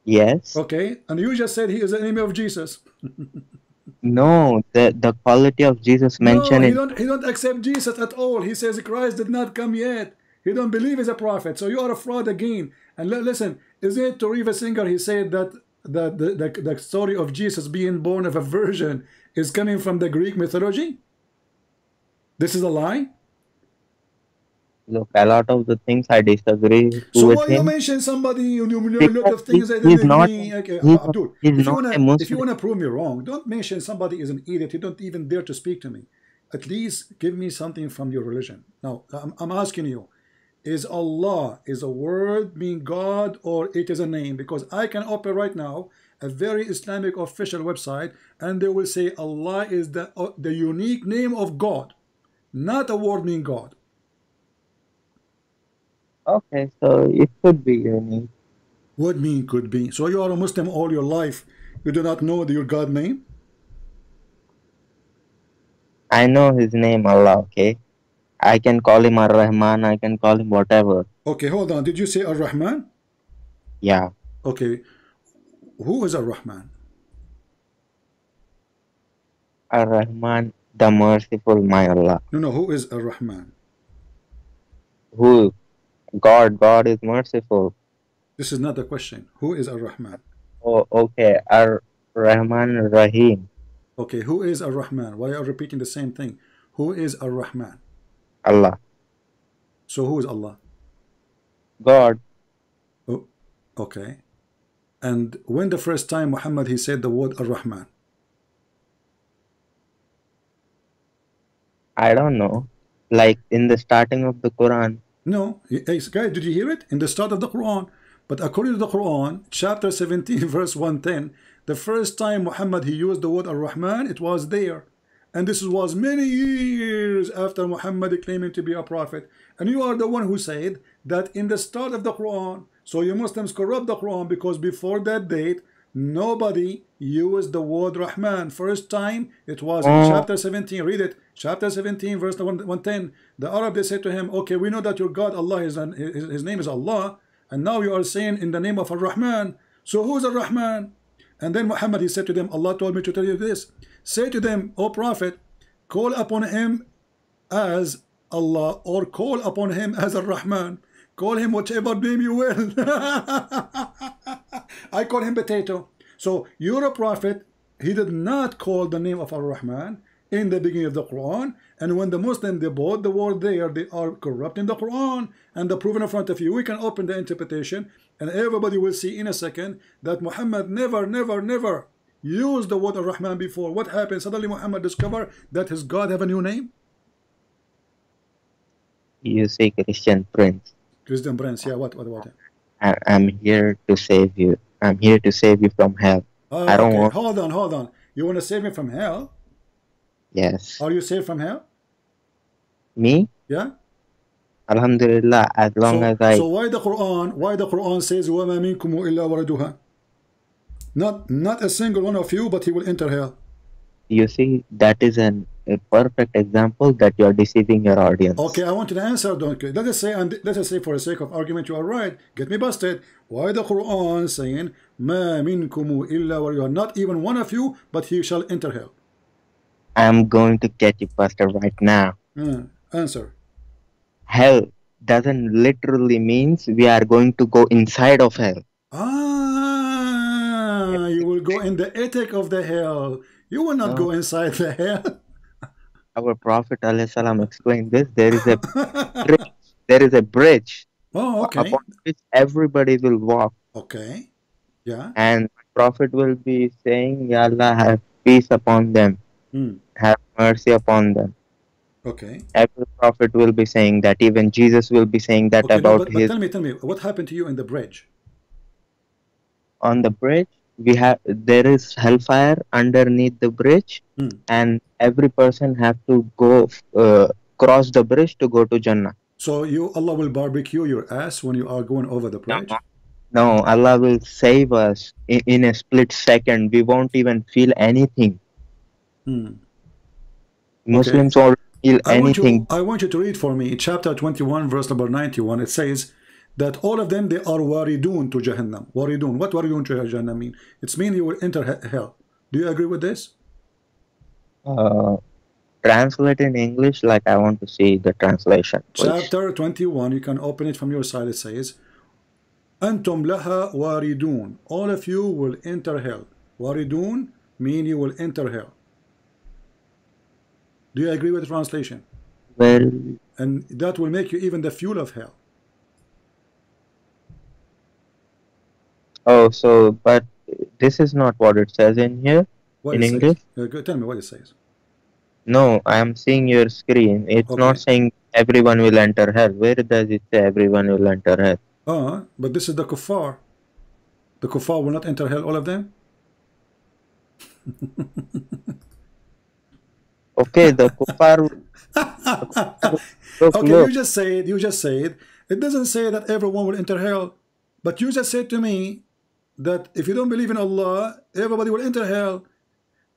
Yes.
Okay, and you just said he is the enemy of Jesus.
No, the quality of Jesus mentioned
No, he don't accept Jesus at all. He says Christ did not come yet. He don't believe he's a prophet. So you are a fraud again. And listen, isn't it Tariq Singer? He said that the story of Jesus being born of a virgin is coming from the Greek mythology. This is a lie.
Look, a lot of the things I disagree
So
with
why you
him
mention somebody? You know a lot
because
of things that
he's
didn't
not
agree. Okay,
he's,
Abdul,
he's
if
not a
you
Muslim.
wanna prove me wrong, don't mention somebody is an idiot. You don't even dare to speak to me. At least give me something from your religion. Now I'm asking you, is Allah is a word mean God or it is a name? Because I can open right now a very Islamic official website and they will say Allah is the unique name of God, not a word mean God.
Okay, so it could be unique.
What mean could be? So you are a Muslim all your life. You do not know your God name?
I know his name Allah, okay? I can call him Ar-Rahman, I can call him whatever.
Okay, hold on. Did you say Ar-Rahman?
Yeah.
Okay. Who is Ar-Rahman?
Ar-Rahman, the merciful, my Allah.
No, who is Ar-Rahman?
Who? God is merciful.
This is not the question. Who is Ar-Rahman?
Oh, okay. Ar-Rahman Rahim.
Okay, who is Ar-Rahman? Why are you repeating the same thing? Who is Ar-Rahman?
Allah.
So who is Allah?
God.
Oh, okay. And when the first time Muhammad he said the word Ar-Rahman?
I don't know. Like in the starting of the Quran.
No. Hey, guys, did you hear it? In the start of the Quran. But according to the Quran, chapter 17, verse 110, the first time Muhammad he used the word Ar-Rahman, it was there. And this was many years after Muhammad claiming to be a prophet. And you are the one who said that in the start of the Quran, so you Muslims corrupt the Quran because before that date, nobody used the word Rahman. First time, it was in chapter 17. Read it. Chapter 17, verse 110. The Arab, they said to him, okay, we know that your God, Allah, his name is Allah, and now you are saying in the name of Ar-Rahman. So who's Ar-Rahman? And then Muhammad, he said to them, Allah told me to tell you this. Say to them, O Prophet, call upon him as Allah, or call upon him as Ar-Rahman. Call him whichever name you will. I call him potato. So you're a prophet. He did not call the name of Ar-Rahman in the beginning of the Quran, and when the Muslim, they bought the word there, they are corrupting the Quran, and the proof in front of you. We can open the interpretation, and everybody will see in a second that Muhammad never used the word Ar-Rahman before. What happened? Suddenly Muhammad discovered that his God have a new name.
You say Christian Prince.
Christian Prince, yeah. What about it?
I'm here to save you. I'm here to save you from hell. I don't want.
Hold on. You want to save me from hell?
Yes.
Are you saved from hell?
Me?
Yeah.
Alhamdulillah. As long as I.
So why the Quran? Why the Quran says وَمَا مِنْكُمْ إِلَّا وَرَدُهَا? Not a single one of you, but he will enter hell.
You see, that is a perfect example that you are deceiving your audience.
Okay, I want you to answer. Don't let us say, and let us say for the sake of argument, you are right. Get me busted. Why the Quran saying مَا مِنْكُمْ إِلَّا وَرَدُهَا? Not even one of you, but he shall enter hell.
I'm going to get you busted right now.
Answer.
Hell doesn't literally means we are going to go inside of hell.
You will go in the attic of the hell. You will not go inside the hell.
Our Prophet ﷺ explained this. There is a bridge. There is a bridge.
Oh, okay.
Upon which everybody will walk.
Okay. Yeah.
And Prophet will be saying, Ya Allah, have peace upon them. Have mercy upon them.
Okay.
Every prophet will be saying that. Even Jesus will be saying that about
his. But tell me, what happened to you in the bridge?
On the bridge, there is hellfire underneath the bridge, and every person have to go cross the bridge to go to Jannah.
So Allah will barbecue your ass when you are going over the bridge?
No, Allah will save us in a split second. We won't even feel anything. Muslims won't feel anything.
I want you to read for me chapter 21 verse number 91. It says that all of them, they are waridun to Jahannam. Waridun. What waridun to Jahannam mean? It's mean you will enter hell. Do you agree with this?
Translate in English, like I want to see the translation.
Chapter 21, you can open it from your side. It says Antum laha waridun. All of you will enter hell. Waridun mean you will enter hell. Do you agree with the translation?
Well,
and that will make you even the fuel of hell.
Oh, so, but this is not what it says in here, in English.
Tell me what it says.
No, I am seeing your screen. It's not saying everyone will enter hell. Where does it say everyone will enter hell?
But this is the kuffar. The kuffar will not enter hell, all of them?
Okay, the kuffar.
Look. You just said it doesn't say that everyone will enter hell, but you just said to me that if you don't believe in Allah, everybody will enter hell.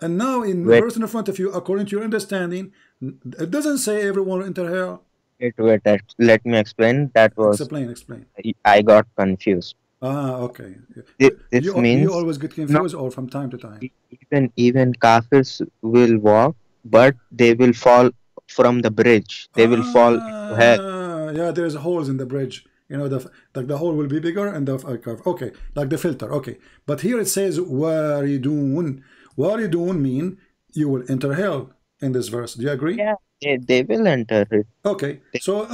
And now in the verse in front of you, according to your understanding, it doesn't say everyone will enter hell.
Wait, let me explain. That was
explain.
I got confused.
Okay.
This means
you always get confused, or from time to time.
Even kafirs will walk, but they will fall from the bridge. They will fall into hell.
Yeah, there's holes in the bridge. You know, the hole will be bigger and the curve. Okay, like the filter. Okay, but here it says waridun. Waridun mean you will enter hell in this verse. Do you agree?
Yeah, they will enter it.
Okay, so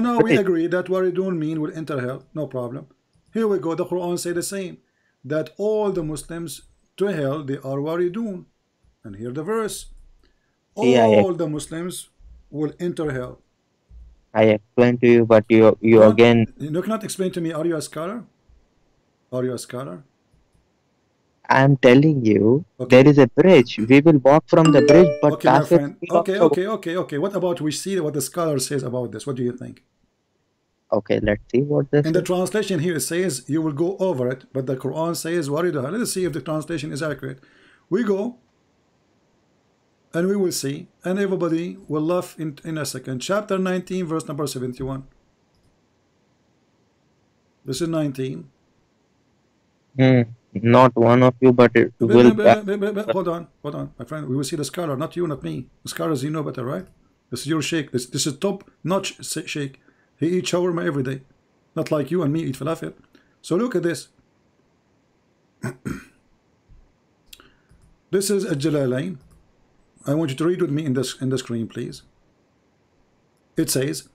now we agree that waridun mean will enter hell. No problem. Here we go. The Quran say the same, that all the Muslims to hell, they are waridun. And here the verse, all the Muslims will enter hell.
I explained to you, but you again.
You cannot explain to me. Are you a scholar? Are you a scholar?
I'm telling you, there is a bridge. We will walk from the bridge, but
okay, my friend. Okay. What about we see what the scholar says about this? What do you think?
Okay, let's see what this.
In the translation here it says you will go over it, but the Quran says wariduha. Let's see if the translation is accurate. We go. And we will see, and everybody will laugh in a second. Chapter 19, verse number 71. This is 19.
Not one of you, but it will.
Hold on, my friend. We will see the scholar, not you, not me. The scholars, you know better, right? This is your sheikh. This is top-notch sheikh. He eats shawarma every day, not like you and me eat falafel. So look at this. This is a Jalalain. I want you to read with me in the screen, please. It says,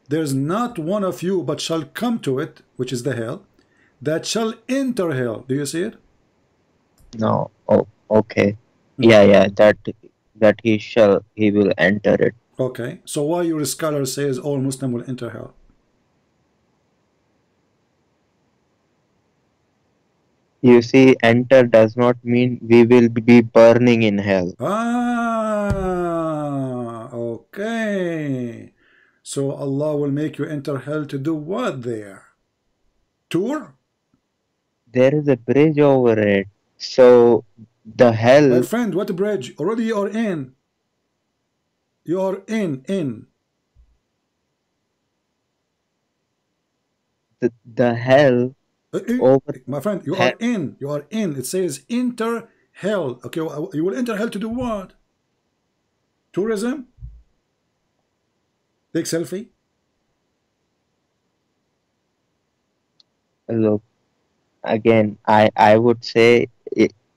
"There's not one of you but shall come to it," which is the hell, "that shall enter hell." Do you see it?
No. Oh, okay. Yeah. That he will enter it.
Okay. So why your scholar says all Muslim will enter hell?
You see, enter does not mean we will be burning in hell.
Okay. So Allah will make you enter hell to do what there? Tour?
There is a bridge over it. So the hell.
My friend, what bridge? Already you are in. You are in.
The hell. Over
my friend, you are in. You are in. It says enter hell. Okay, you will enter hell to do what? Tourism? Take selfie?
Look, again, I would say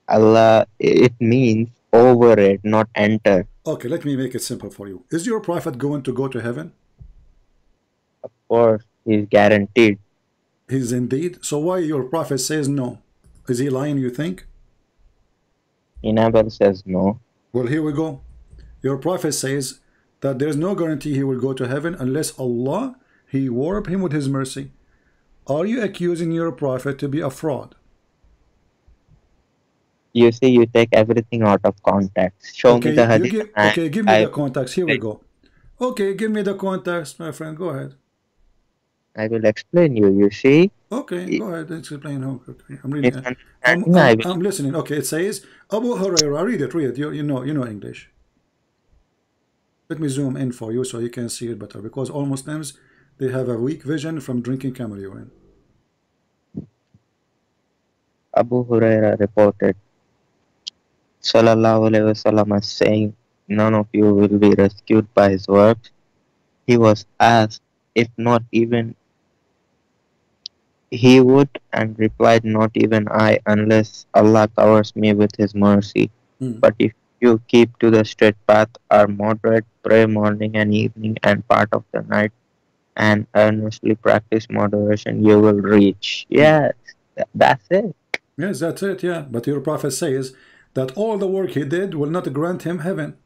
Allah, it means over it, not enter.
Okay, let me make it simple for you. Is your prophet going to go to heaven?
Of course, he's guaranteed.
He's indeed. So why your prophet says no? Is he lying, you think?
He never says no.
Well, here we go. Your prophet says that there's no guarantee he will go to heaven unless Allah, he warp him with his mercy. Are you accusing your prophet to be a fraud?
You see, you take everything out of context. Show me the hadith.
Give me the context. Here we go. Okay, give me the context, my friend. Go ahead.
I will explain you. You see.
Okay, go ahead. Explain. Okay. I'm reading. I'm listening. Okay, it says Abu Hurairah. Read it. You know English. Let me zoom in for you so you can see it better, because all Muslims, they have a weak vision from drinking camel urine.
Abu Hurairah reported, Sallallahu Alaihi Wasallam is saying, none of you will be rescued by his works. He was asked if not even he would, and replied, not even I, unless Allah covers me with his mercy. But if you keep to the straight path, are moderate, pray morning and evening and part of the night, and earnestly practice moderation, you will reach. Yes, that's it.
Yes, that's it, yeah. But your prophet says that all the work he did will not grant him heaven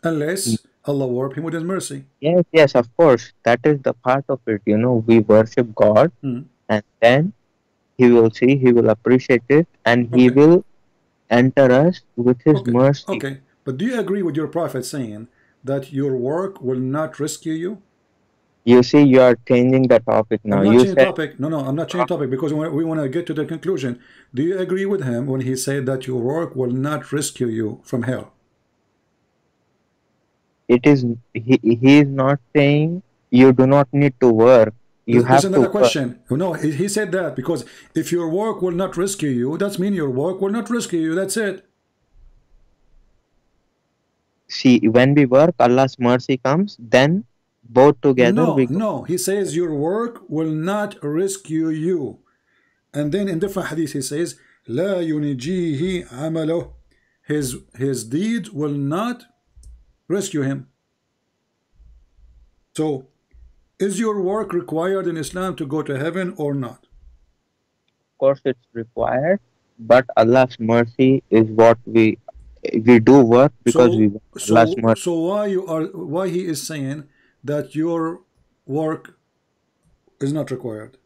unless Allah warp him with his mercy.
Yes, of course. That is the part of it. We worship God, and then he will see, he will appreciate it, and he will enter us with his mercy.
Okay, but do you agree with your prophet saying that your work will not rescue you?
You see, you are changing the topic now.
I'm not changing topic. No, I'm not changing topic, because we want to get to the conclusion. Do you agree with him when he said that your work will not rescue you from hell?
It is, he is not saying you do not need to work. You have
to another question. No, he said that because if your work will not rescue you, that means your work will not rescue you. That's it.
See, when we work, Allah's mercy comes, then both together
No, he says your work will not rescue you. And then in different hadith he says, لا ينجيه عمله. His deeds will not rescue him. So, is your work required in Islam to go to heaven or not?
Of course it's required, but Allah's mercy is what we do work because we want Allah's mercy.
So why he is saying that your work is not required?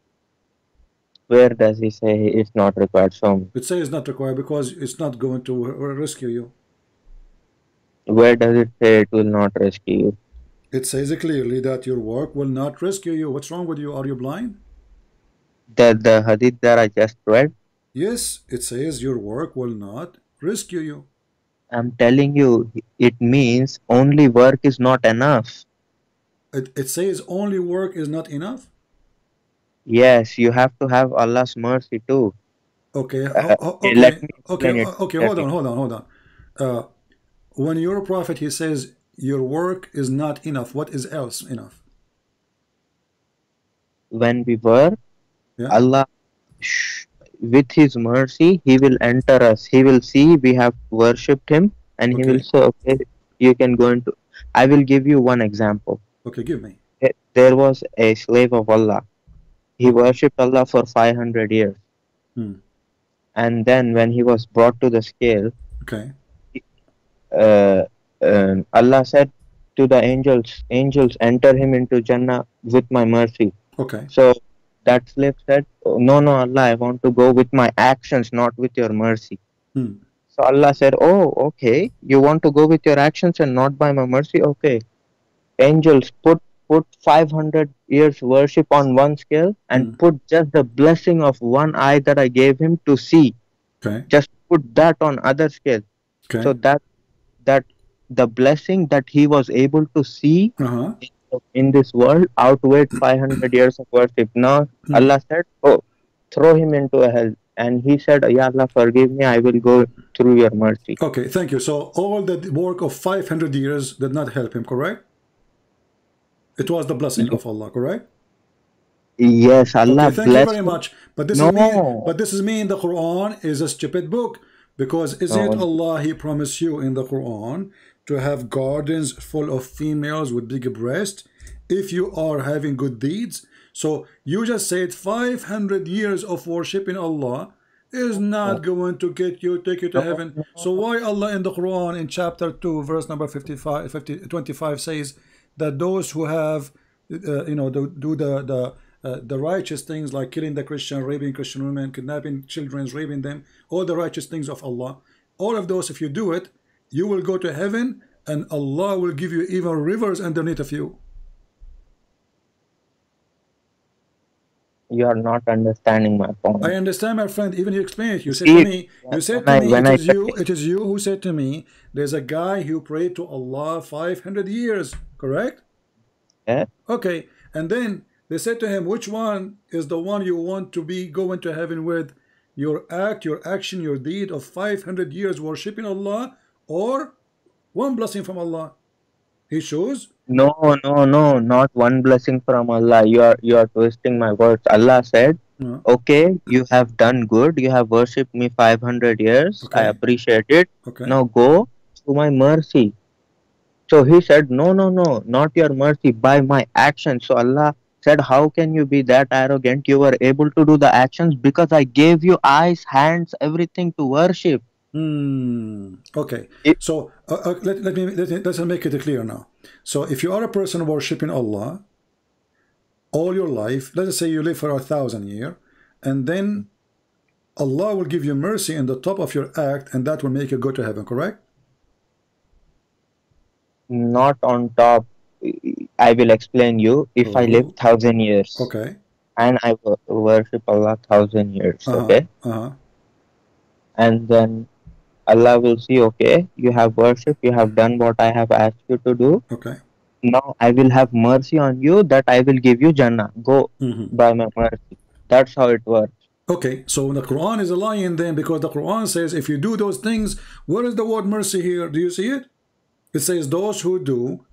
Where does he say it's not required? So
it says it's not required because it's not going to rescue you.
Where does it say it will not rescue you?
It says clearly that your work will not rescue you. What's wrong with you? Are you blind?
The hadith that I just read?
Yes, it says your work will not rescue you.
I'm telling you, it means only work is not enough.
It says only work is not enough.
Yes, you have to have Allah's mercy too.
Okay,
Let
okay,
me
okay,
explain it.
okay.
Let
Hold
me.
on, hold on, hold on. When your prophet he says your work is not enough, what is else enough?
When we work,
Yeah.
Allah, with His mercy, He will enter us. He will see we have worshipped Him, and He will
Okay.
say, "Okay, you can go into." I will give you one example.
Okay. Give me.
There was a slave of Allah. He
Okay.
worshipped Allah for 500 years,
Hmm.
and then when he was brought to the scale,
Okay.
uh, Allah said to the angels, "Angels, enter him into Jannah with my mercy."
Okay.
So that slave said, "Oh, no, no, Allah, I want to go with my actions, not with your mercy."
Hmm.
So Allah said, "Oh, okay, you want to go with your actions and not by my mercy? Okay, angels, put 500 years worship on one scale and
Hmm.
put just the blessing of one eye that I gave him to see.
Okay.
Just put that on other scale." So
Okay.
that the blessing that he was able to see
Uh-huh.
in this world outweighed 500 years of worship. Now
Hmm.
Allah said, "Oh, throw him into a hell." And he said, "Ya Allah, forgive me. I will go through your mercy."
Okay, thank you. So all the work of 500 years did not help him, correct? It was the blessing of Allah, correct?
Yes,
Okay,
Allah
thank you
bless
very
him.
much. But this is me.
No,
But this is me in the Quran is a stupid book because is it
no,
Allah He promised you in the Quran to have gardens full of females with big breasts if you are having good deeds? So you just said 500 years of worshiping Allah is not going to take you to
no,
heaven. So
no.
why Allah in the Quran in chapter 2 verse number 25 says that those who have do the righteous things like killing the Christian, raping Christian women, kidnapping children, raping them, all the righteous things of Allah, all of those, if you do it, you will go to heaven and Allah will give you even rivers underneath of you.
You are not understanding my
I
point.
understand, my friend. Even you explained it.
You
You said to
see,
me,
when I
it is you who said to me, there's a guy who prayed to Allah 500 years, correct?
yeah,
Okay, and then they said to him, which one is the one you want to be going to heaven with? Your act, your action, your deed of 500 years worshiping Allah, or one blessing from Allah? He chose.
no, no, no, not one blessing from Allah. You are twisting my words. Allah said,
uh,
"Okay, you have done good. You have worshipped me 500 years. I
okay,
appreciate it.
okay.
Now go to my mercy." So he said, "No, no, no, not your mercy, by my action." So Allah said, "How can you be that arrogant? You were able to do the actions because I gave you eyes, hands, everything to worship."
Okay.
It,
So let's make it clear now. So if you are a person worshiping Allah all your life, let's say you live for 1,000 years, and then Allah will give you mercy in the top of your act, and that will make you go to heaven, correct?
not on top. I will explain you. If I live
Oh,
1,000 years
okay.
and I worship Allah 1,000 years,
Uh-huh.
okay,
Uh-huh.
and then Allah will see, okay, you have worshipped, you have done what I have asked you to do.
Okay.
Now I will have mercy on you, that I will give you Jannah. Go by my mercy. That's how it works.
Okay, so the Quran is a lying then, because the Quran says if you do those things, where is the word mercy here? Do you see it? It says those who do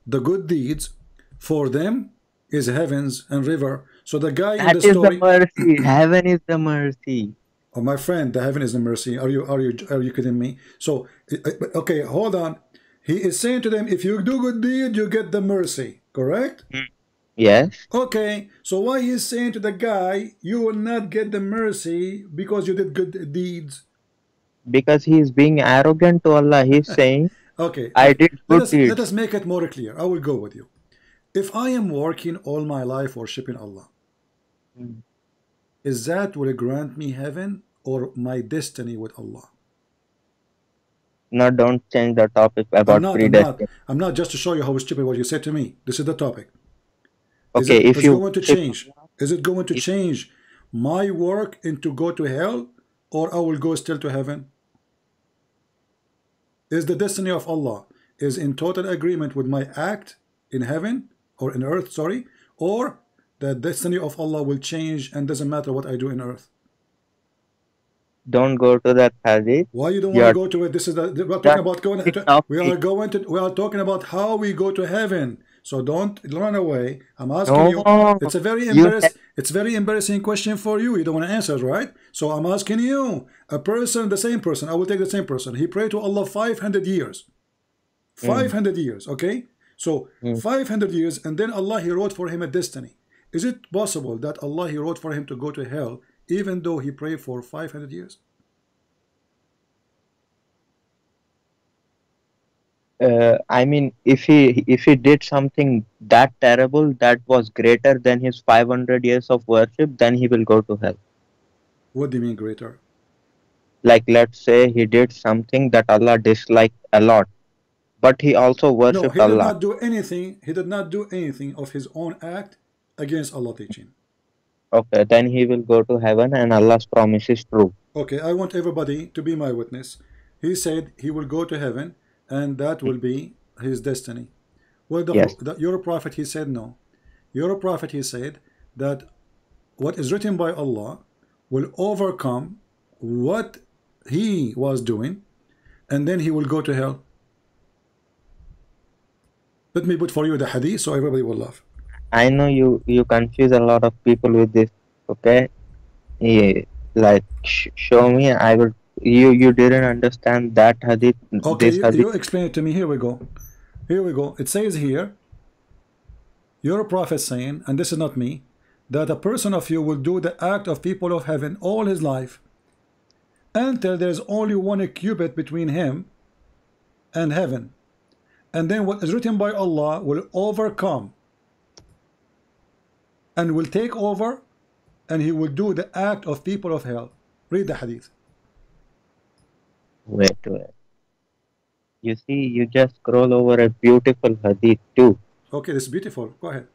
the good deeds, for them is heavens and river. So the guy in
That
the
is the
story,
mercy. Heaven is the mercy.
oh my friend, the heaven is the mercy. Are you kidding me? So okay, hold on. He is saying to them, if you do good deed, you get the mercy, correct?
Yes,
Okay, so why he's saying to the guy, you will not get the mercy because you did good deeds?
because he is being arrogant to Allah. He's saying,
Okay,
I
okay.
did
Let
good
us let us
deeds.
make it more clear. I will go with you. If I am working all my life worshiping Allah, is that will grant me heaven or my destiny with Allah?
No, don't change the topic
I'm
about
not, I'm not,
predestined.
I'm not just to show you how stupid what you said to me. This is the topic. Is
Okay,
it
if
is
you
going to
worship
change?
Allah,
Is it going to
if,
change my work into go to hell, or I will go still to heaven? Is the destiny of Allah is in total agreement with my act in heaven or in earth, sorry, or the destiny of Allah will change and doesn't matter what I do in earth?
Don't go to that hadith.
Why you don't want to go to it? This is we're talking about going. We are talking about how we go to heaven. So don't run away. I'm asking you. It's a very embarrassing question for you. You don't want to answer, right? So I'm asking you. A person, the same person. I will take the same person. He prayed to Allah 500 years. 500 years. Okay. So 500 years, and then Allah, He wrote for him a destiny. Is it possible that Allah, He wrote for him to go to hell, even though he prayed for 500 years?
I mean, if he did something that terrible that was greater than his 500 years of worship, then he will go to hell.
What do you mean greater?
Like, let's say he did something that Allah disliked a lot, but he also worshipped Allah.
No, he did not do anything. He did not do anything of his own act against Allah's teaching.
Okay, then he will go to heaven, and Allah's promise is true.
Okay, I want everybody to be my witness. He said he will go to heaven, and that will be his destiny. Well, your prophet, he said no. Your prophet, he said that what is written by Allah will overcome what he was doing, and then he will go to hell. Let me put for you the hadith so everybody will laugh.
I know you confuse a lot of people with this. Okay, like show me. I will. You didn't understand that hadith.
Okay, you explain it to me. Here we go. Here we go. It says here, your prophet saying, and this is not me, that a person of you will do the act of people of heaven all his life, until there's only one cubit between him and heaven, and then what is written by Allah will overcome and will take over, and he will do the act of people of hell. Read the hadith.
Wait. You see, you just scroll over a beautiful hadith too.
Okay, this is beautiful. Go ahead.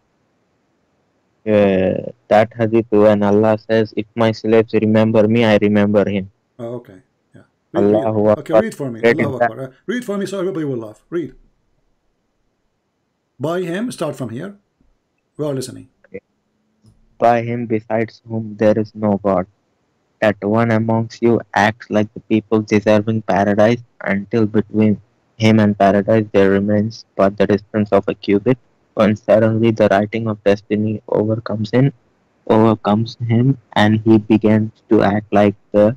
That hadith when Allah says, "If my slaves remember me, I remember him."
Oh, okay. Yeah.
Okay,
read for me. Allahu Akbar. Read for me so everybody will laugh. Read. By him, start from here. We are listening.
By him besides whom there is no God, that one amongst you acts like the people deserving paradise, until between him and paradise there remains but the distance of a cubit, when suddenly the writing of destiny overcomes him, and he begins to act like the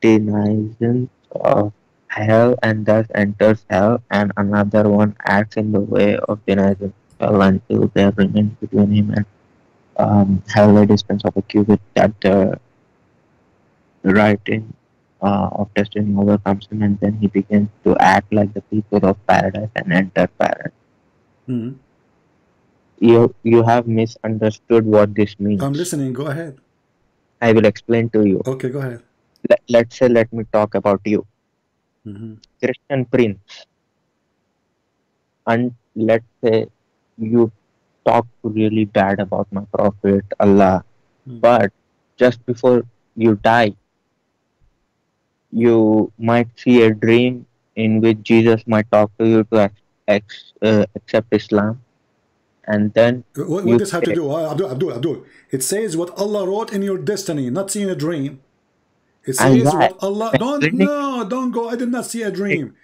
denizens of hell, and thus enters hell, and another one acts in the way of denizens of hell, until there remains between him and hell a distance of a cubit, that the writing of destiny overcomes him, and then he begins to act like the people of paradise and enter paradise. You have misunderstood what this means.
I'm listening. Go ahead.
I will explain to you.
Okay, go ahead.
Let me talk about you. Christian prince. And let's say you talk really bad about my prophet Allah, but just before you die, you might see a dream in which Jesus might talk to you to accept Islam, and then
what does have to do? Abdul. It says what Allah wrote in your destiny, not seeing a dream. It says what Allah. Don't go. I did not see a dream.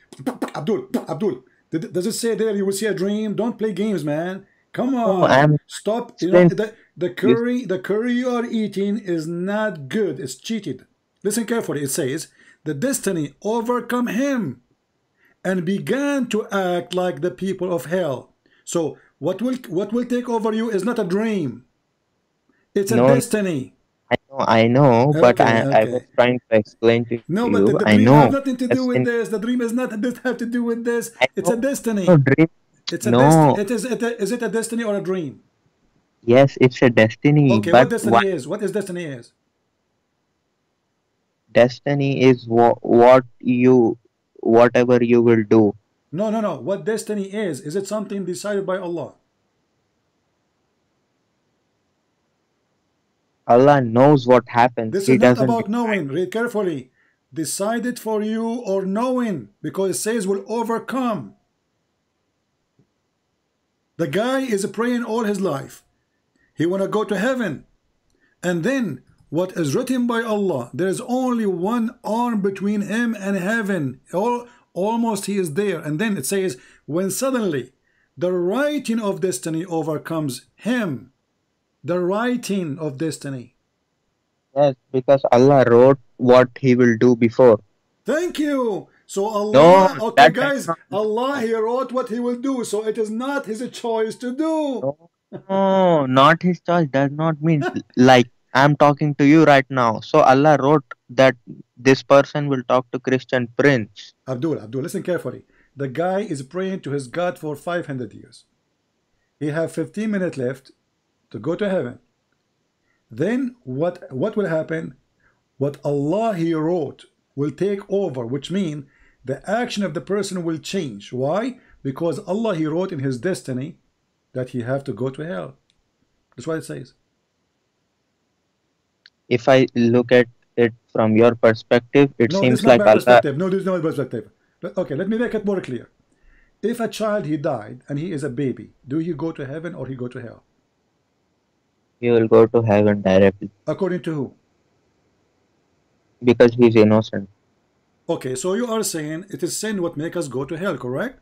Abdul. Does it say there you will see a dream? Don't play games, man. Come on, stop. You know, the curry you are eating is not good. It's cheated. Listen carefully. It says the destiny overcome him and began to act like the people of hell. So what will take over you is not a dream. It's a destiny.
I know, but I was trying to explain to you.
No, but the dream has nothing to do with this. The dream is not have to do with this. It's a destiny. It's a destiny. Is it a destiny or a dream?
Yes, it's a destiny.
Okay,
but
what destiny is? What is destiny is?
Destiny is whatever you will do.
No. What destiny is? Is it something decided by Allah?
Allah knows what happens.
This is not about knowing. Read carefully. decided for you or knowing, because it says will overcome. The guy is praying all his life. He want to go to heaven. And then what is written by Allah, there is only one arm between him and heaven. Almost he is there. And then it says, when suddenly the writing of destiny overcomes him. The writing of destiny.
Yes, because Allah wrote what he will do before.
Thank you. So Allah,
No,
okay guys, Allah, he wrote what he will do. So it is not his choice to do.
No, not his choice does not mean like I'm talking to you right now. So Allah wrote that this person will talk to Christian prince.
Abdul, listen carefully. The guy is praying to his God for 500 years. He have 15 minutes left to go to heaven. Then what will happen? What Allah he wrote will take over, which means the action of the person will change. Why? Because Allah he wrote in his destiny that he have to go to hell. That's what it says.
If I look at it from your perspective, it
No,
seems
this is not
like
my
Allah.
perspective. No, this is not my perspective. Okay, let me make it more clear. If a child he died and he is a baby, do he go to heaven or he go to hell?
He will go to heaven directly.
According to who?
Because he's innocent.
Okay, so you are saying it is sin what make us go to hell, correct?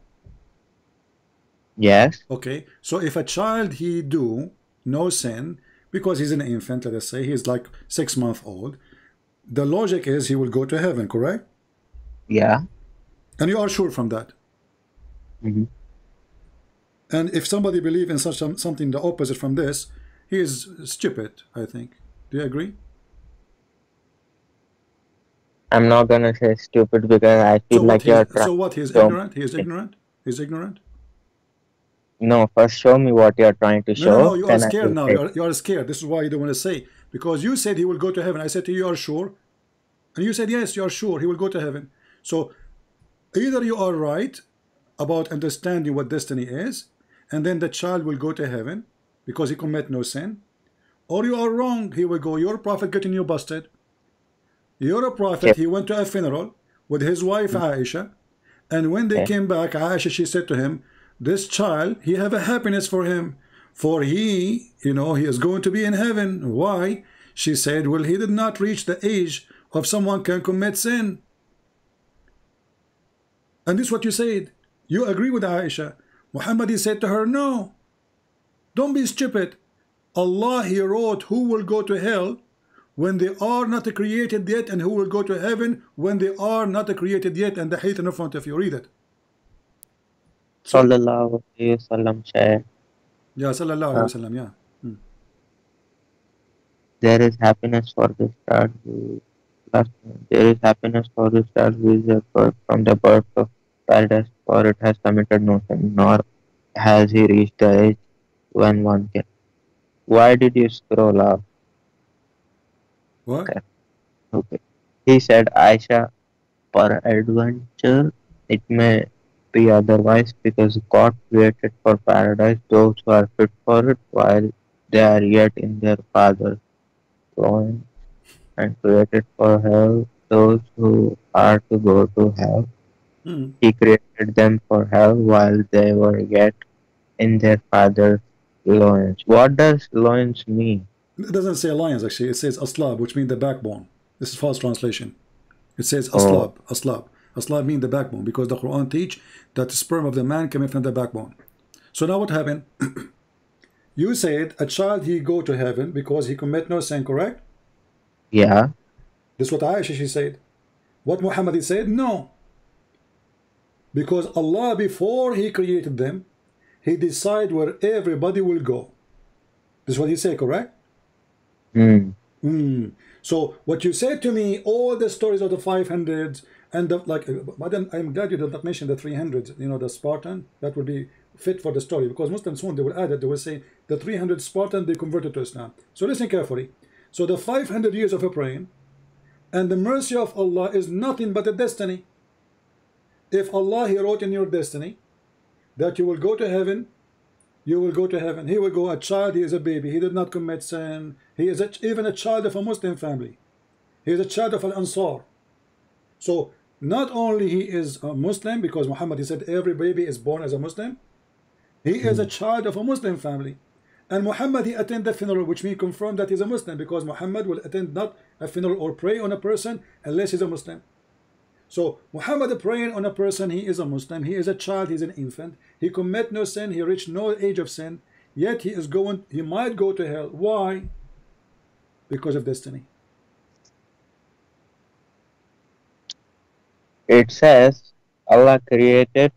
Yes.
Okay, so if a child he do no sin because he's an infant, let us say he's like 6 months old, the logic is he will go to heaven, correct?
Yeah.
And you are sure from that?
Mm-hmm.
And if somebody believe in such something the opposite from this, he is stupid, I think. Do you agree?
I'm not gonna say stupid because I feel like you're trying.
So what? He is ignorant? He is ignorant? He's ignorant?
No, first show me what you're trying to show.
No, you are scared now. You are scared. This is why you don't want to say. Because you said he will go to heaven. I said to you, you are sure? And you said, yes, you are sure. He will go to heaven. So either you are right about understanding what destiny is, and then the child will go to heaven because he commit no sin, or you are wrong. He will go. You're a prophet getting you busted. You're a prophet. He went to a funeral with his wife Aisha, and when they came back, Aisha, she said to him, this child, he have a happiness for him, for he, you know, he is going to be in heaven. Why? She said, well, he did not reach the age of someone can commit sin. And this is what you said. You agree with Aisha. Muhammad, he said to her, no, don't be stupid. Allah, he wrote who will go to hell when they are not created yet, and who will go to heaven when they are not created yet. And the hadith in front of you, read it.
Sallallahu Alaihi Wasallam said,
yeah, sallallahu Alaihi Wasallam, yeah.
There is happiness for this child who there is happiness for this child who is from the birth of paradise, for it has committed no sin, nor has he reached the age when one can. Why did you scroll up?
What?
Okay. He said, Aisha, peradventure it may be otherwise, because God created for paradise those who are fit for it while they are yet in their father's loins, and created for hell those who are to go to hell. He created them for hell while they were yet in their father's loins. What does loins mean?
It doesn't say loins, actually. It says aslab, which means the backbone. This is false translation. It says aslab, aslab. Aslab means the backbone, because the Quran teach that the sperm of the man coming from the backbone. So now what happened? You said a child he go to heaven because he commit no sin, correct?
Yeah.
This is what Aisha she said. What Muhammad he said? No. Because Allah, before he created them, he decided where everybody will go. This is what he said, correct? So what you said to me, all the stories of the 500s and the, like, but then I'm glad you did not mention the 300s, you know, the Spartan. That would be fit for the story, because Muslims soon they will add it. They will say the 300 Spartan they converted to Islam. So listen carefully. So the 500 years of a praying and the mercy of Allah is nothing but a destiny. If Allah he wrote in your destiny that you will go to heaven, you will go to heaven. He will go. A child, he is a baby. He did not commit sin. He is even a child of a Muslim family. He is a child of an Ansar. So not only he is a Muslim, because Muhammad, he said every baby is born as a Muslim, he is a child of a Muslim family. And Muhammad, he attend the funeral, which means confirm that he's a Muslim, because Muhammad will attend not a funeral or pray on a person unless he's a Muslim. So Muhammad praying on a person, he is a Muslim, he is a child, he's an infant, he commit no sin, he reached no age of sin, yet he might go to hell. Why? Because of destiny.
It says Allah created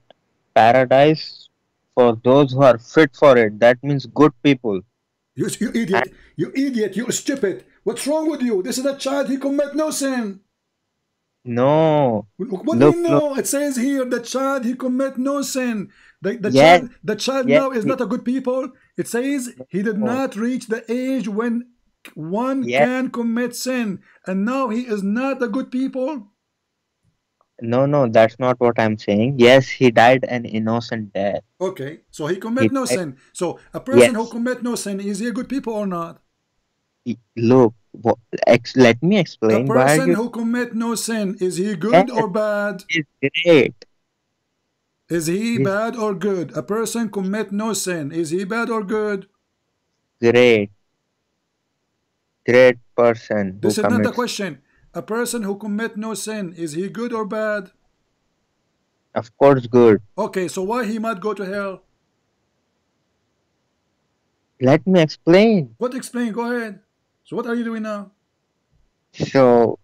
paradise for those who are fit for it. That means good people.
You idiot, you idiot, you stupid. What's wrong with you? This is a child, he commit no sin.
No.
What do you know? It says here, the child, he commit no sin. The child now is not a good people. It says he did not reach the age when one can commit sin. And now he is not a good people.
No, that's not what I'm saying. Yes, he died an innocent death.
Okay, so he commit no sin. So a person who commit no sin, is he a good people or not?
Look, let me explain.
A person who commit no sin, is he good or bad?
He's great.
Is he bad or good? A person commit no sin, is he bad or good?
Great person.
This is not the question. A person who commit no sin, is he good or bad?
Of course good.
Okay, so why he might go to hell?
Let me explain.
What explain? Go ahead. So what are you doing now?
So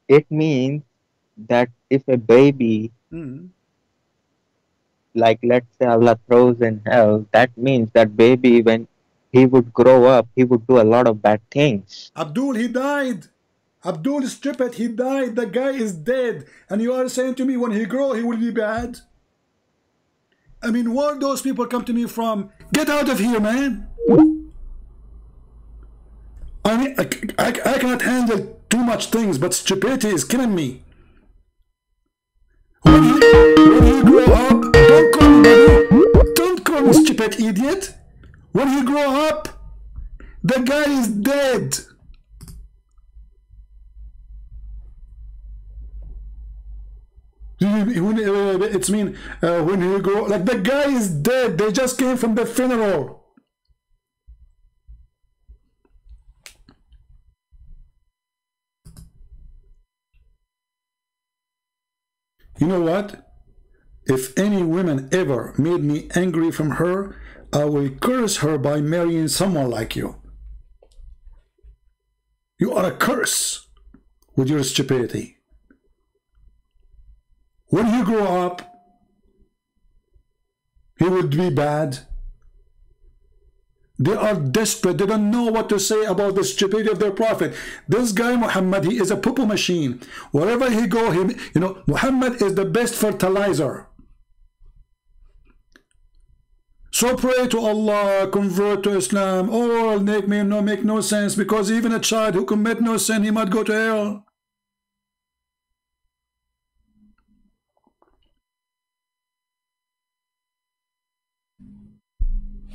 it means that if a baby, like let's say Allah throws in hell, that means that baby, when he would grow up, he would do a lot of bad things.
Abdul, he died. Abdul is stupid, he died. The guy is dead. And you are saying to me when he grow, he will be bad? I mean, where those people come to me from? Get out of here, man. I mean, I cannot handle too much things, but stupidity is killing me. When he grow up, don't call me stupid idiot. When he grow up, the guy is dead. It's mean when he grow, like the guy is dead. They just came from the funeral. You know what? If any woman ever made me angry from her, I will curse her by marrying someone like you. You are a curse with your stupidity. When he grow up, he would be bad. They are desperate. They don't know what to say about the stupidity of their prophet. This guy Muhammad, he is a poo-poo machine. Wherever he go, Muhammad is the best fertilizer. So pray to Allah, convert to Islam. All make no sense, because even a child who commit no sin, he might go to hell.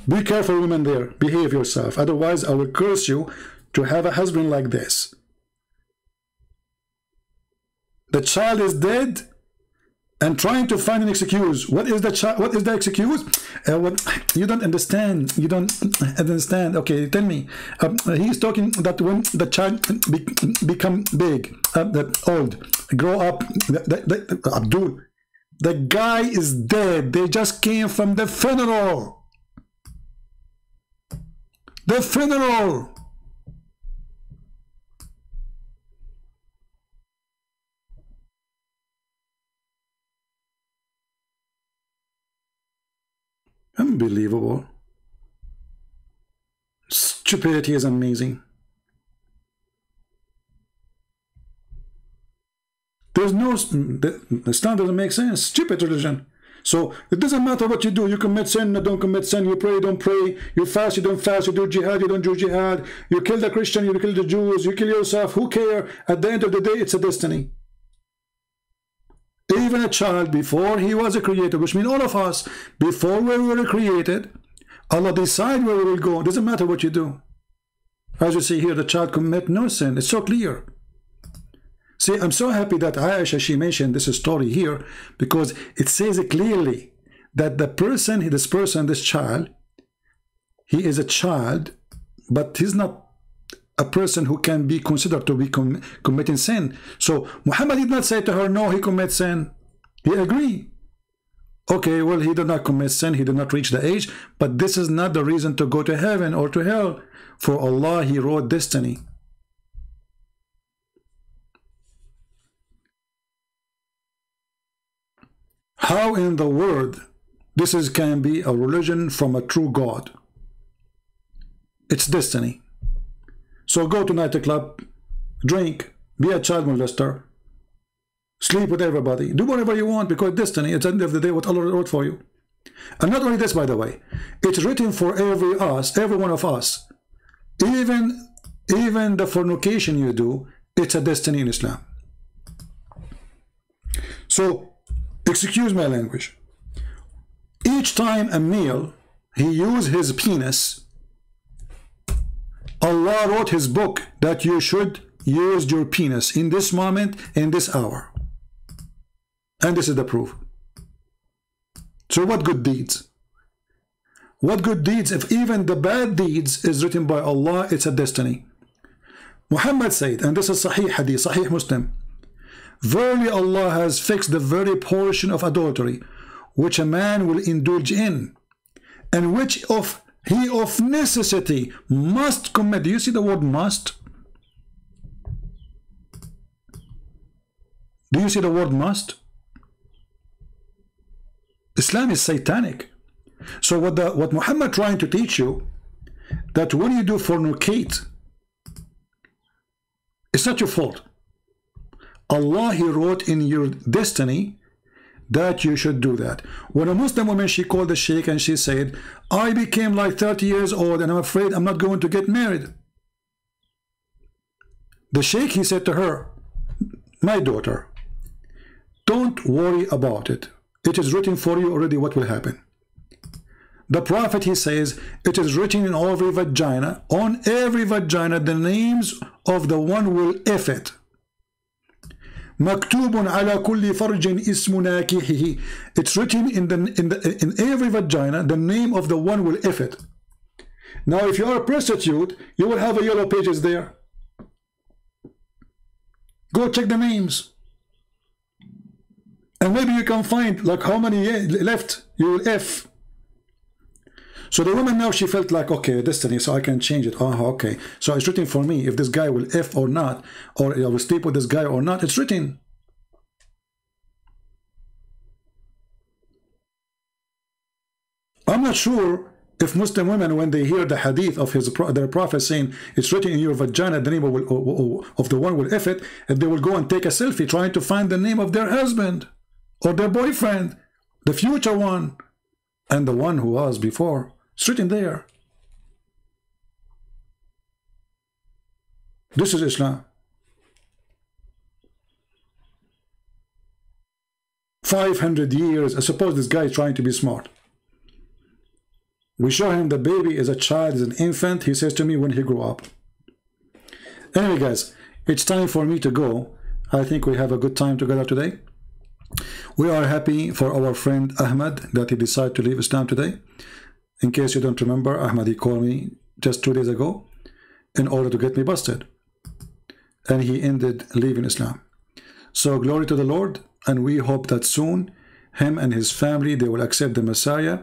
Be careful, women there. Behave yourself. Otherwise, I will curse you to have a husband like this. The child is dead and trying to find an excuse. What is the child? What is the excuse? You don't understand. You don't understand. Okay, tell me. He's talking that when the child become big, old, grow up. Abdul, the guy is dead. They just came from the funeral. The funeral. Unbelievable. Stupidity is amazing. There's no, Islam doesn't make sense. Stupid religion. So it doesn't matter what you do. You commit sin, don't commit sin. You pray, don't pray. You fast, you don't fast. You do jihad, you don't do jihad. You kill the Christian, you kill the Jews. You kill yourself. Who cares? At the end of the day, it's a destiny. Even a child, before he was created, which means all of us, before we were created, Allah decide where we will go. It doesn't matter what you do. As you see here, the child commit no sin. It's so clear. See, I'm so happy that Aisha, she mentioned this story here, because it says clearly that this child, he is a child, but he's not a person who can be considered to be committing sin. So Muhammad did not say to her, no, he commits sin. He agreed. Okay, well, he did not commit sin, he did not reach the age, but this is not the reason to go to heaven or to hell. For Allah, he wrote destiny. How in the world this can be a religion from a true God? It's destiny. So go to nightclub, drink, be a child molester, sleep with everybody, do whatever you want, because destiny, at the end of the day, what Allah wrote for you. And not only this, by the way, it's written for every one of us. Even the fornication you do, it's a destiny in Islam. So, excuse my language. Each time a male, he used his penis, Allah wrote his book that you should use your penis in this moment, in this hour. And this is the proof. So what good deeds? What good deeds, if even the bad deeds is written by Allah, it's a destiny. Muhammad said, and this is Sahih Hadith, Sahih Muslim, verily Allah has fixed the very portion of adultery which a man will indulge in, and which he of necessity must commit. Do you see the word must? Do you see the word must? Islam is satanic. So what Muhammad trying to teach you, that when you do fornicate, it's not your fault. Allah, he wrote in your destiny that you should do that. When a Muslim woman, she called the sheikh and she said, I became like 30 years old and I'm afraid I'm not going to get married. The sheikh, he said to her, my daughter, don't worry about it. It is written for you already what will happen. The Prophet, he says, it is written in every vagina, on every vagina, the names of the one will if it. Maktubun ala kulli farjin ismu nakihihi. It's written in every vagina, the name of the one will if it. Now, if you are a prostitute, you will have a yellow pages there. Go check the names. And maybe you can find like how many left you will F. So the woman now, she felt like, okay, destiny, so I can change it. Oh, okay. So it's written for me if this guy will F or not, or I will sleep with this guy or not. It's written. I'm not sure if Muslim women, when they hear the hadith of their prophet saying it's written in your vagina, the name of the one will F it, and they will go and take a selfie trying to find the name of their husband or their boyfriend, the future one, and the one who was before. It's written there. This is Islam. 500 years. I suppose this guy is trying to be smart. We show him the baby is a child, is an infant. He says to me when he grew up. Anyway, guys, it's time for me to go. I think we have a good time together today. We are happy for our friend Ahmed that he decided to leave Islam today. In case you don't remember, Ahmed, he called me just 2 days ago in order to get me busted. And he ended leaving Islam. So glory to the Lord, and we hope that soon him and his family, they will accept the Messiah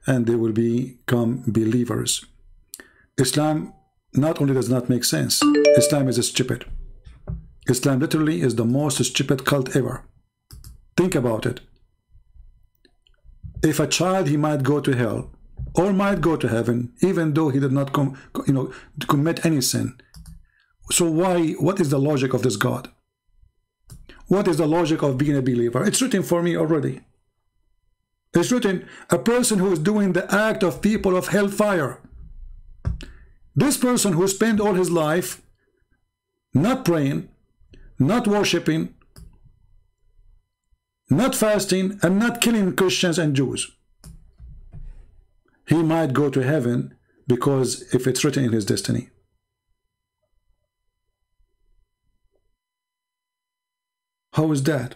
and they will become believers. Islam not only does not make sense, Islam is stupid. Islam literally is the most stupid cult ever. Think about it. If a child, he might go to hell or might go to heaven, even though he did not commit any sin. So what is the logic of this God? What is the logic of being a believer? It's written for me already. It's written, a person who is doing the act of people of hellfire. This person who spent all his life not praying, not worshiping, not fasting, and not killing Christians and Jews, he might go to heaven because if it's written in his destiny. How is that?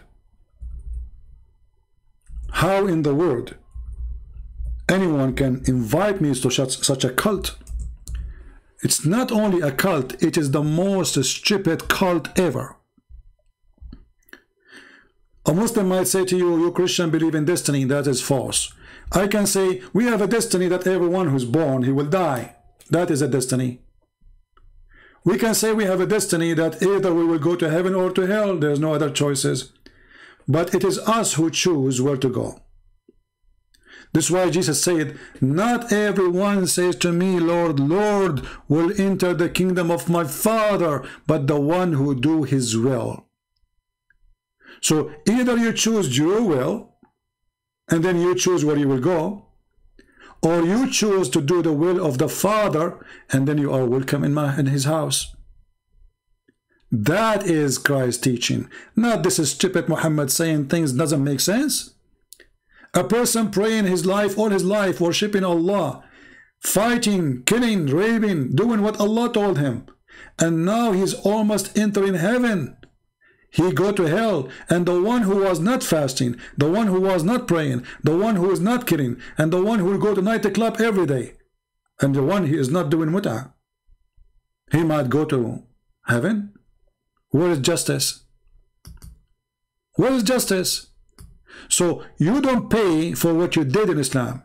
How in the world anyone can invite me to such a cult? It's not only a cult, it is the most stupid cult ever. A Muslim might say to you, you Christian believe in destiny. That is false. I can say, we have a destiny that everyone who's born, he will die. That is a destiny. We can say we have a destiny that either we will go to heaven or to hell. There's no other choices. But it is us who choose where to go. This is why Jesus said, not everyone says to me, Lord, Lord, will enter the kingdom of my Father, but the one who do his will. So either you choose your will, and then you choose where you will go, or you choose to do the will of the Father, and then you are welcome in his house. That is Christ's teaching. Not this stupid Muhammad saying things doesn't make sense. A person praying his life, all his life, worshipping Allah, fighting, killing, raping, doing what Allah told him, and now he's almost entering heaven. He go to hell, and the one who was not fasting, the one who was not praying, the one who is not killing, and the one who will go to nightclub every day, and the one he is not doing mut'ah, he might go to heaven. Where is justice? Where is justice? So you don't pay for what you did in Islam,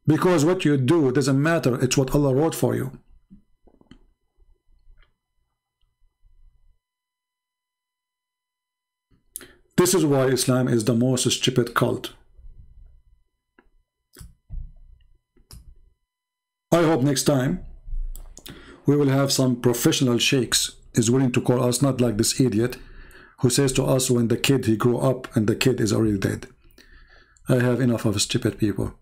because what you do doesn't matter. It's what Allah wrote for you. This is why Islam is the most stupid cult. I hope next time we will have some professional sheikhs is willing to call us, not like this idiot who says to us when the kid he grew up and the kid is already dead. I have enough of stupid people.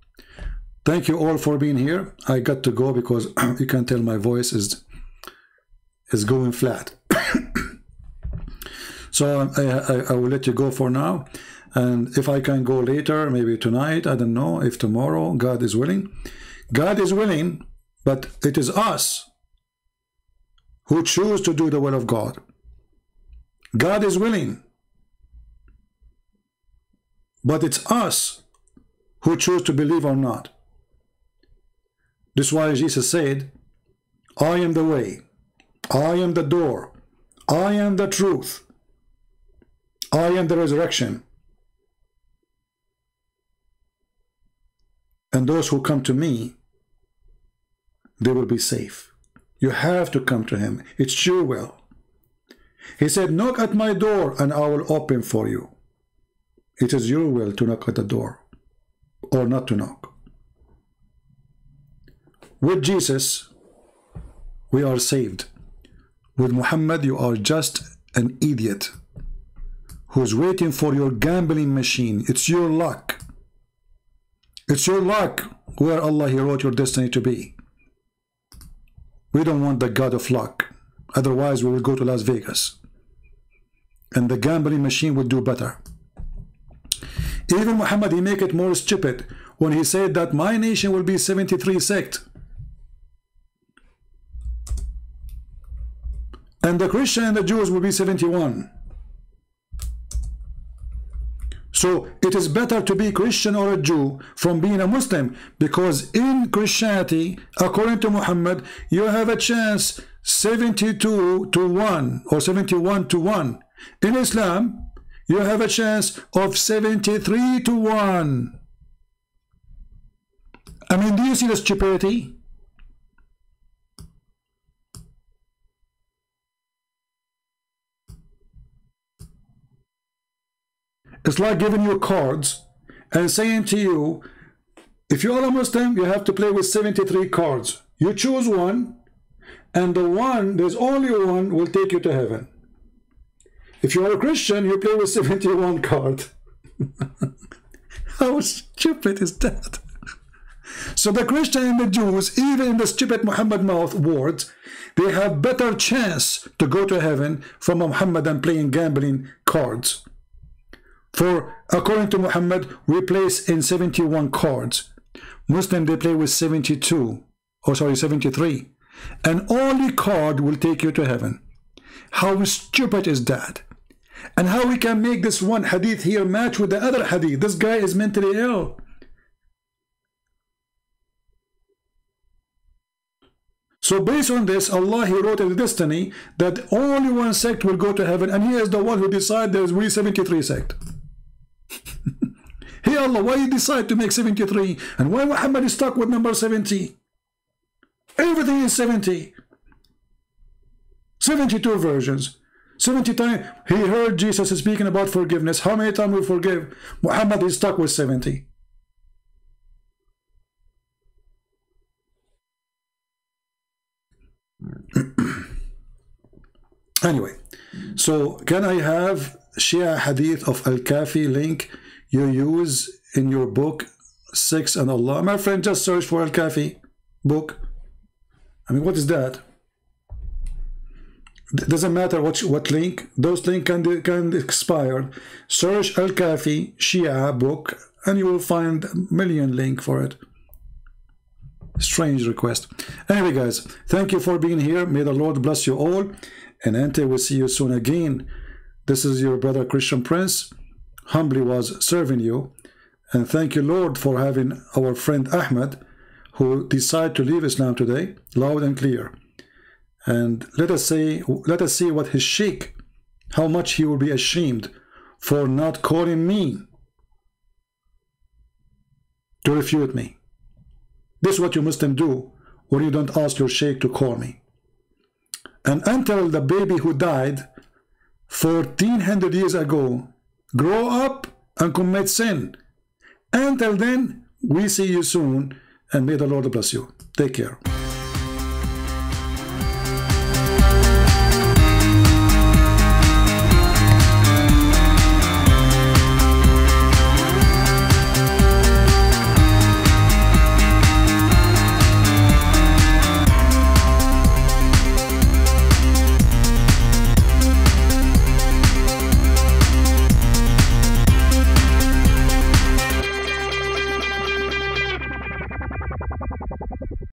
Thank you all for being here. I got to go because you can tell my voice is going flat. So I will let you go for now, and if I can go later, maybe tonight, I don't know, if tomorrow, God is willing. God is willing, but it is us who choose to do the will of God. God is willing, but it's us who choose to believe or not. This is why Jesus said, I am the way, I am the door, I am the truth, I am the resurrection. And those who come to me, they will be safe. You have to come to him. It's your will. He said, knock at my door and I will open for you. It is your will to knock at the door or not to knock. With Jesus, we are saved. With Muhammad, you are just an idiot who's waiting for your gambling machine. It's your luck. It's your luck where Allah He wrote your destiny to be. We don't want the God of luck. Otherwise, we will go to Las Vegas. And the gambling machine would do better. Even Muhammad, he make it more stupid when he said that my nation will be 73 sect. And the Christian and the Jews will be 71. So it is better to be Christian or a Jew from being a Muslim, because in Christianity, according to Muhammad, you have a chance 72 to 1 or 71 to 1. In Islam, you have a chance of 73 to 1. I mean, do you see the stupidity? It's like giving you cards and saying to you, if you are a Muslim, you have to play with 73 cards. You choose one, and the one, there's only one, will take you to heaven. If you are a Christian, you play with 71 cards. How stupid is that? So the Christian and the Jews, even in the stupid Muhammad mouth words, they have better chance to go to heaven from Muhammad than playing gambling cards. For according to Muhammad, we place in 71 cards. Muslim, they play with 72, or sorry, 73. And only card will take you to heaven. How stupid is that? And how we can make this one hadith here match with the other hadith? This guy is mentally ill. So based on this, Allah, He wrote in the destiny that only one sect will go to heaven, and He is the one who decides there's we 73 sect. Hey Allah, why you decide to make 73? And why Muhammad is stuck with number 70? Everything is 70. 72 versions. 70 times he heard Jesus speaking about forgiveness. How many times we forgive? Muhammad is stuck with 70. Anyway, so can I have Shia Hadith of Al-Kafi link you use in your book 6 and Allah? My friend, just search for Al-Kafi book. I mean, what is that? Doesn't matter what link. Those links can expire. Search Al-Kafi Shia book and you will find a million link for it. Strange request. Anyway, guys, thank you for being here. May the Lord bless you all. And Ante, we'll see you soon again. This is your brother Christian Prince. Humbly was serving you. And thank you, Lord, for having our friend Ahmed, who decided to leave Islam today, loud and clear. And let us see what his sheikh, how much he will be ashamed for not calling me to refute me. This is what you Muslims do when you don't ask your sheikh to call me. And until the baby who died 1400 years ago grow up and commit sin, until then, we see you soon, and may the Lord bless you. Take care.